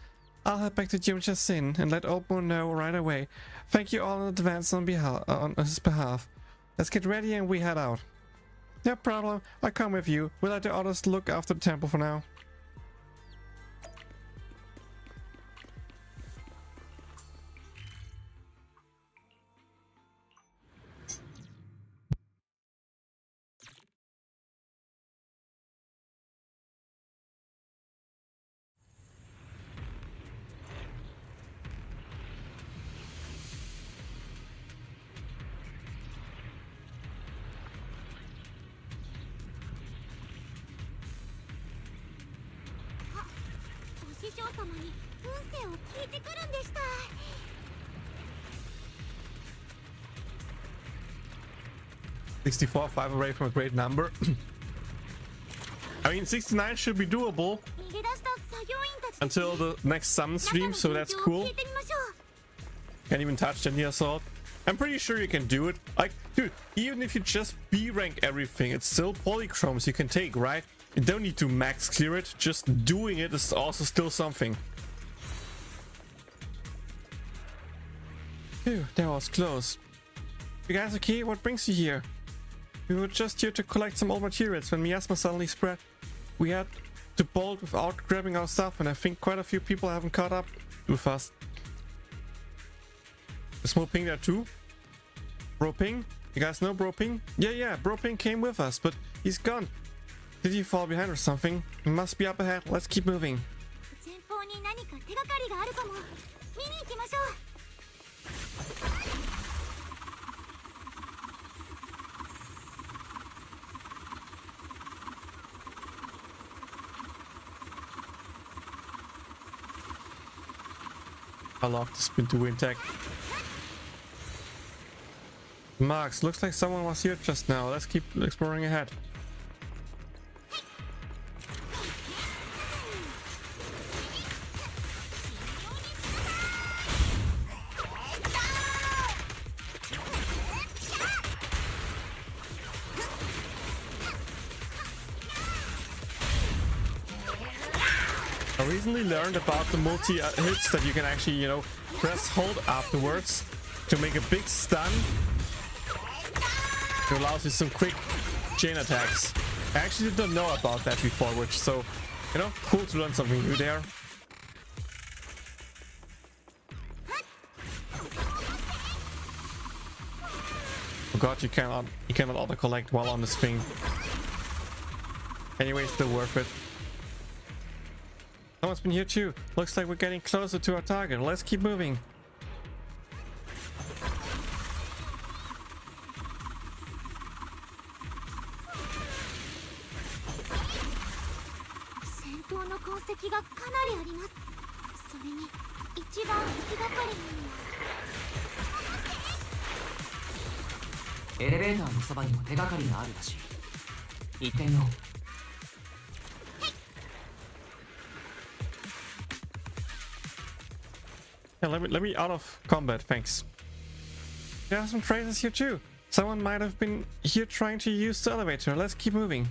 I'll head back to Junior Sin and let Oldmo know right away. Thank you all in advance on his behalf. Let's get ready and we head out. No problem, I'll come with you. We'll let the others look after the temple for now. $64, 5 away from a great number. I mean, 69 should be doable until the next summon stream, so that's cool. Can't even touch the assault. I'm pretty sure you can do it. Like, dude, even if you just B rank everything, it's still polychromes you can take, right? You don't need to max clear it. Just doing it is also still something. Phew, that was close. You guys okay? What brings you here? We were just here to collect some old materials when miasma suddenly spread. We had to bolt without grabbing our stuff, and I think quite a few people haven't caught up with us. Is Mo Ping there too? Bro Ping? You guys know Bro Ping? Yeah, Bro Ping came with us, but he's gone. Did he fall behind or something? He must be up ahead. Let's keep moving. 前方に何か手がかりがあるかも。見に行きましょう。 I love the spin to win tech. Max, looks like someone was here just now. Let's keep exploring ahead. I recently learned about the multi-hits that you can actually, you know, press hold afterwards to make a big stun. It allows you some quick chain attacks. I actually didn't know about that before, which, so, you know, cool to learn something new there. Oh god, you cannot auto collect while on the string. Anyway, still worth it. Someone's been here too. Looks like we're getting closer to our target. Let's keep moving. Yeah, let me out of combat, thanks. There are some traces here too. Someone might have been here trying to use the elevator. Let's keep moving.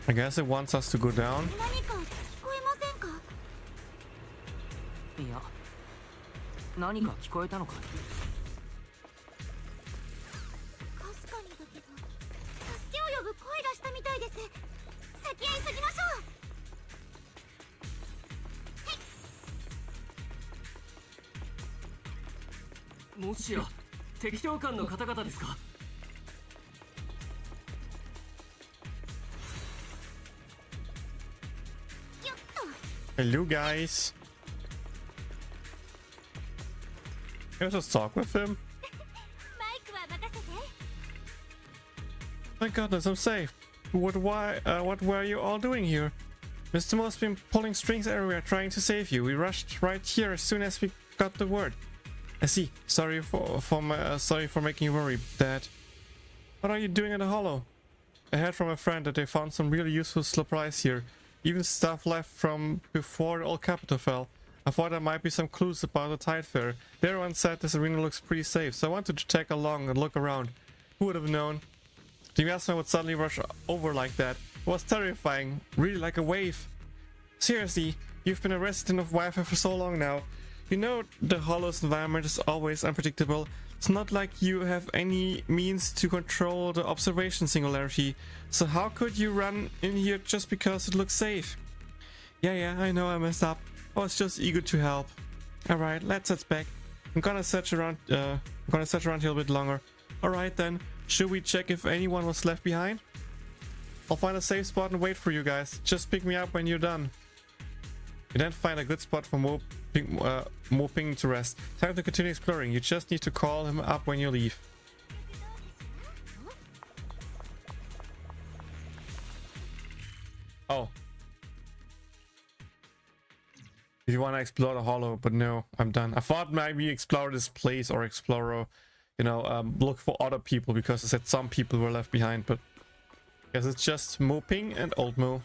I guess it wants us to go down. 何か聞こえたのかい？かすかにだけど、助けを呼ぶ声がしたみたいです。先へ急ぎましょう。もしや敵教官の方々ですか？ Hello guys. Can I just talk with him? Thank goodness, I'm safe. What were you all doing here? Mr. Mo's been pulling strings everywhere trying to save you. We rushed right here as soon as we got the word. I see. Sorry for making you worry, Dad. What are you doing in the hollow? I heard from a friend that they found some really useful supplies here. Even stuff left from before the old capital fell. I thought there might be some clues about the Tide Fair. Everyone said this arena looks pretty safe, so I wanted to tag along and look around. Who would have known? The investment would suddenly rush over like that. It was terrifying, really like a wave. Seriously, you've been a resident of Wi-Fi for so long now. You know the Hollow's environment is always unpredictable. It's not like you have any means to control the observation singularity. So how could you run in here just because it looks safe? Yeah, I know I messed up. I was just eager to help. Alright, let's head back. I'm gonna search around here a bit longer. Alright then, should we check if anyone was left behind? I'll find a safe spot and wait for you guys. Just pick me up when you're done. You then find a good spot for Mo Ping to rest. Time to continue exploring. You just need to call him up when you leave. Oh. If you want to explore the hollow, but no, I'm done. I thought maybe explore this place or explore, you know, look for other people because I said some people were left behind, but I guess it's just Mo Ping and Old Mo.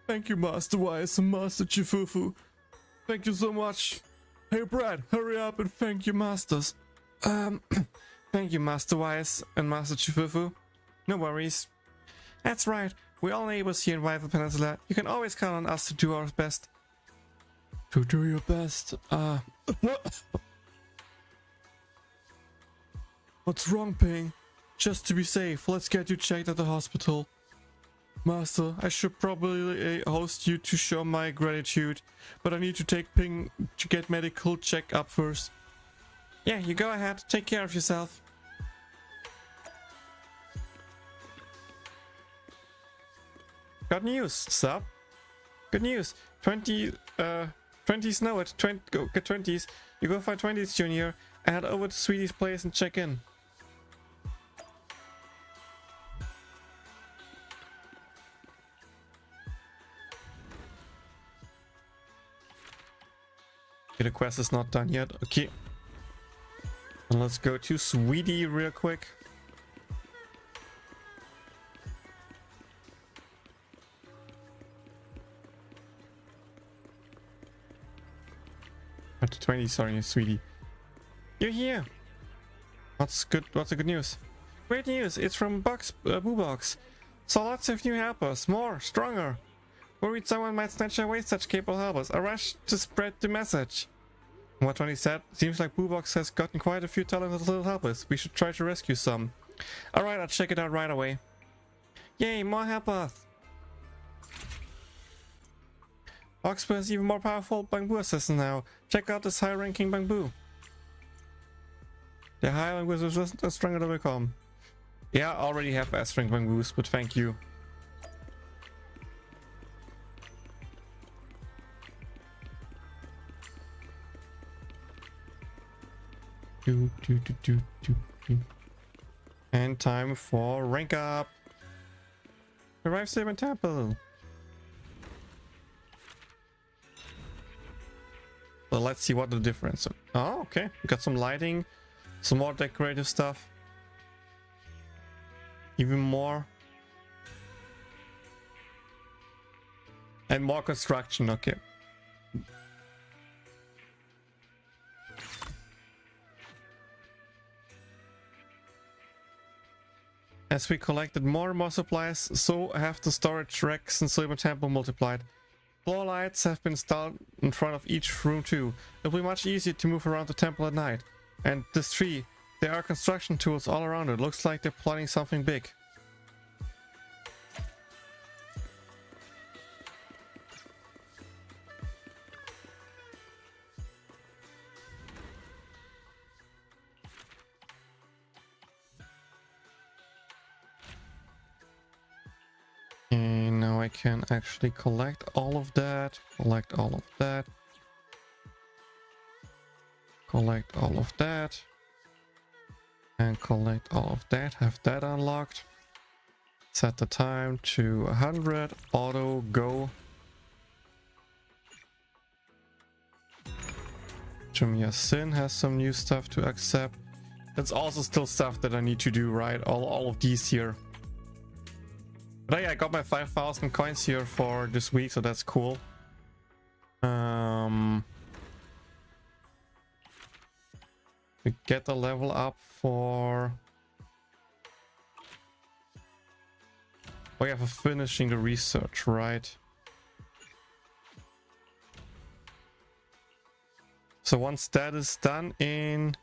Thank you, Master Wise and Master Chifufu. Thank you so much. Hey, Brad, hurry up and thank you, Masters. Thank you, Master Wise and Master Chifufu. No worries. That's right. We're all neighbors here in Rival Peninsula. You can always count on us to do our best. To do your best. What's wrong, Ping? Just to be safe, let's get you checked at the hospital. Master, I should probably host you to show my gratitude, but I need to take Ping to get medical check-up first. Yeah, you go ahead. Take care of yourself. Got news, sub. Good news. 20s know it. 20, go get 20s. You go find 20s, Junior, and head over to Sweetie's place and check in. Okay, the quest is not done yet. Okay. And let's go to Sweetie real quick. At 20, sorry, Sweetie. You're here. What's good? What's the good news? Great news! It's from Boo Box. Saw lots of new helpers. More, stronger. Worried someone might snatch away such capable helpers. I rushed to spread the message. What Tony said, seems like Boo Box has gotten quite a few talented little helpers. We should try to rescue some. Alright, I'll check it out right away. Yay, more helpers! Oxford is even more powerful Bangbu assassin now. Check out this high-ranking Bangbu. The high Bangbu assistant is stronger than we come. Yeah, I already have S-rank Bangboos, but thank you. And time for rank up. Arrive Saber Temple. Well, let's see what the difference is. Oh, okay. We got some lighting, some more decorative stuff. Even more. And more construction, okay. As we collected more and more supplies, so have the storage racks in Silver Temple multiplied. Floor lights have been installed in front of each room too. It'll be much easier to move around the temple at night. And this tree, there are construction tools all around it. Looks like they're planning something big. Okay, now I can actually collect all of that, collect all of that, collect all of that, and collect all of that, have that unlocked. Set the time to 100, auto, go. Jumia Sin has some new stuff to accept. That's also still stuff that I need to do, right? All of these here. But yeah, I got my 5,000 coins here for this week, so that's cool. We get the level up for... Oh yeah, for finishing the research, right? So once that is done in...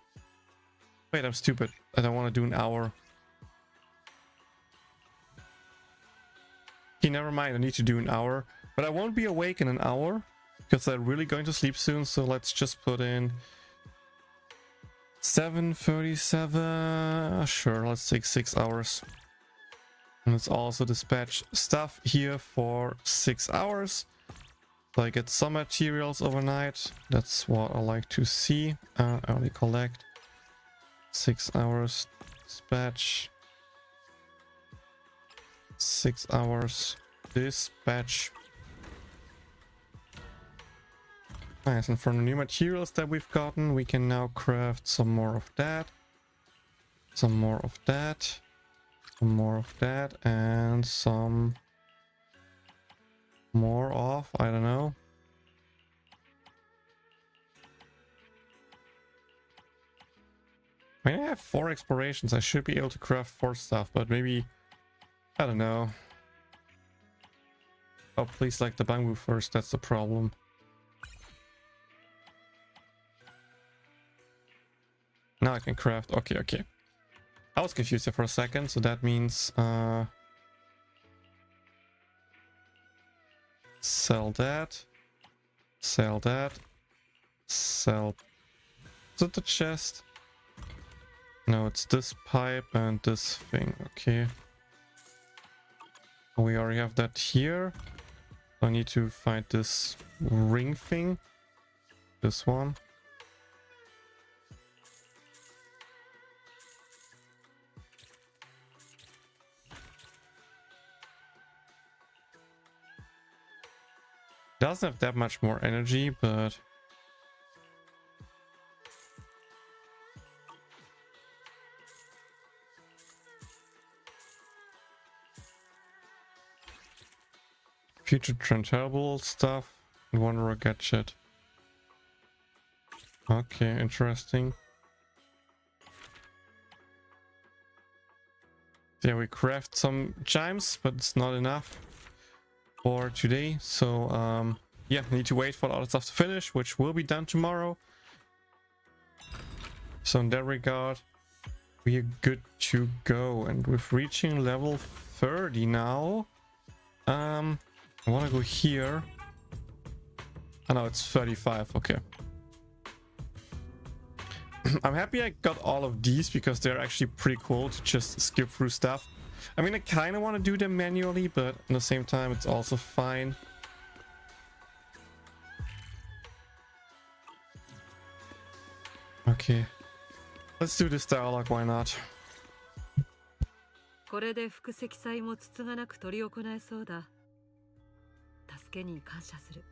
Wait, I'm stupid. I don't want to do an hour. Okay, never mind. I need to do an hour. But I won't be awake in an hour because I'm really going to sleep soon. So let's just put in 7:37. Sure, let's take 6 hours. And let's also dispatch stuff here for 6 hours. So I get some materials overnight. That's what I like to see. Only collect 6 hours dispatch. 6 hours dispatch. Nice, and from the new materials that we've gotten, we can now craft some more of that. Some more of that. Some more of that, and some more of, I don't know. I mean, I have 4 explorations. I should be able to craft 4 stuff, but maybe, I don't know. Oh, please like the bamboo first, that's the problem. Now I can craft. Okay, okay. I was confused there for a second, so that means sell that. Sell that. Sell. Is it the chest? No, it's this pipe and this thing. Okay. We already have that here. I need to find this ring thing. This one. Doesn't have that much more energy, but future transferable stuff and one raw gadget. Okay, interesting. Yeah, we craft some chimes, but it's not enough for today. So yeah, need to wait for all the stuff to finish, which will be done tomorrow. So in that regard, we are good to go. And with reaching level 30 now, I want to go here. Oh no, it's 35. Okay. I'm happy I got all of these because they're actually pretty cool to just skip through stuff. I mean, I kind of want to do them manually, but at the same time, it's also fine. Okay. Let's do this dialogue, why not? これで副積載もつつがなく取り行えそうだ。助けに感謝する。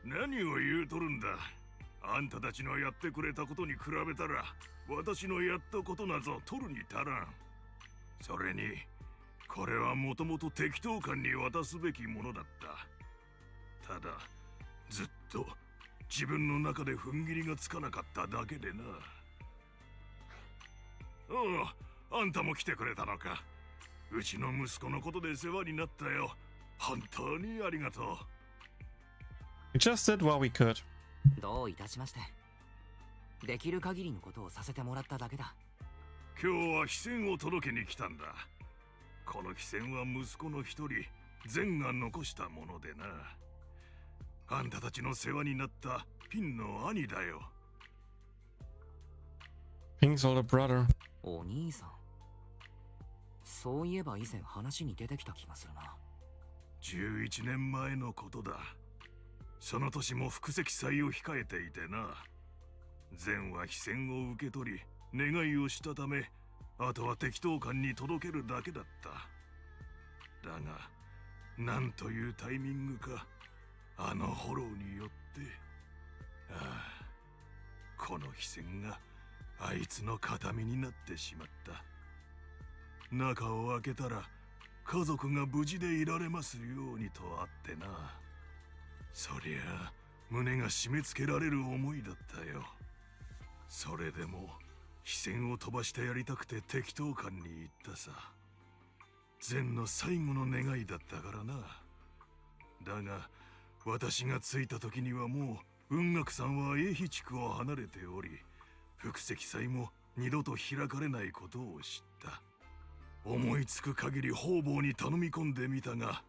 何を言うとるんだ。あんたたちのやってくれたことに比べたら、私のやったことなど取るに足らん。それに、これはもともと適当感に渡すべきものだった。ただ、ずっと自分の中で踏ん切りがつかなかっただけでな。おう、あんたも来てくれたのか。うちの息子のことで世話になったよ。本当にありがとう。We just did what we could. どういたしまして。できる限りのことをさせてもらっただけだ。今日は非戦を届けに来たんだ。この非戦は息子の一人、善が残したものでな。あんたたちの世話になったピンの兄だよ。Pink's older brother. お兄さん。そういえば以前話に出てきた気がするな。11年前のことだ。その年も副積載を控えていてな。善は非戦を受け取り、願いをしたため、あとは適当感に届けるだけだった。だが、なんというタイミングか、あのフォローによって、ああ、この非戦があいつの形見になってしまった。中を開けたら、家族が無事でいられますようにとあってな。そりゃあ胸が締め付けられる思いだったよ。それでも非戦を飛ばしてやりたくて適当感に行ったさ。善の最後の願いだったからな。だが私が着いた時にはもう雲岳さんは永飛地区を離れており、副積載も二度と開かれないことを知った。思いつく限り方々に頼み込んでみたが、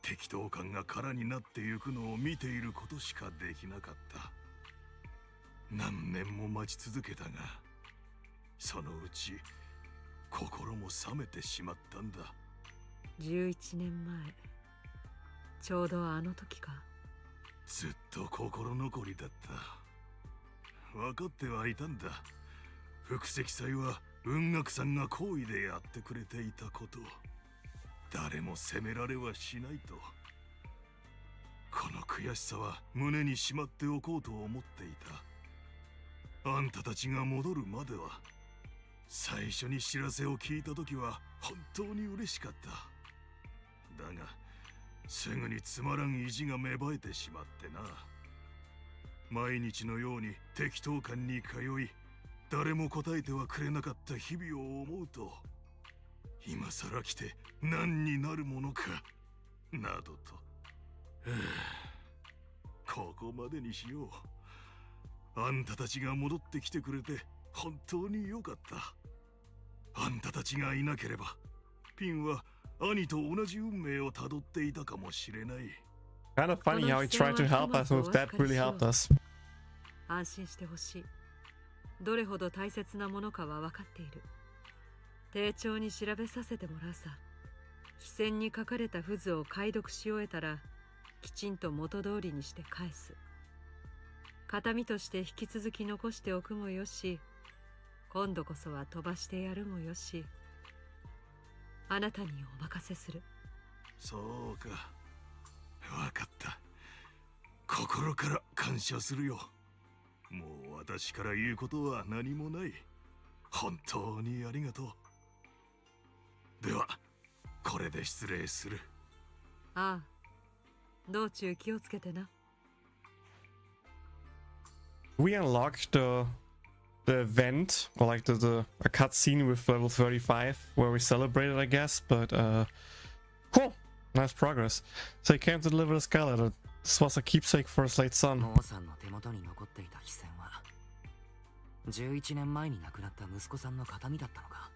適当感が空になってゆくのを見ていることしかできなかった。何年も待ち続けたが、そのうち心も冷めてしまったんだ。11年前、ちょうどあの時か。ずっと心残りだった。分かってはいたんだ。副積載は雲岳さんが好意でやってくれていたこと。誰も責められはしないと。この悔しさは胸にしまっておこうと思っていた。あんたたちが戻るまでは、最初に知らせを聞いた時は本当に嬉しかった。だがすぐにつまらん意地が芽生えてしまってな。毎日のように適当感に通い、誰も答えてはくれなかった日々を思うと、今さら来て何になるものかなどと。ここまでにしよう。あんたたちが戻ってきてくれて本当に良かった。あんたたちがいなければピンは兄と同じ運命をたどっていたかもしれない。 Kind of funny how he tried to help us with that really helped us. 安心してほしい。どれほど大切なものかは分かっている。丁重に調べさせてもらうさ。非線に書かれた符図を解読し終えたら、きちんと元通りにして返す。形見として引き続き残しておくもよし、今度こそは飛ばしてやるもよし、あなたにお任せする。そうか、わかった。心から感謝するよ。もう私から言うことは何もない。本当にありがとう。ではこれで失礼する。ああ、道中気をつけてな。We unlocked the event, or like a cutscene with level 35 where we celebrated, I guess, but cool, nice progress. So he came to deliver the skeleton. This was a keepsake for his late son. モーさんの手元に残っていた筆線は11年前に亡くなった息子さんの形見だったのか。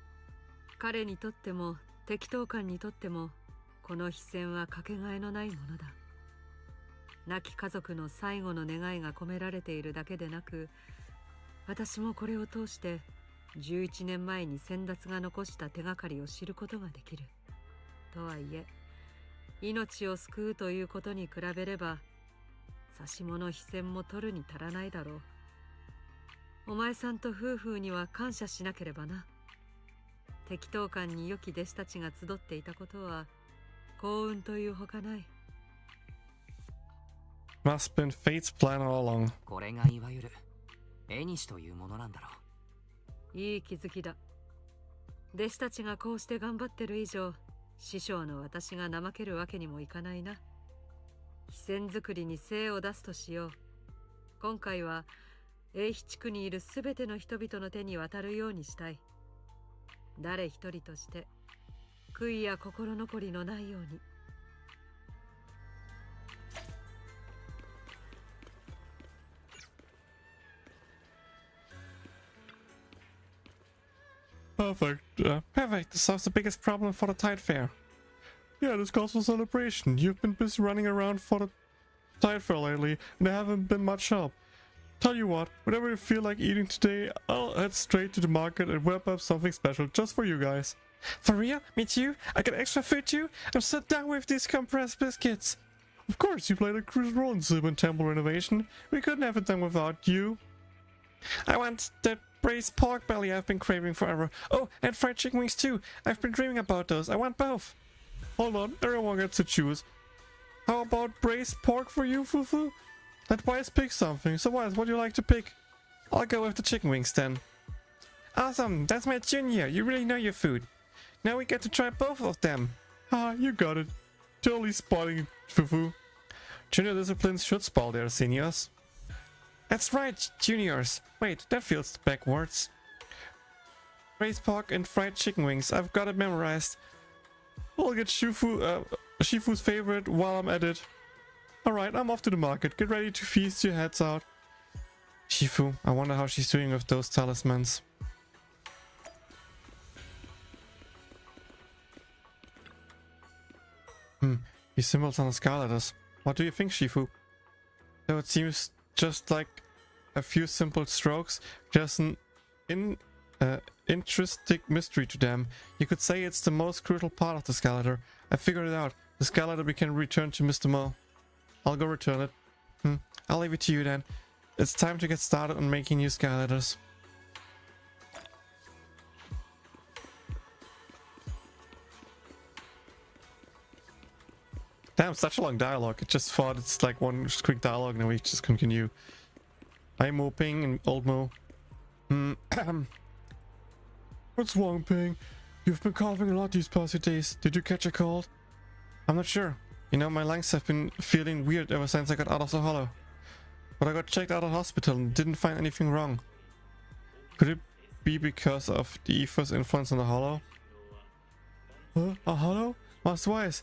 彼にとっても適当感にとっても、この筆線はかけがえのないものだ。亡き家族の最後の願いが込められているだけでなく、私もこれを通して11年前に先達が残した手がかりを知ることができる。とはいえ、命を救うということに比べれば、指し物筆線も取るに足らないだろう。お前さんと夫婦には感謝しなければな。適当感に良き弟子たちが集っていたことは幸運というほかない。Must been fate's plan all along. これがいわゆる縁というものなんだろう。いい気づきだ。弟子たちがこうして頑張ってる以上、師匠の私が怠けるわけにもいかないな。筆線作りに精を出すとしよう。今回は英比地区にいるすべての人々の手に渡るようにしたい。誰一人として悔いや心残りのないように。Perfect. Perfect. This solves the biggest problem for the Tide Fair. Yeah, this calls for celebration. You've been busy running around for the Tide Fair lately, and there haven't been much help. Tell you what, whenever you feel like eating today, I'll head straight to the market and whip up something special just for you guys. For real? Me too? I got extra food too? I'm so down with these compressed biscuits. Of course, you played a crucial role in Silvan Temple renovation. We couldn't have it done without you. I want that braised pork belly I've been craving forever. Oh, and fried chicken wings too. I've been dreaming about those. I want both. Hold on, everyone gets to choose. How about braised pork for you, Fufu? Let Wise pick something. So Wise, what do you like to pick? I'll go with the chicken wings then. Awesome, that's my Junior. You really know your food. Now we get to try both of them. Ah, you got it. Totally spotting it, Fufu. Junior disciplines should spell their seniors. That's right, juniors. Wait, that feels backwards. Braised pork and fried chicken wings. I've got it memorized. I'll get Shifu's favorite while I'm at it. Alright, I'm off to the market. Get ready to feast your heads out. Shifu, I wonder how she's doing with those talismans. These symbols on the scar letters. What do you think, Shifu? Though it seems just like a few simple strokes, there's an intrinsic mystery to them. You could say it's the most crucial part of the skeleton. I figured it out. The skeleton we can return to Mr. Mo. I'll go return it. I'll leave it to you then. It's time to get started on making new skeletons. Damn, such a long dialogue. I just thought it's like one quick dialogue and then we just continue. Hi Mo Ping and Old Mo. What's wrong, Ping? You've been coughing a lot these past few days. Did you catch a cold? I'm not sure. You know, my lungs have been feeling weird ever since I got out of the hollow. But I got checked out at hospital and didn't find anything wrong. Could it be because of the ether's influence on the hollow? Huh? A hollow? Master Wise,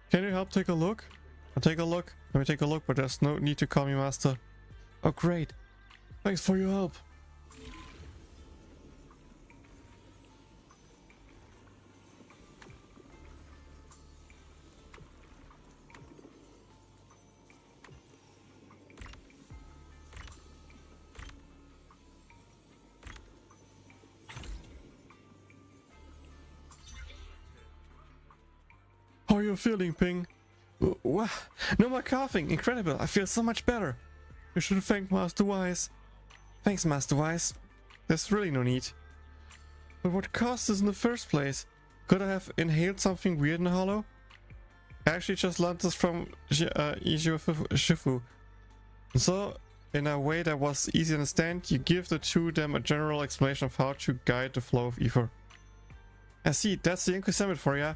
can you help take a look? I'll take a look. Let me take a look, but there's no need to call me master. Oh, great. Thanks for your help. How are you feeling, Ping? Wow, no more coughing. Incredible. I feel so much better. You should thank Master Wise. Thanks, Master Wise. There's really no need. But what caused this in the first place? Could I have inhaled something weird in the hollow? I actually just learned this from Shifu. So, in a way that was easy to understand, you give the two of them a general explanation of how to guide the flow of ether. I see, that's the Inquisition for ya.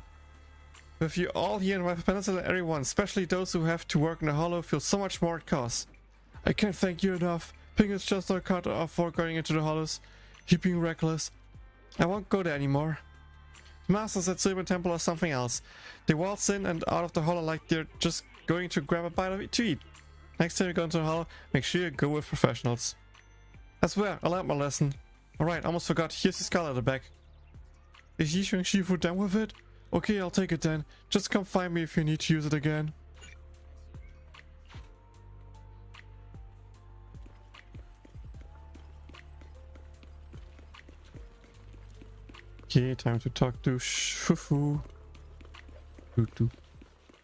With you all here in Wild Peninsula, everyone, especially those who have to work in the hollow, feel so much more it costs. I can't thank you enough. Ping is just not cut off for going into the hollows. You're being reckless. I won't go there anymore. The masters at Silver Temple are something else. They waltz in and out of the hollow like they're just going to grab a bite of it to eat. Next time you go into the hollow, make sure you go with professionals. I swear, I learned my lesson. Alright, almost forgot. Here's the skull at the back. Is Yishu and Shifu done with it? Okay, I'll take it then. Just come find me if you need to use it again. Okay, time to talk to Shifu.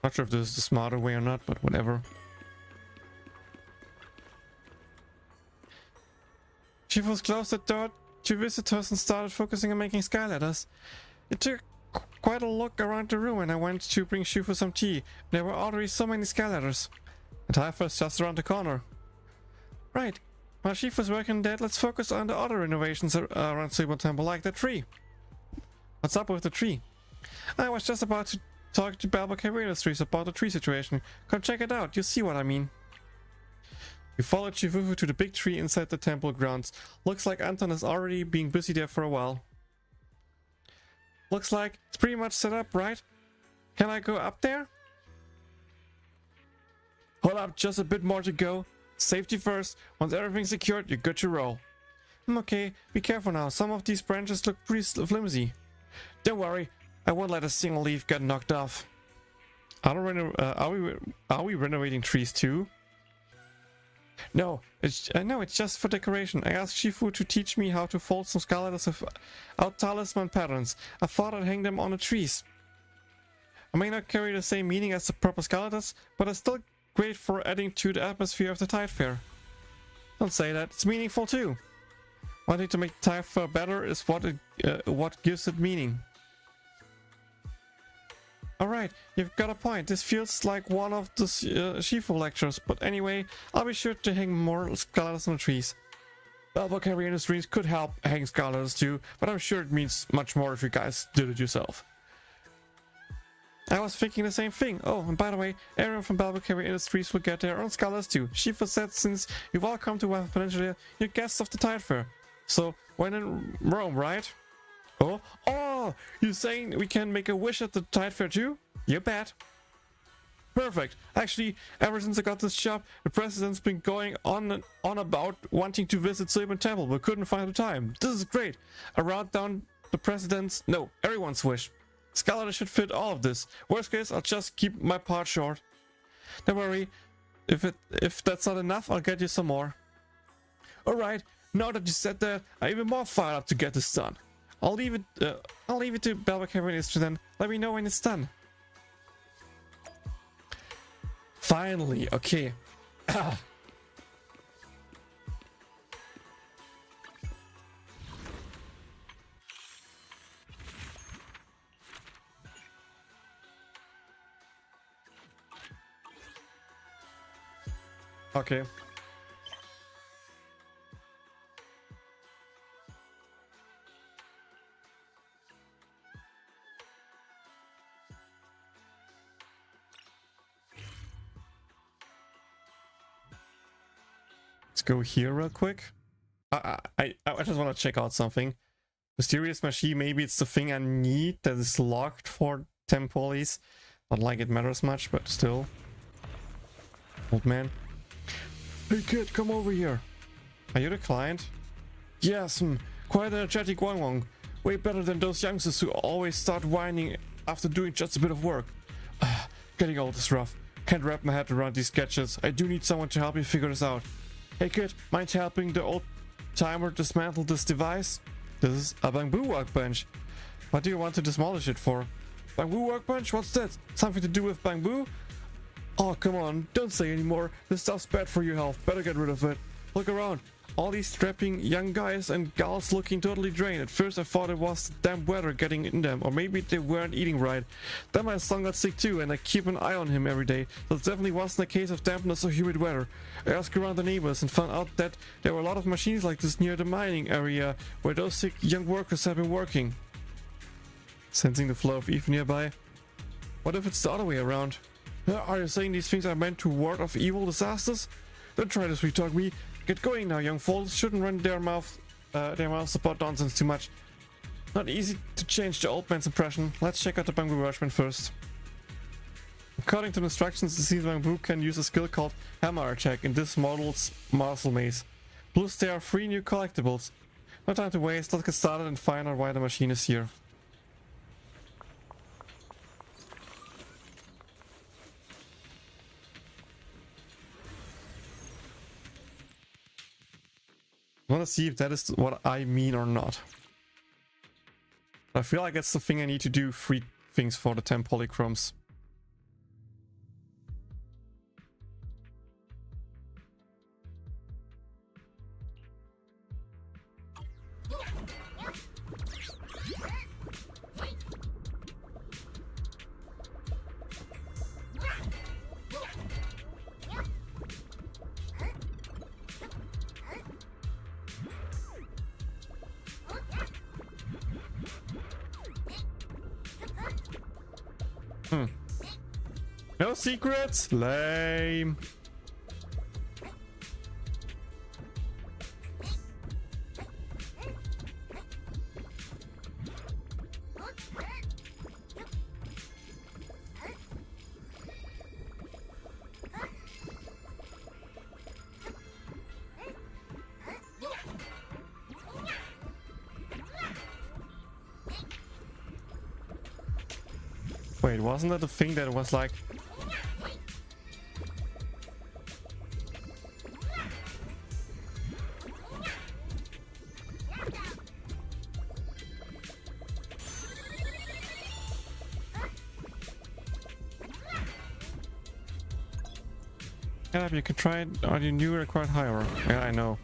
Not sure if this is the smarter way or not, but whatever. Shifu's closed the door to visitors and started focusing on making sky ladders. It took quite a look around the room and I went to bring Shifu some tea. There were already so many sky ladders. And Typhus just around the corner. Right. While Shifu's working on that, let's focus on the other renovations around Silver Temple, like the tree. What's up with the tree? I was just about to talk to Balboa Heavy Industries about the tree situation. Come check it out, you see what I mean. We followed Shifu to the big tree inside the temple grounds. Looks like Anton has already been busy there for a while. Looks like it's pretty much set up, right? Can I go up there? Hold up, just a bit more to go. Safety first. Once everything's secured, you're good to roll. Okay, be careful now. Some of these branches look pretty flimsy. Don't worry, I won't let a single leaf get knocked off. Are we renovating trees too? No, it's just for decoration. I asked Shifu to teach me how to fold some sky ladders without talisman patterns. I thought I'd hang them on the trees. I may not carry the same meaning as the proper sky ladders, but it's still great for adding to the atmosphere of the Tide Fair. Don't say that, it's meaningful too. Wanting to make Tide Fair better is what gives it meaning. Alright, you've got a point. This feels like one of the Shifu lectures, but anyway, I'll be sure to hang more sky ladders on the trees. Balboa Heavy Industries could help hang sky ladders too, but I'm sure it means much more if you guys did it yourself. I was thinking the same thing. Oh, and by the way, everyone from Balboa Heavy Industries will get their own sky ladders too. Shifu said since you've all come to Waffle Peninsula, you're guests of the Tide Fair. So, when in Rome, right? Oh, you're saying we can make a wish at the Tide Fair too? You bet. Perfect. Actually, ever since I got this job, the president's been going on about wanting to visit Silver Temple, but couldn't find the time. This is great. I wrote down the president's, no, everyone's wish. Skylander should fit all of this. Worst case, I'll just keep my part short. Don't worry. If that's not enough, I'll get you some more. Alright, now that you said that, I'm even more fired up to get this done. I'll leave it to Balboa Heavy Industries then. Let me know when it's done. Finally, okay. Okay. Let's go here real quick. I just want to check out something. Mysterious machine, maybe it's the thing I need that is locked for tempolis. Not like it matters much, but still. Old man. Hey kid, come over here. Are you the client? Yes, quite an energetic one. Way better than those youngsters who always start whining after doing just a bit of work. Getting old is rough. Can't wrap my head around these sketches. I do need someone to help me figure this out. Hey kid, mind helping the old timer dismantle this device? This is a bamboo workbench. What do you want to demolish it for? Bamboo workbench? What's that? Something to do with bamboo? Oh, come on, don't say anymore. This stuff's bad for your health. Better get rid of it. Look around. All these strapping young guys and gals looking totally drained. At first I thought it was the damn weather getting in them, or maybe they weren't eating right. Then my son got sick too, and I keep an eye on him every day. That definitely wasn't a case of dampness or humid weather. I asked around the neighbors and found out that there were a lot of machines like this near the mining area where those sick young workers have been working. Sensing the flow of Eve nearby. What if it's the other way around? Are you saying these things are meant to ward off evil disasters? Don't try to sweet talk me. Get going now, young folks. Shouldn't run their mouths about nonsense too much. Not easy to change the old man's impression. Let's check out the bamboo workbench first. According to the instructions, the seasoned bamboo can use a skill called Hammer Attack in this model's muscle maze. Plus, there are 3 new collectibles. No time to waste. Let's get started and find out why the machine is here. I want to see if that is what I mean or not. I feel like that's the thing I need to do 3 things for the 10 polychromes. No secrets? Lame. Wait, wasn't that the thing that was like... You can try it on your new required higher. Yeah, I know.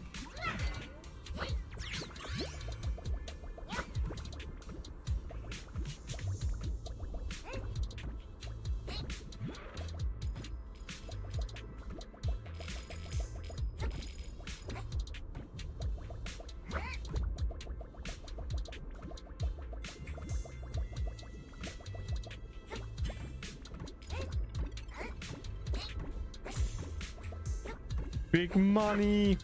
Big money.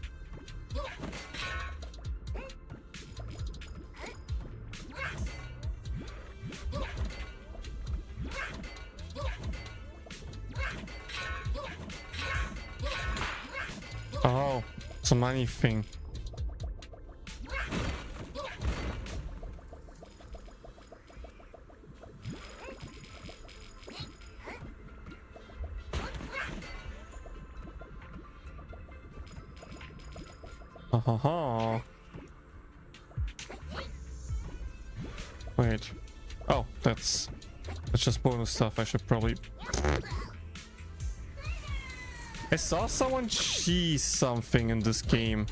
Oh, it's a money thing. Wait. Oh, that's just bonus stuff. I should probably... I saw someone cheese something in this game.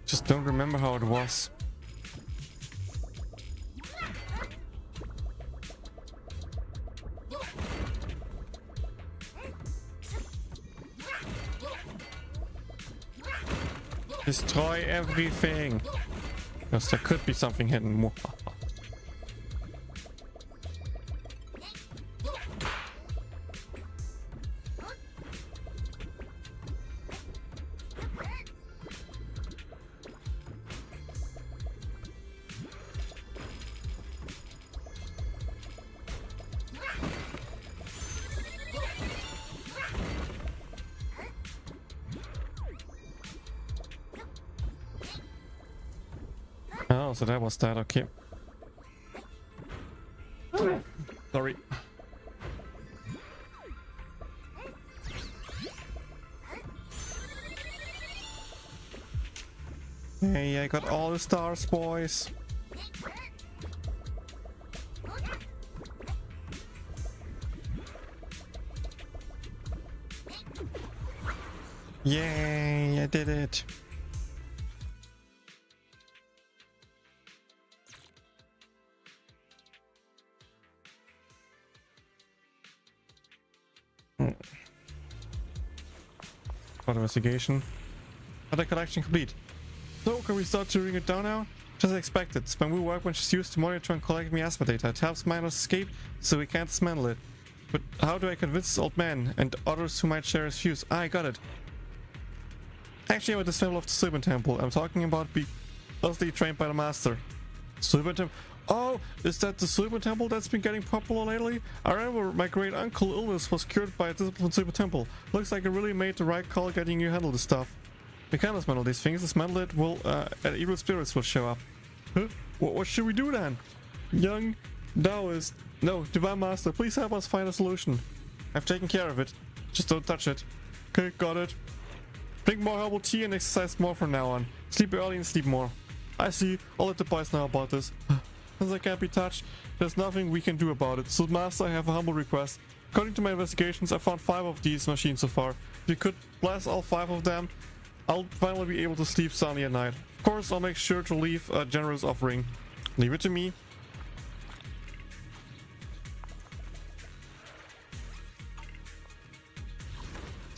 Just don't remember how it was. Destroy everything. Yes, there could be something hidden. Oh, so that was that, okay. Sorry. Hey, I got all the stars, boys. Yay, I did it. Investigation. Other collection complete. So, can we start tearing it down now? Just as expected, bamboo workbench is used to monitor and collect miasma data. It helps miners escape, so we can't dismantle it. But how do I convince this old man and others who might share his views? I got it. Actually, I'm at the symbol of the Suiban Temple. I'm talking about being closely trained by the master. Suiban Temple? Oh, is that the Suiban Temple that's been getting popular lately? I remember my great uncle Ilvis was cured by a disciplined Suiban Temple. Looks like I really made the right call getting you handle this stuff. We can't dismantle these things. Dismantle it will, evil spirits will show up. Huh? What should we do then? Young Taoist. No, Divine Master, please help us find a solution. I've taken care of it. Just don't touch it. Okay, got it. Drink more herbal tea and exercise more from now on. Sleep early and sleep more. I see. I'll let the boys know about this. Since I can't be touched, there's nothing we can do about it. So, Master, I have a humble request. According to my investigations, I found 5 of these machines so far. If you could bless all 5 of them, I'll finally be able to sleep soundly at night. Of course, I'll make sure to leave a generous offering. Leave it to me.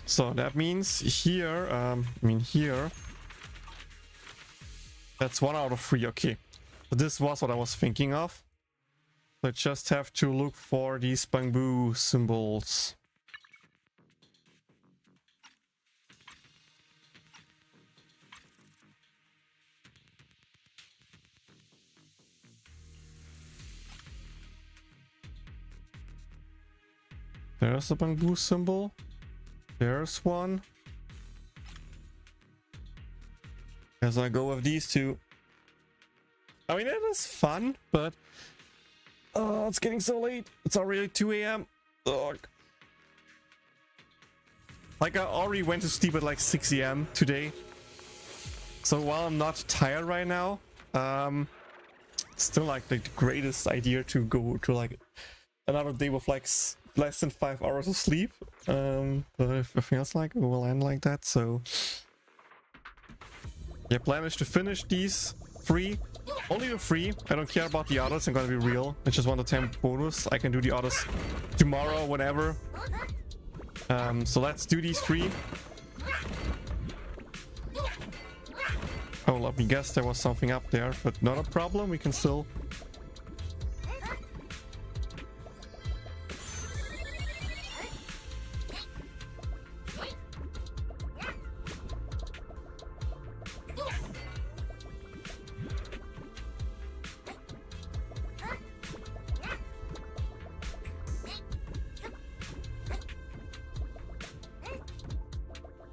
So that means here, here, that's 1 out of 3, okay. But this was what I was thinking of. I just have to look for these bamboo symbols. There's a bamboo symbol. There's one. As I go with these 2. I mean, it is fun, but it's getting so late. It's already 2 a.m. Ugh. Like, I already went to sleep at like 6 a.m. today. So while I'm not tired right now, it's still like the greatest idea to go to like another day with like less than 5 hours of sleep. But if it feels like it will end like that, so yeah, plan is to finish these 3. Only the 3. I don't care about the others, I'm gonna be real. I just want the 10 bonus. I can do the others tomorrow, whenever. So let's do these 3. Oh, let me guess, there was something up there, but not a problem, we can still...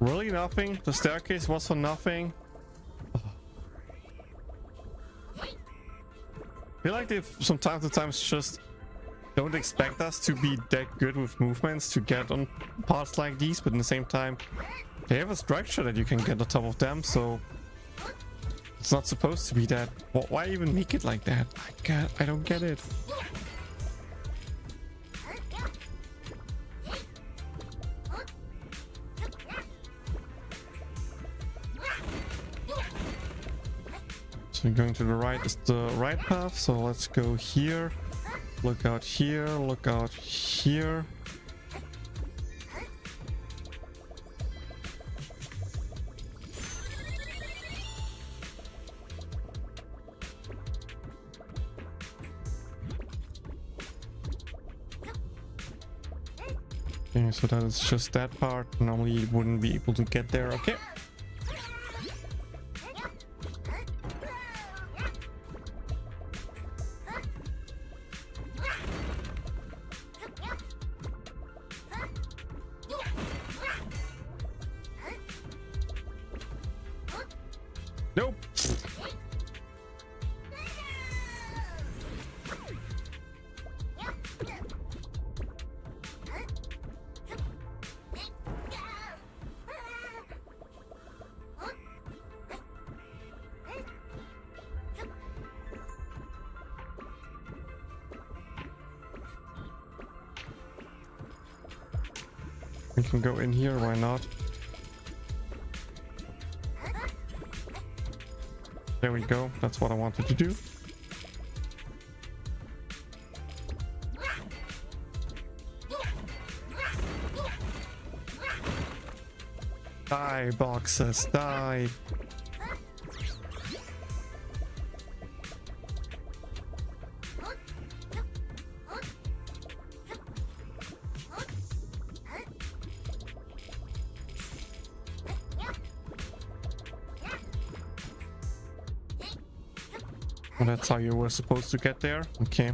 Really nothing? The staircase was for nothing? I feel like they from time to time just don't expect us to be that good with movements to get on parts like these, but at the same time they have a structure that you can get on top of them, so it's not supposed to be that. Why even make it like that? I don't get it. So going to the right is the right path, so let's go here. Look out here, look out here. Okay, so that is just that part. Normally you wouldn't be able to get there. Okay. Nope. We can go in here, why not? There we go, that's what I wanted to do. Die, boxes, die! Well, that's how you were supposed to get there? Okay.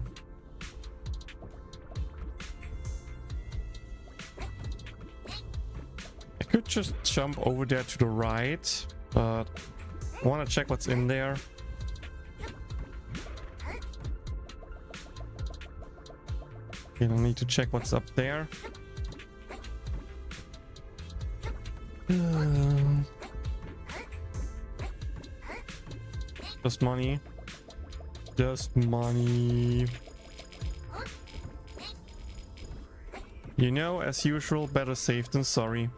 I could just jump over there to the right, but I want to check what's in there. You don't need to check what's up there. Just money. Just money. You know, as usual, better safe than sorry.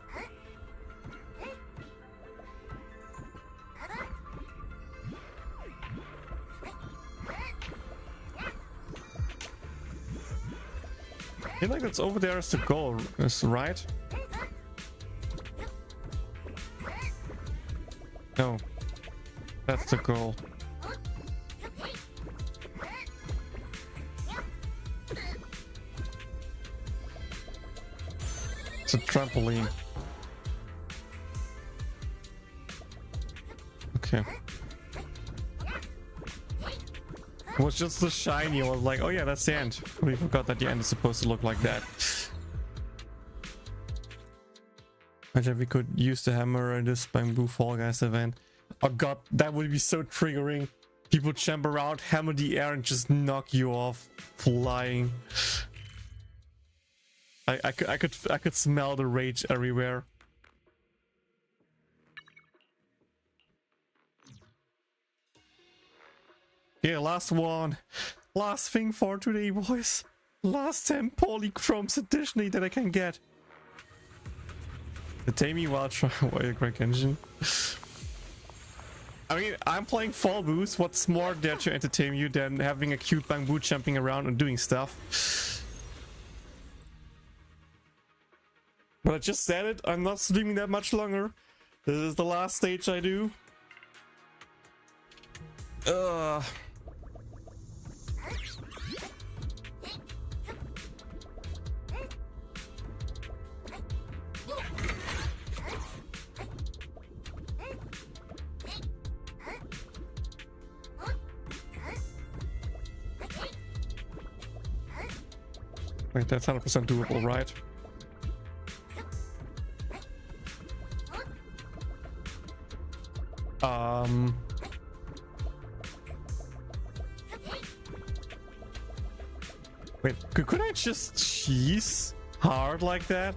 I feel like that's over there as the goal, is right? No. That's the goal. It's a trampoline. Okay. It was just the shiny. I was like, oh yeah, that's the end. We forgot that the end is supposed to look like that. Imagine if we could use the hammer in this Bamboo Fall Guys event. Oh god, that would be so triggering. People jump around, hammer the air, and just knock you off flying. I could smell the rage everywhere. Yeah, last one. Last thing for today, boys. Last 10 polychromes additionally that I can get. Entertain me while trying a crack engine. I mean, I'm playing Fall Boost. What's more there to entertain you than having a cute Bamboo jumping around and doing stuff? But I just said it, I'm not streaming that much longer. This is the last stage I do. Wait, that's 100% doable, right? Wait, could I just cheese hard like that?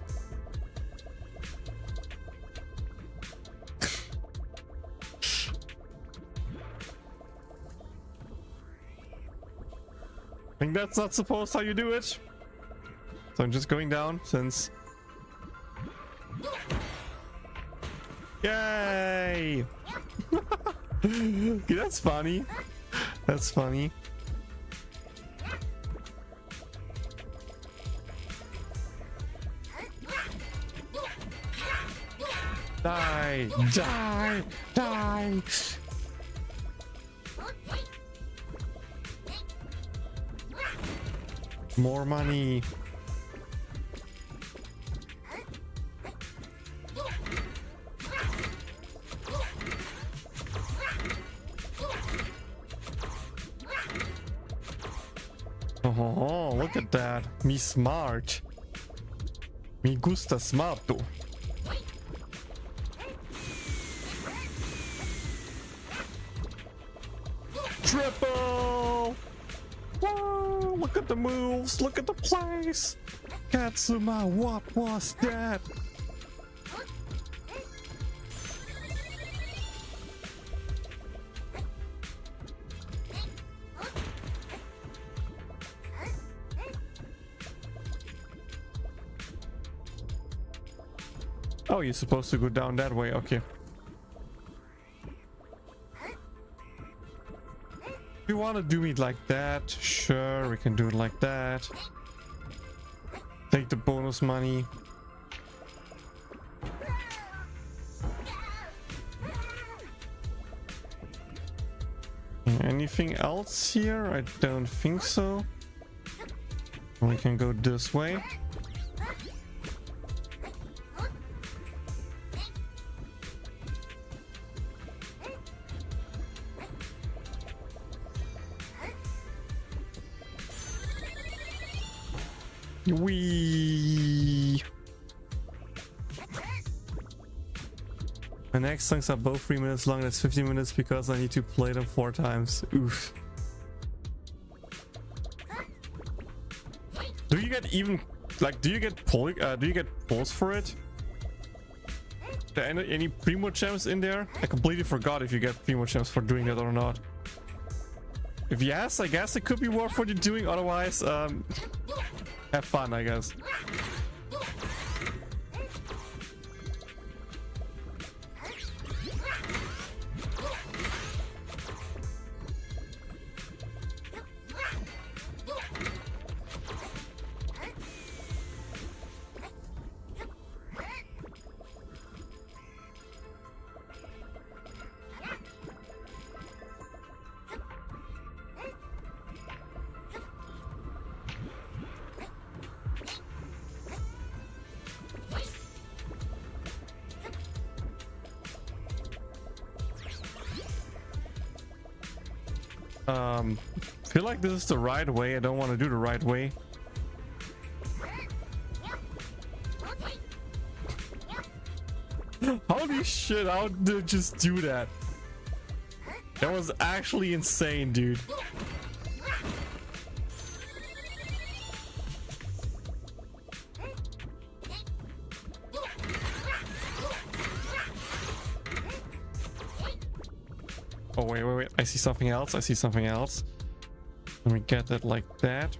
I think that's not supposed how you do it. So I'm just going down since... Yay! Okay, that's funny. That's funny. Die! Die! Die! More money. Oh, look at that. Me smart. Me gusta smarto. Triple! Whoa, look at the moves. Look at the plays. Katsuma, what was that? Oh, you're supposed to go down that way. Okay. If you want to do it like that, sure, we can do it like that. Take the bonus money. Anything else here? I don't think so. We can go this way. Wee. My next songs are both 3 minutes long. That's 15 minutes because I need to play them 4 times. Oof. Do you get even like? Do you get pulls for it? Are there any primo gems in there? I completely forgot if you get primo gems for doing that or not. If yes, I guess it could be worth what you're doing. Otherwise, have fun, I guess. Feel like this is the right way. I don't want to do the right way. Holy shit, how did it just do that? That was actually insane, dude. Oh, wait. I see something else. I see something else. Let me get that like that.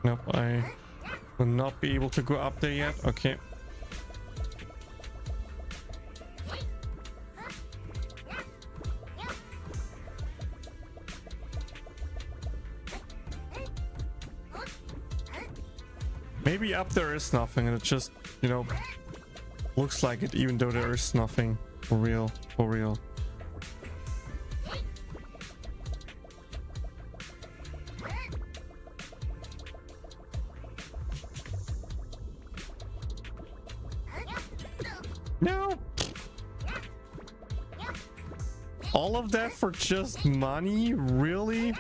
Nope, I will not be able to go up there yet. Okay. Maybe up there is nothing and it just, you know, looks like it even though there is nothing. For real, for real. No! All of that for just money? Really?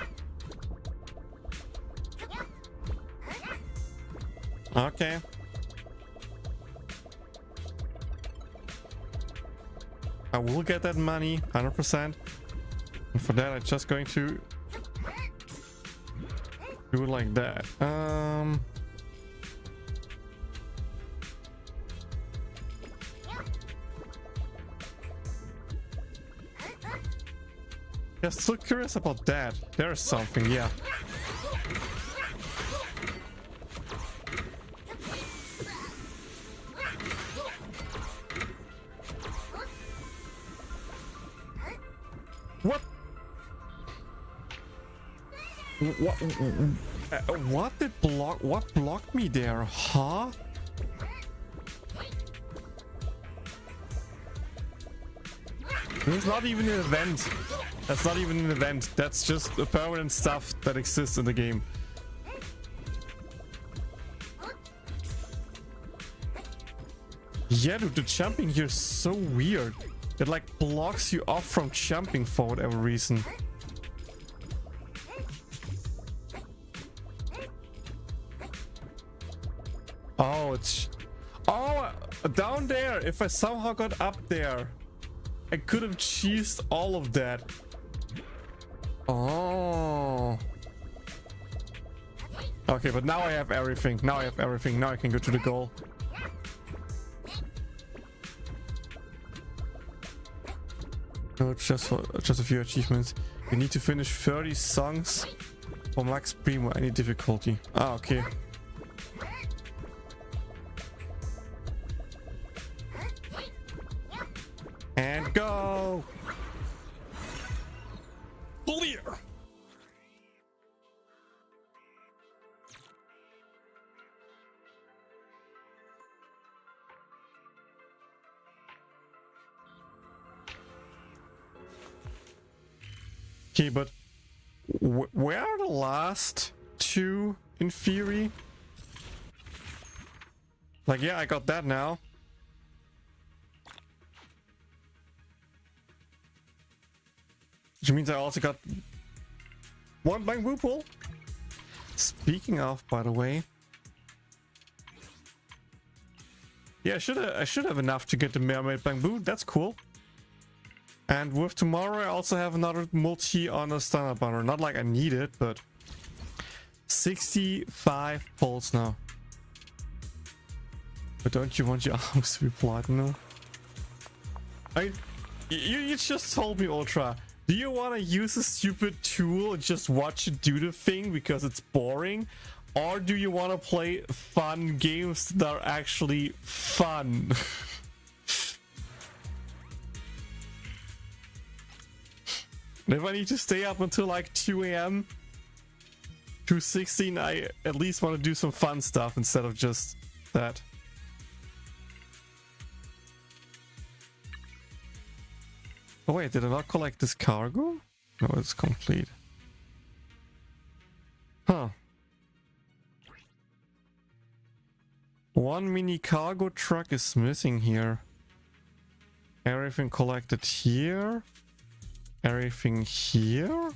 Okay. I will get that money, 100%. And for that, I'm just going to do it like that. Yeah, still curious about that. There's something, yeah. What? What did block? What blocked me there? Huh? It's not even an event. That's not even an event. That's just the permanent stuff that exists in the game. Yeah, dude, the jumping here is so weird. It like blocks you off from jumping for whatever reason. Oh, it's... Oh, down there. If I somehow got up there, I could have cheesed all of that. Oh. Okay, but now I have everything. Now I have everything. Now I can go to the goal. No, it's just a few achievements. You need to finish 30 songs for max primo, any difficulty. Ah, okay. And go! Clear! Okay, but where are the last two in theory? Like, yeah, I got that now. Which means I also got one bamboo pole. Speaking of, by the way, yeah, I should have enough to get the mermaid bamboo. That's cool. And with tomorrow, I also have another multi on a standard banner. Not like I need it, but 65 poles now. But don't you want your arms to be platinum? You just told me, Ultra. Do you want to use a stupid tool and just watch it do the thing because it's boring? Or do you want to play fun games that are actually fun? If I need to stay up until like 2 AM, 2:16, I at least want to do some fun stuff instead of just that. Oh wait, did I not collect this cargo? No, it's complete. Huh. One mini cargo truck is missing here. Everything collected here. Everything here.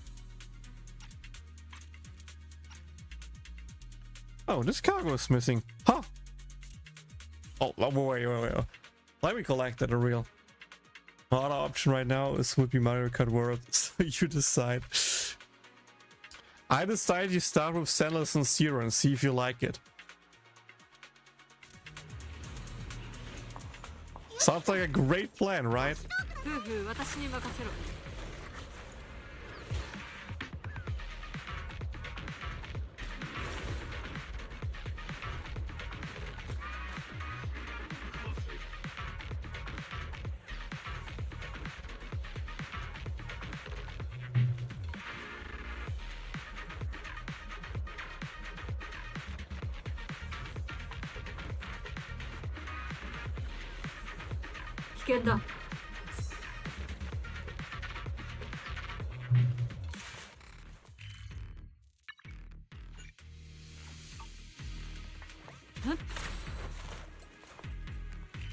Oh, this cargo is missing. Huh. Oh, wait. Let me collect that a real. Other option right now would be Mario Kart World, so you decide. I decided you start with Sandless and Zero and see if you like it. Sounds like a great plan, right?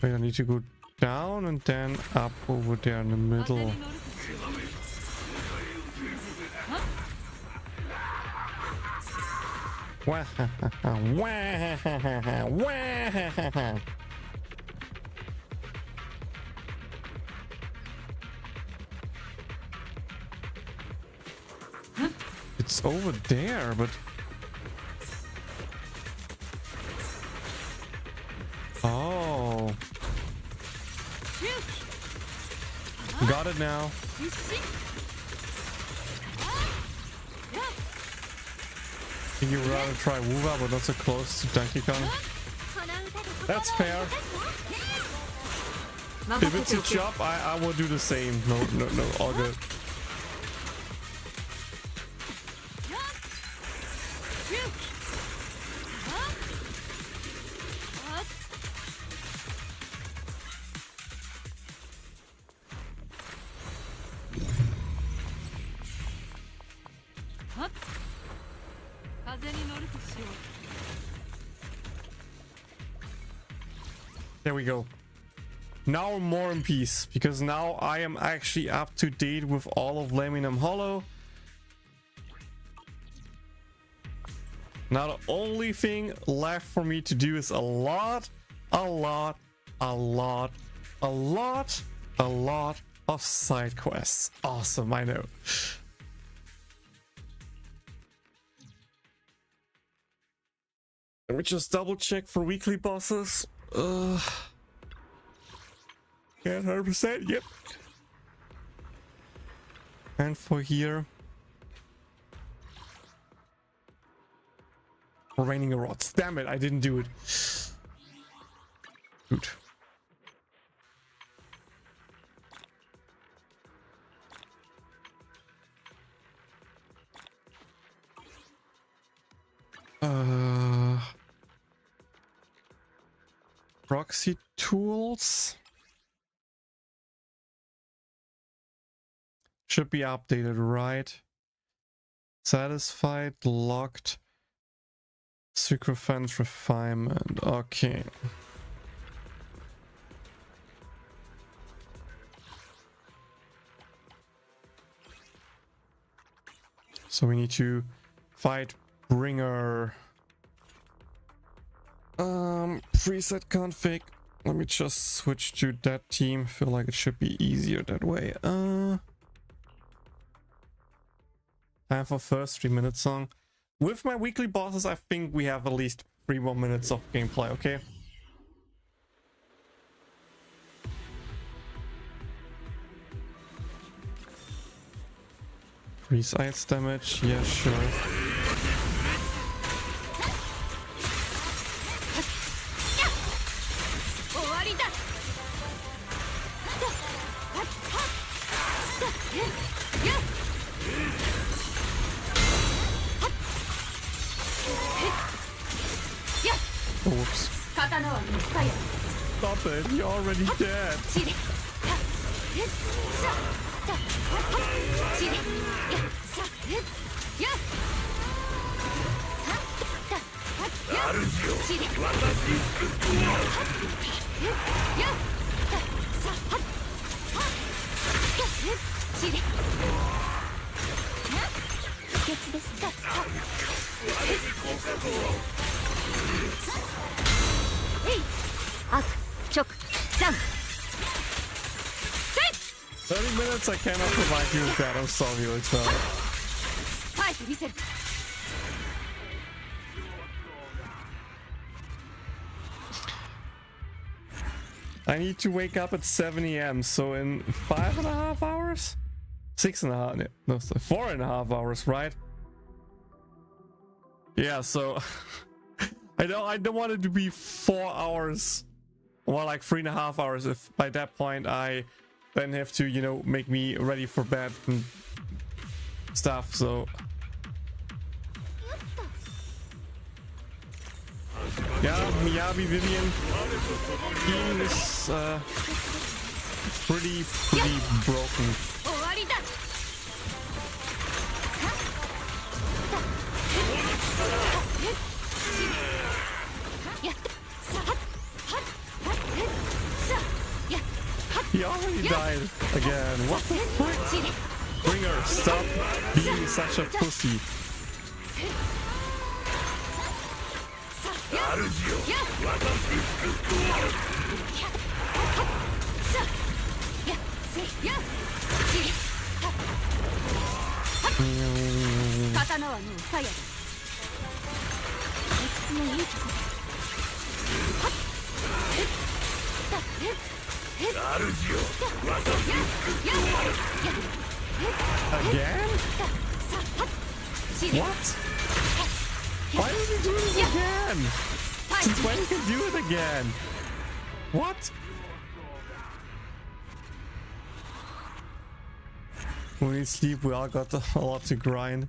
Wait, I need to go down and then up over there in the middle. It's over there, but... Oh. Got it now. Think you would rather try Wuva, but not so close to Donkey Kong? That's fair. If it's a job, I will do the same. No, all good. There we go. Now I'm more in peace, because now I am actually up to date with all of Laminum Hollow. Now the only thing left for me to do is a lot of side quests. Awesome, I know. Let me just double check for weekly bosses. Can't 100%, yep. And for here, raining rods. Damn it, I didn't do it. Good. Proxy tools should be updated, right? Satisfied, locked, sycophant refinement. Okay. So we need to fight Bringer. Preset config. Let me just switch to that team. Feel like it should be easier that way. Time for first 3 minute song. With my weekly bosses, I think we have at least 3 more minutes of gameplay, okay? Freeze ice damage, yeah, sure. Oops. Stop it, you're already dead. Chok, jump. 30 minutes, I cannot provide you with that. I'm sorry, it's I need to wake up at 7 AM, so in 5.5 hours? 6.5, no, so 4.5 hours, right? Yeah, so I don't want it to be 4 hours or like 3.5 hours if by that point I then have to, you know, make me ready for bed and stuff, so yeah, Miyabi Vivian team is pretty broken. He already died again. What the frick? Bringer, stop being such a pussy. Again? What? Why did he do this again? Since when can do it again? What? When we sleep, we all got a lot to grind.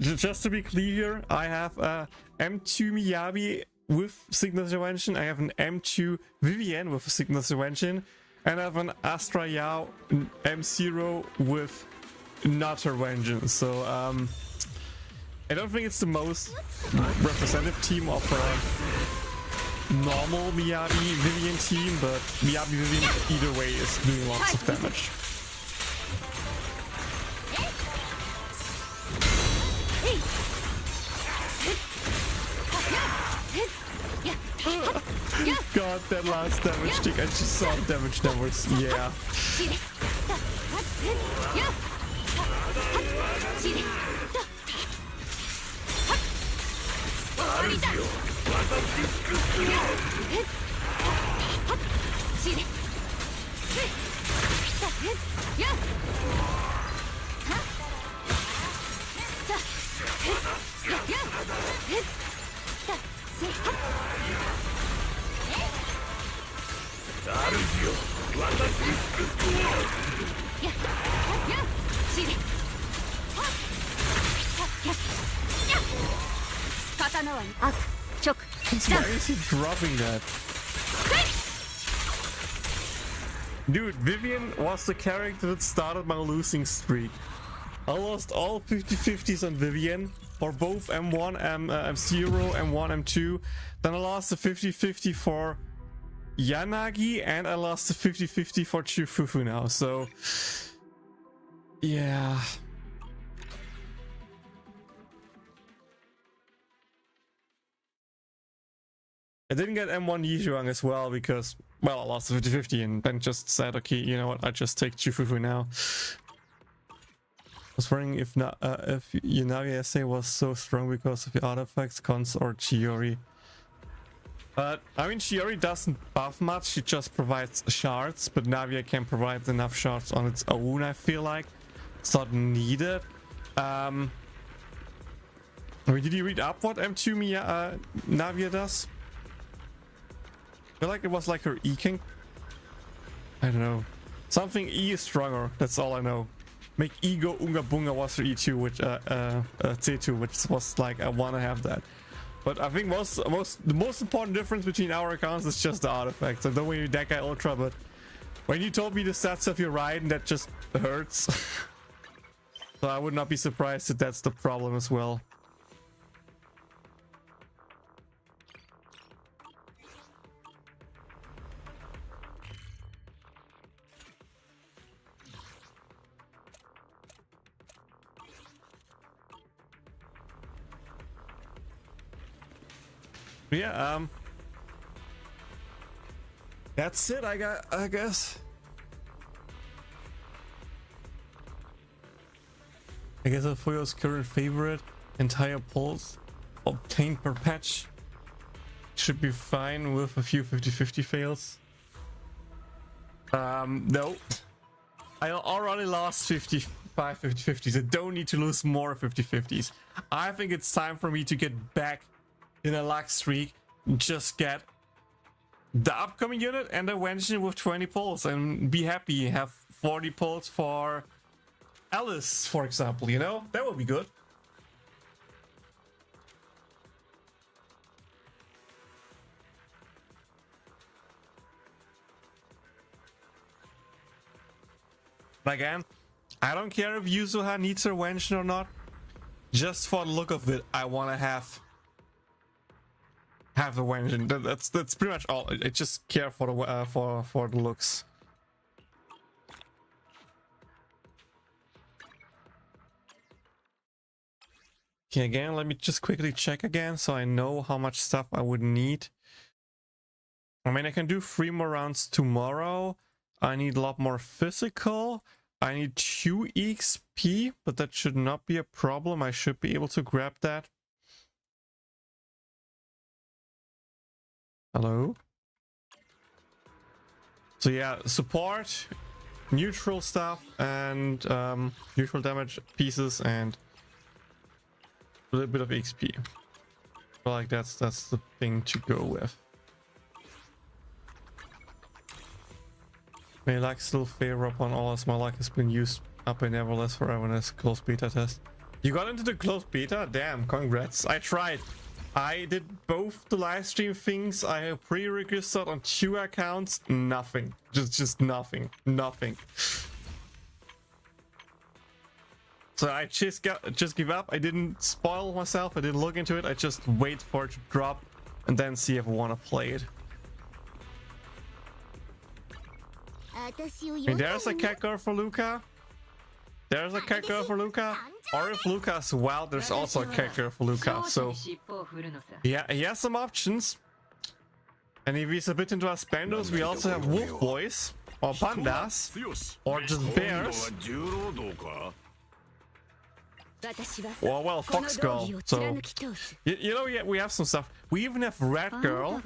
Just to be clear, I have a M2 Miyabi with Signature Vengeance. I have an M2 Vivian with a Signature Vengeance. And I have an Astra Yao M0 with not her Vengeance. So, I don't think it's the most representative team of normal Miyabi Vivian team, but Miyabi Vivian either way is doing lots of damage. God, that last damage tick, I just saw the damage numbers. Yeah. Why is he dropping that? Dude, Vivian was the character that started my losing streak. I lost all 50-50s on Vivian for both M1, M0, M1, M2. Then I lost the 50-50 for Yanagi, and I lost the 50-50 for Chufufu now, so yeah. I didn't get M1 Yizhuang as well because, well, I lost the 50-50 and then just said, okay, you know what, I just take Chufufu now. I was wondering if Yanagi essay was so strong because of the artifacts, cons, or Chiori. But I mean, Chiori doesn't buff much, she just provides shards, but Navia can provide enough shards on its own, I feel like. It's not needed. I mean, did you read up what M2 Navia does? I feel like it was like her E king. I don't know. Something E is stronger, that's all I know. Make Ego Unga Bunga was her E2, which C2, which was like, I want to have that. But I think the most important difference between our accounts is just the artifacts. I don't want you that guy Ultra, but when you told me the stats of your Raiden, that just hurts. So I would not be surprised that that's the problem as well. Yeah, that's it, I guess. I guess Fuyo's current favorite entire pulse obtained per patch should be fine with a few 50-50 fails. No. I already lost 55 50-50s. I don't need to lose more 50-50s. I think it's time for me to get back in a luck streak, just get the upcoming unit and a Wenshin with 20 pulls and be happy. Have 40 pulls for Alice, for example, you know? That would be good. But again, I don't care if Yuzuha needs her Wenshin or not. Just for the look of it, I want to have the Wenshin. That's pretty much all. I just care for the looks. Okay, again, let me just quickly check again so I know how much stuff I would need. I mean, I can do 3 more rounds tomorrow. I need a lot more physical. I need 2 XP, but that should not be a problem. I should be able to grab that. Hello? So yeah, support, neutral stuff, and neutral damage pieces, and a little bit of XP. I feel like that's the thing to go with. May luck still favor upon all as my luck has been used up in Everless forever in this closed beta test. You got into the closed beta? Damn, congrats. I tried. I did both the live stream things. I have pre-registered on 2 accounts. Nothing. Just nothing. Nothing. So I just give up. I didn't spoil myself. I didn't look into it. I just wait for it to drop and then see if we want to play it. And there's a cat girl for Luca. There's a cat girl for Luca. Or if Luca's wild, there's also a cat girl for Luca. So yeah, he has some options. And if he's a bit into us bandos, we also have wolf boys, or pandas, or just bears. Or well, fox girl. So you know, yeah, we have some stuff. We even have red girl.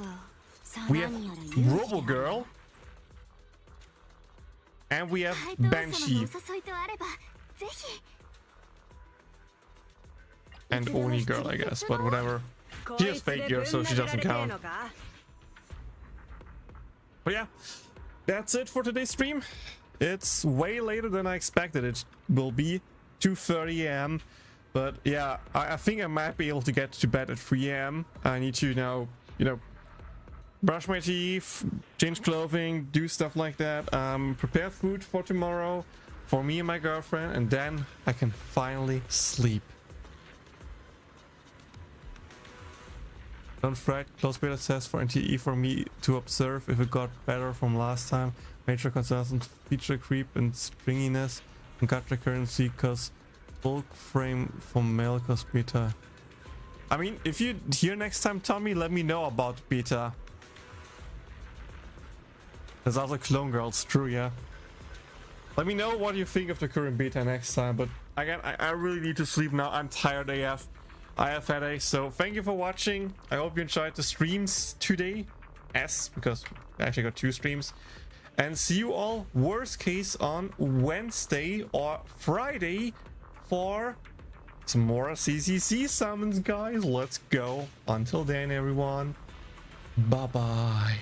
We have robo girl. And we have banshee. And Oni girl, I guess, but whatever. She is fake girl, so she doesn't count. But yeah, that's it for today's stream. It's way later than I expected it will be, 2:30 AM. But yeah, I think I might be able to get to bed at 3 AM. I need to now, you know, brush my teeth, change clothing, do stuff like that, prepare food for tomorrow for me and my girlfriend, and then I can finally sleep. Don't fret, close beta test for NTE for me to observe if it got better from last time. Major concerns on feature creep and springiness and gut recurrency cause bulk frame from male cause beta. I mean, if you hear next time, Tommy, let me know about beta. There's also clone girls, true, yeah. Let me know what you think of the current beta next time, but again, I really need to sleep now. I'm tired AF. I have headaches, so thank you for watching. I hope you enjoyed the streams today, because I actually got 2 streams. And see you all, worst case, on Wednesday or Friday for some more CCC summons, guys. Let's go. Until then, everyone. Bye-bye.